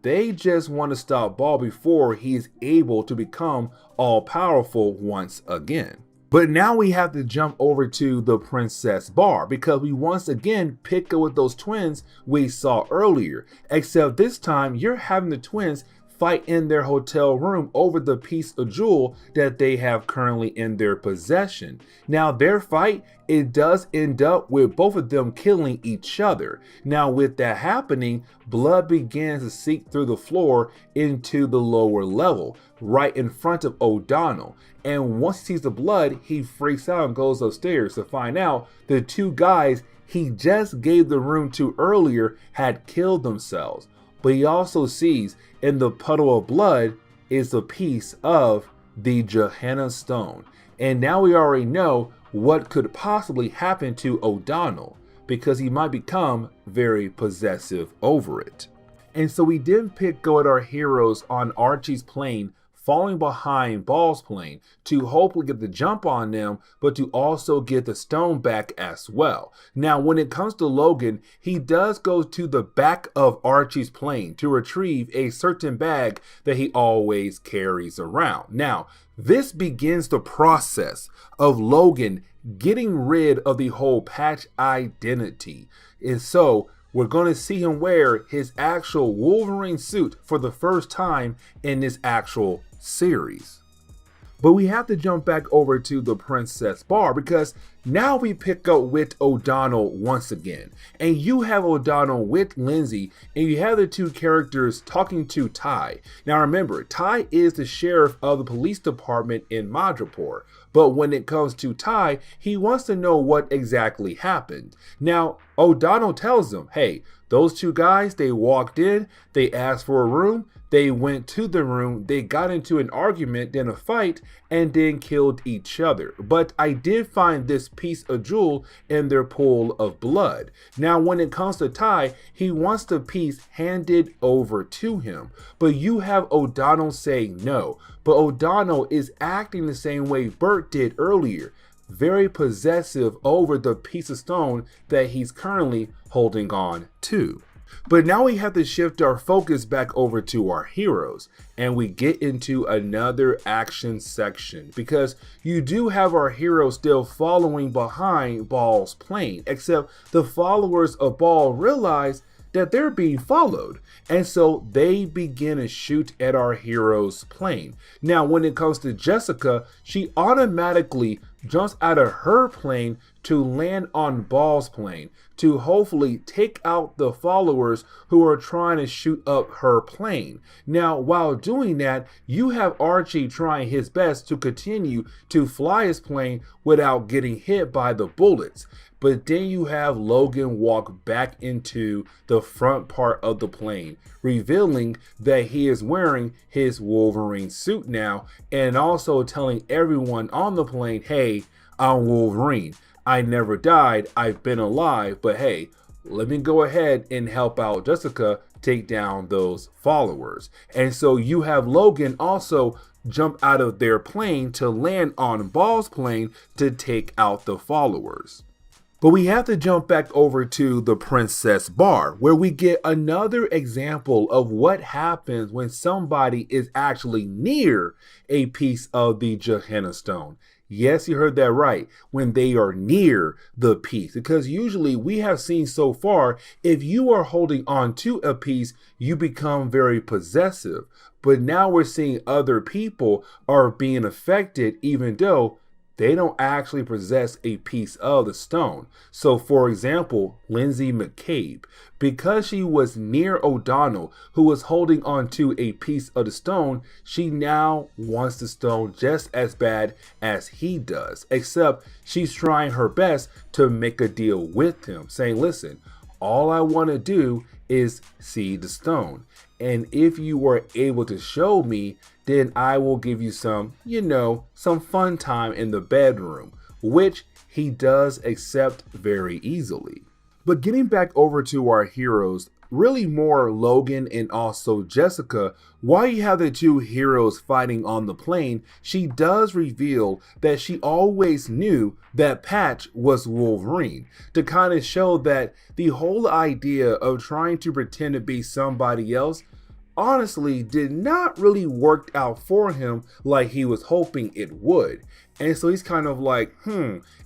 they just want to stop Baal before he is able to become all powerful once again. But now we have to jump over to the Princess Bar because we once again pick up with those twins we saw earlier, except this time you're having the twins fight in their hotel room over the piece of jewel that they have currently in their possession. Now their fight, it does end up with both of them killing each other. Now with that happening, blood begins to seep through the floor into the lower level, right in front of O'Donnell. And once he sees the blood, he freaks out and goes upstairs to find out the two guys he just gave the room to earlier had killed themselves. But he also sees in the puddle of blood is a piece of the Gehenna stone. And now we already know what could possibly happen to O'Donnell because he might become very possessive over it. And so we did pick up our heroes on Archie's plane falling behind Ball's plane to hopefully get the jump on them, but to also get the stone back as well. Now, when it comes to Logan, he does go to the back of Archie's plane to retrieve a certain bag that he always carries around. Now, this begins the process of Logan getting rid of the whole Patch identity. And so we're going to see him wear his actual Wolverine suit for the first time in this actual series. But we have to jump back over to the Princess Bar because now we pick up with O'Donnell once again. And you have O'Donnell with Lindsay, and you have the two characters talking to Ty. Now remember, Ty is the sheriff of the police department in Madripoor. But when it comes to Ty, he wants to know what exactly happened. Now, O'Donnell tells him, hey, those two guys, they walked in, they asked for a room, they went to the room, they got into an argument, then a fight, and then killed each other. But I did find this piece of jewel in their pool of blood. Now, when it comes to Ty, he wants the piece handed over to him. But you have O'Donnell saying no. But O'Donnell is acting the same way Bert did earlier. Very possessive over the piece of stone that he's currently holding on to. But now we have to shift our focus back over to our heroes, and we get into another action section because you do have our heroes still following behind Ball's plane, except the followers of Ball realize that they're being followed, and so they begin to shoot at our hero's plane. Now, when it comes to Jessica, she automatically jumps out of her plane to land on Ball's plane to hopefully take out the followers who are trying to shoot up her plane. Now, while doing that, you have Archie trying his best to continue to fly his plane without getting hit by the bullets. But then you have Logan walk back into the front part of the plane, revealing that he is wearing his Wolverine suit now, and also telling everyone on the plane, hey, I'm Wolverine. I never died, I've been alive, but hey, let me go ahead and help out Jessica take down those followers. And so you have Logan also jump out of their plane to land on Ball's plane to take out the followers. But we have to jump back over to the Princess Bar, where we get another example of what happens when somebody is actually near a piece of the Gehenna Stone. Yes, you heard that right, when they are near the piece, because usually we have seen so far, if you are holding on to a piece, you become very possessive. But now we're seeing other people are being affected even though they don't actually possess a piece of the stone. So for example, Lindsay McCabe, because she was near O'Donnell, who was holding on to a piece of the stone, she now wants the stone just as bad as he does, except she's trying her best to make a deal with him, saying, listen, all I want to do is see the stone. And if you were able to show me, then I will give you some, some fun time in the bedroom, which he does accept very easily. But getting back over to our heroes, really more Logan and also Jessica, while you have the two heroes fighting on the plane, she does reveal that she always knew that Patch was Wolverine, to kind of show that the whole idea of trying to pretend to be somebody else honestly did not really work out for him like he was hoping it would. And so he's kind of like,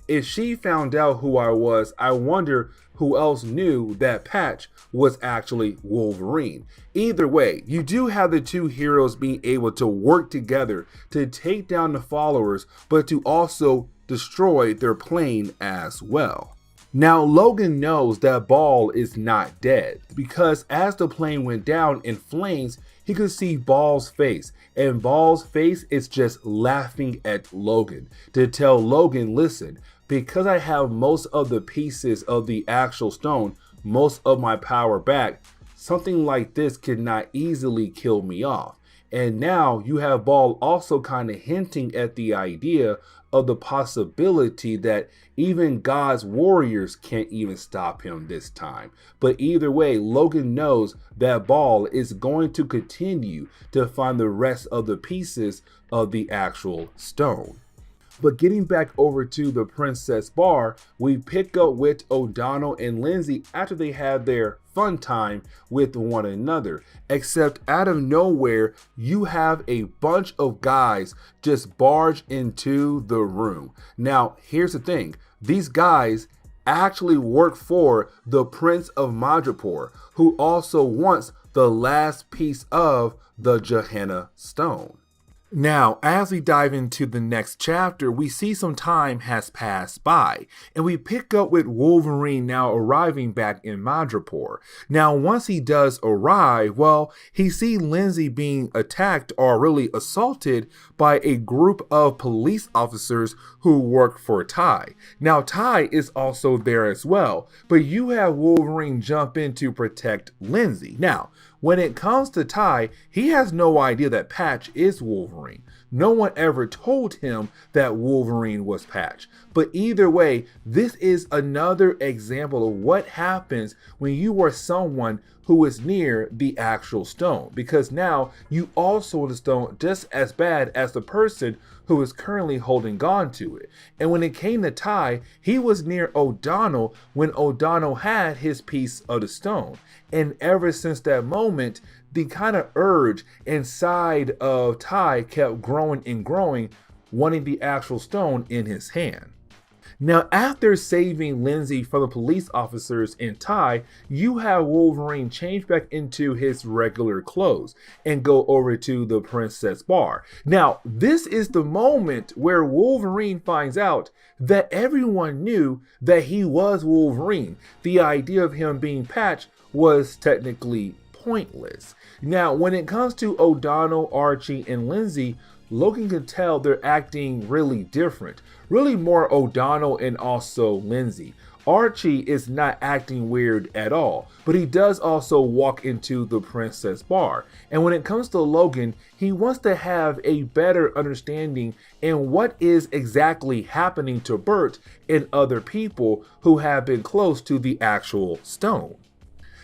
if she found out who I was, I wonder who else knew that Patch was actually Wolverine. Either way, you do have the two heroes being able to work together to take down the followers, but to also destroy their plane as well. Now, Logan knows that Ball is not dead because as the plane went down in flames, he could see Ball's face, and Ball's face is just laughing at Logan to tell Logan, listen, because I have most of the pieces of the actual stone, most of my power back, something like this could not easily kill me off. And now you have Ball also kind of hinting at the idea of the possibility that even God's warriors can't even stop him this time. But either way, Logan knows that Ball is going to continue to find the rest of the pieces of the actual stone. But getting back over to the Princess Bar, we pick up with O'Donnell and Lindsay after they had their fun time with one another. Except out of nowhere, you have a bunch of guys just barge into the room. Now, here's the thing. These guys actually work for the Prince of Madripoor, who also wants the last piece of the Gehenna stone. Now, as we dive into the next chapter, we see some time has passed by, and we pick up with Wolverine now arriving back in Madripoor. Now, once he does arrive, well, he sees Lindsay being attacked or really assaulted by a group of police officers who work for Ty. Now, Ty is also there as well, but you have Wolverine jump in to protect Lindsay. Now, when it comes to Ty, he has no idea that Patch is Wolverine. No one ever told him that Wolverine was Patch. But either way, this is another example of what happens when you are someone who is near the actual stone. Because now you also the stone just as bad as the person who is currently holding on to it. And when it came to Ty, he was near O'Donnell when O'Donnell had his piece of the stone. And ever since that moment, the kind of urge inside of Ty kept growing and growing, wanting the actual stone in his hand. Now, after saving Lindsay from the police officers and Ty, you have Wolverine change back into his regular clothes and go over to the Princess Bar. Now, this is the moment where Wolverine finds out that everyone knew that he was Wolverine. The idea of him being Patch was technically pointless. Now, when it comes to O'Donnell, Archie, and Lindsay, Logan can tell they're acting really different. Really more O'Donnell and also Lindsay. Archie is not acting weird at all, but he does also walk into the Princess Bar. And when it comes to Logan, he wants to have a better understanding in what is exactly happening to Bert and other people who have been close to the actual stone.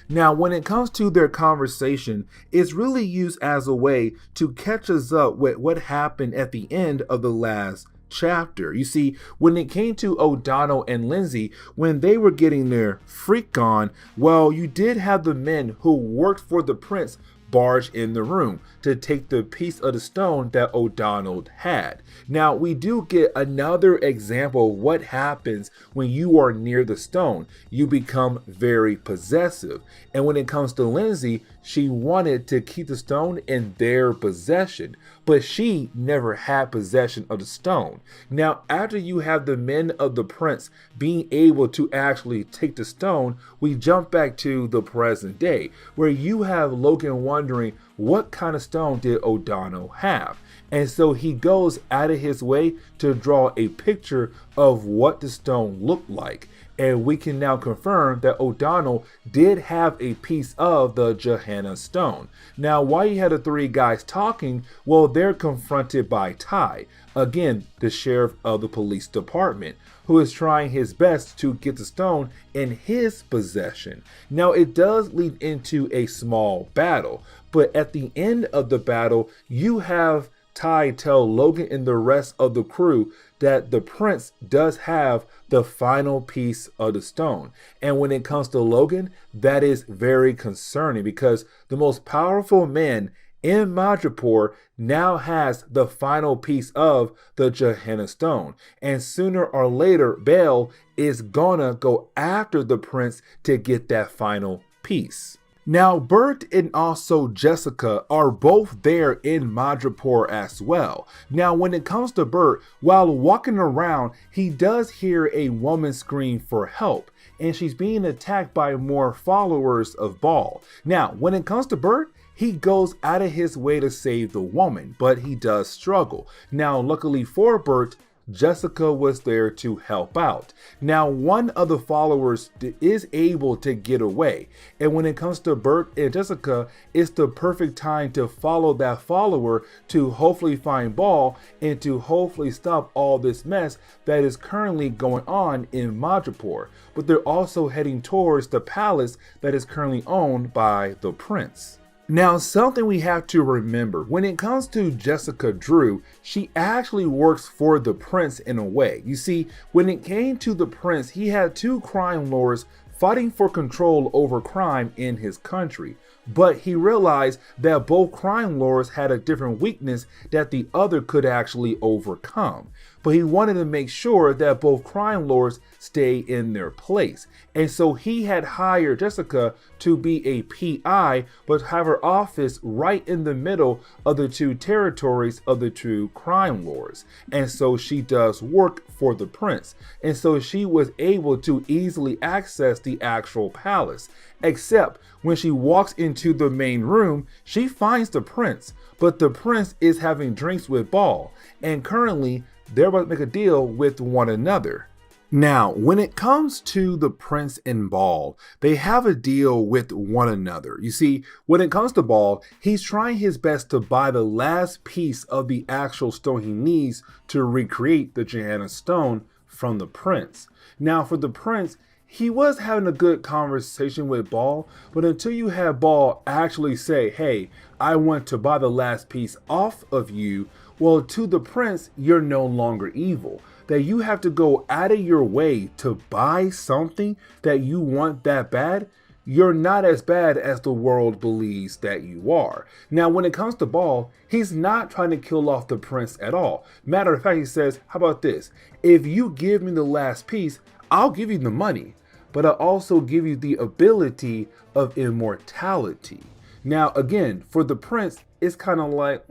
Now, when it comes to their conversation, it's really used as a way to catch us up with what happened at the end of the last chapter. You see, when it came to O'Donnell and Lindsay, when they were getting their freak on, well, you did have the men who worked for the prince barge in the room to take the piece of the stone that O'Donnell had. Now, we do get another example of what happens when you are near the stone. You become very possessive. And when it comes to Lindsay, she wanted to keep the stone in their possession, but she never had possession of the stone. Now, after you have the men of the prince being able to actually take the stone, we jump back to the present day, where you have Logan wondering what kind of stone did O'Donnell have. And so he goes out of his way to draw a picture of what the stone looked like. And we can now confirm that O'Donnell did have a piece of the Gehenna stone. Now, while you had the three guys talking, well, they're confronted by Ty, again, the sheriff of the police department, who is trying his best to get the stone in his possession. Now, it does lead into a small battle, but at the end of the battle, you have Ty tell Logan and the rest of the crew that the prince does have the final piece of the stone. And when it comes to Logan, that is very concerning, because the most powerful man in Madripoor now has the final piece of the Gehenna stone. And sooner or later, Bale is gonna go after the prince to get that final piece. Now, Bert and also Jessica are both there in Madripoor as well. Now, when it comes to Bert, while walking around, he does hear a woman scream for help, and she's being attacked by more followers of Ball. Now, when it comes to Bert, he goes out of his way to save the woman, but he does struggle. Now, luckily for Bert, Jessica was there to help out. Now, one of the followers is able to get away. And when it comes to Bert and Jessica, it's the perfect time to follow that follower to hopefully find Ball and to hopefully stop all this mess that is currently going on in Madripoor. But they're also heading towards the palace that is currently owned by the prince. Now, something we have to remember, when it comes to Jessica Drew, she actually works for the prince in a way. You see, when it came to the prince, he had two crime lords fighting for control over crime in his country. But he realized that both crime lords had a different weakness that the other could actually overcome. But he wanted to make sure that both crime lords stay in their place. And so he had hired Jessica to be a PI, but have her office right in the middle of the two territories of the two crime lords. And so she does work for the prince. And so she was able to easily access the actual palace. Except when she walks into the main room, she finds the prince, but the prince is having drinks with Ball, and currently they're about to make a deal with one another. Now, when it comes to the prince and Ball, they have a deal with one another. You see, when it comes to Ball, he's trying his best to buy the last piece of the actual stone he needs to recreate the Johanna stone from the prince. Now, for the prince, he was having a good conversation with Ball, but until you have Ball actually say, hey, I want to buy the last piece off of you, well, to the prince, you're no longer evil. That you have to go out of your way to buy something that you want that bad, you're not as bad as the world believes that you are. Now, when it comes to Ball, he's not trying to kill off the prince at all. Matter of fact, he says, how about this? If you give me the last piece, I'll give you the money, but I'll also give you the ability of immortality. Now, again, for the prince, it's kind of like,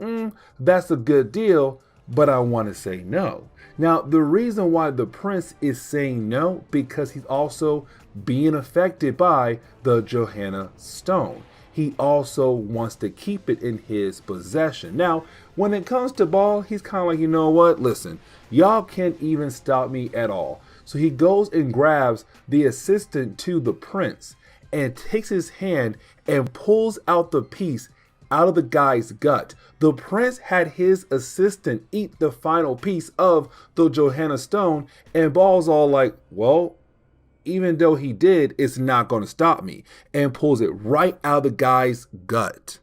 that's a good deal, but I want to say no. Now, the reason why the prince is saying no, because he's also being affected by the Johanna stone. He also wants to keep it in his possession. Now, when it comes to Ball, he's kind of like, you know what? Listen, y'all can't even stop me at all. So he goes and grabs the assistant to the prince and takes his hand and pulls out the piece out of the guy's gut. The prince had his assistant eat the final piece of the Johanna stone, and Ball's all like, well, even though he did, it's not going to stop me, and pulls it right out of the guy's gut.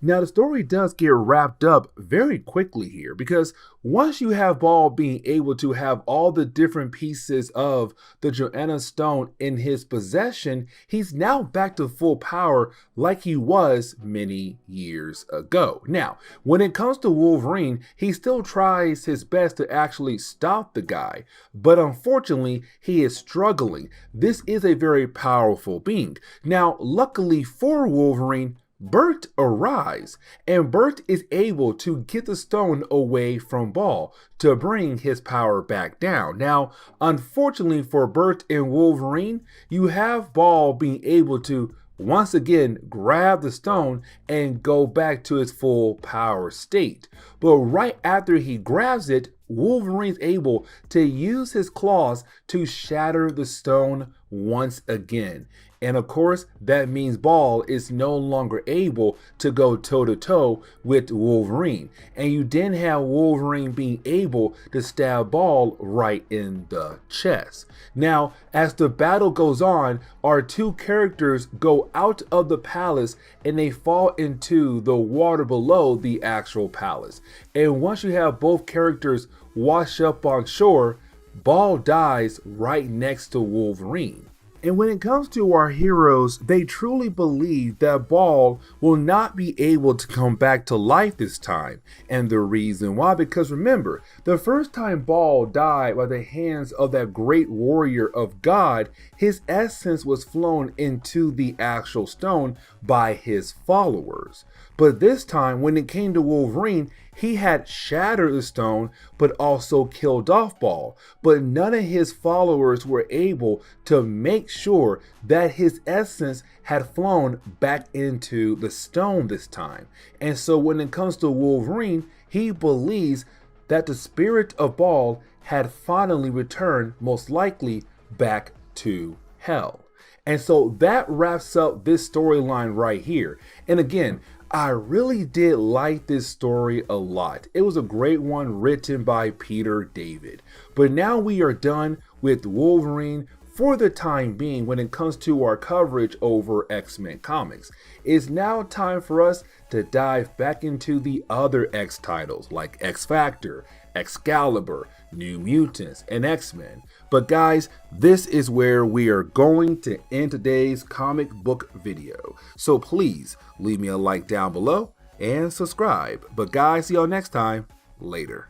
Now, the story does get wrapped up very quickly here, because once you have Ball being able to have all the different pieces of the Johanna stone in his possession, he's now back to full power like he was many years ago. Now, when it comes to Wolverine, he still tries his best to actually stop the guy, but unfortunately, he is struggling. This is a very powerful being. Now, luckily for Wolverine, Bert arrives, and Bert is able to get the stone away from Ball to bring his power back down. Now, unfortunately for Bert and Wolverine, you have Ball being able to once again grab the stone and go back to its full power state. But right after he grabs it, Wolverine's able to use his claws to shatter the stone once again. And of course, that means Ball is no longer able to go toe-to-toe with Wolverine. And you then have Wolverine being able to stab Ball right in the chest. Now, as the battle goes on, our two characters go out of the palace and they fall into the water below the actual palace. And once you have both characters wash up on shore, Ball dies right next to Wolverine. And when it comes to our heroes, they truly believe that Ball will not be able to come back to life this time. And the reason why, because remember, the first time Ball died by the hands of that great warrior of God, his essence was flown into the actual stone by his followers. But this time, when it came to Wolverine, he had shattered the stone, but also killed off Ball. But none of his followers were able to make sure that his essence had flown back into the stone this time. And so when it comes to Wolverine, he believes that the spirit of Baal had finally returned, most likely back to hell. And so that wraps up this storyline right here. And again, I really did like this story a lot. It was a great one written by Peter David. But now we are done with Wolverine for the time being when it comes to our coverage over X-Men comics. It's now time for us to dive back into the other X titles like X-Factor, Excalibur, New Mutants, and X-Men. But guys, this is where we are going to end today's comic book video. So please leave me a like down below and subscribe. But guys, see y'all next time. Later.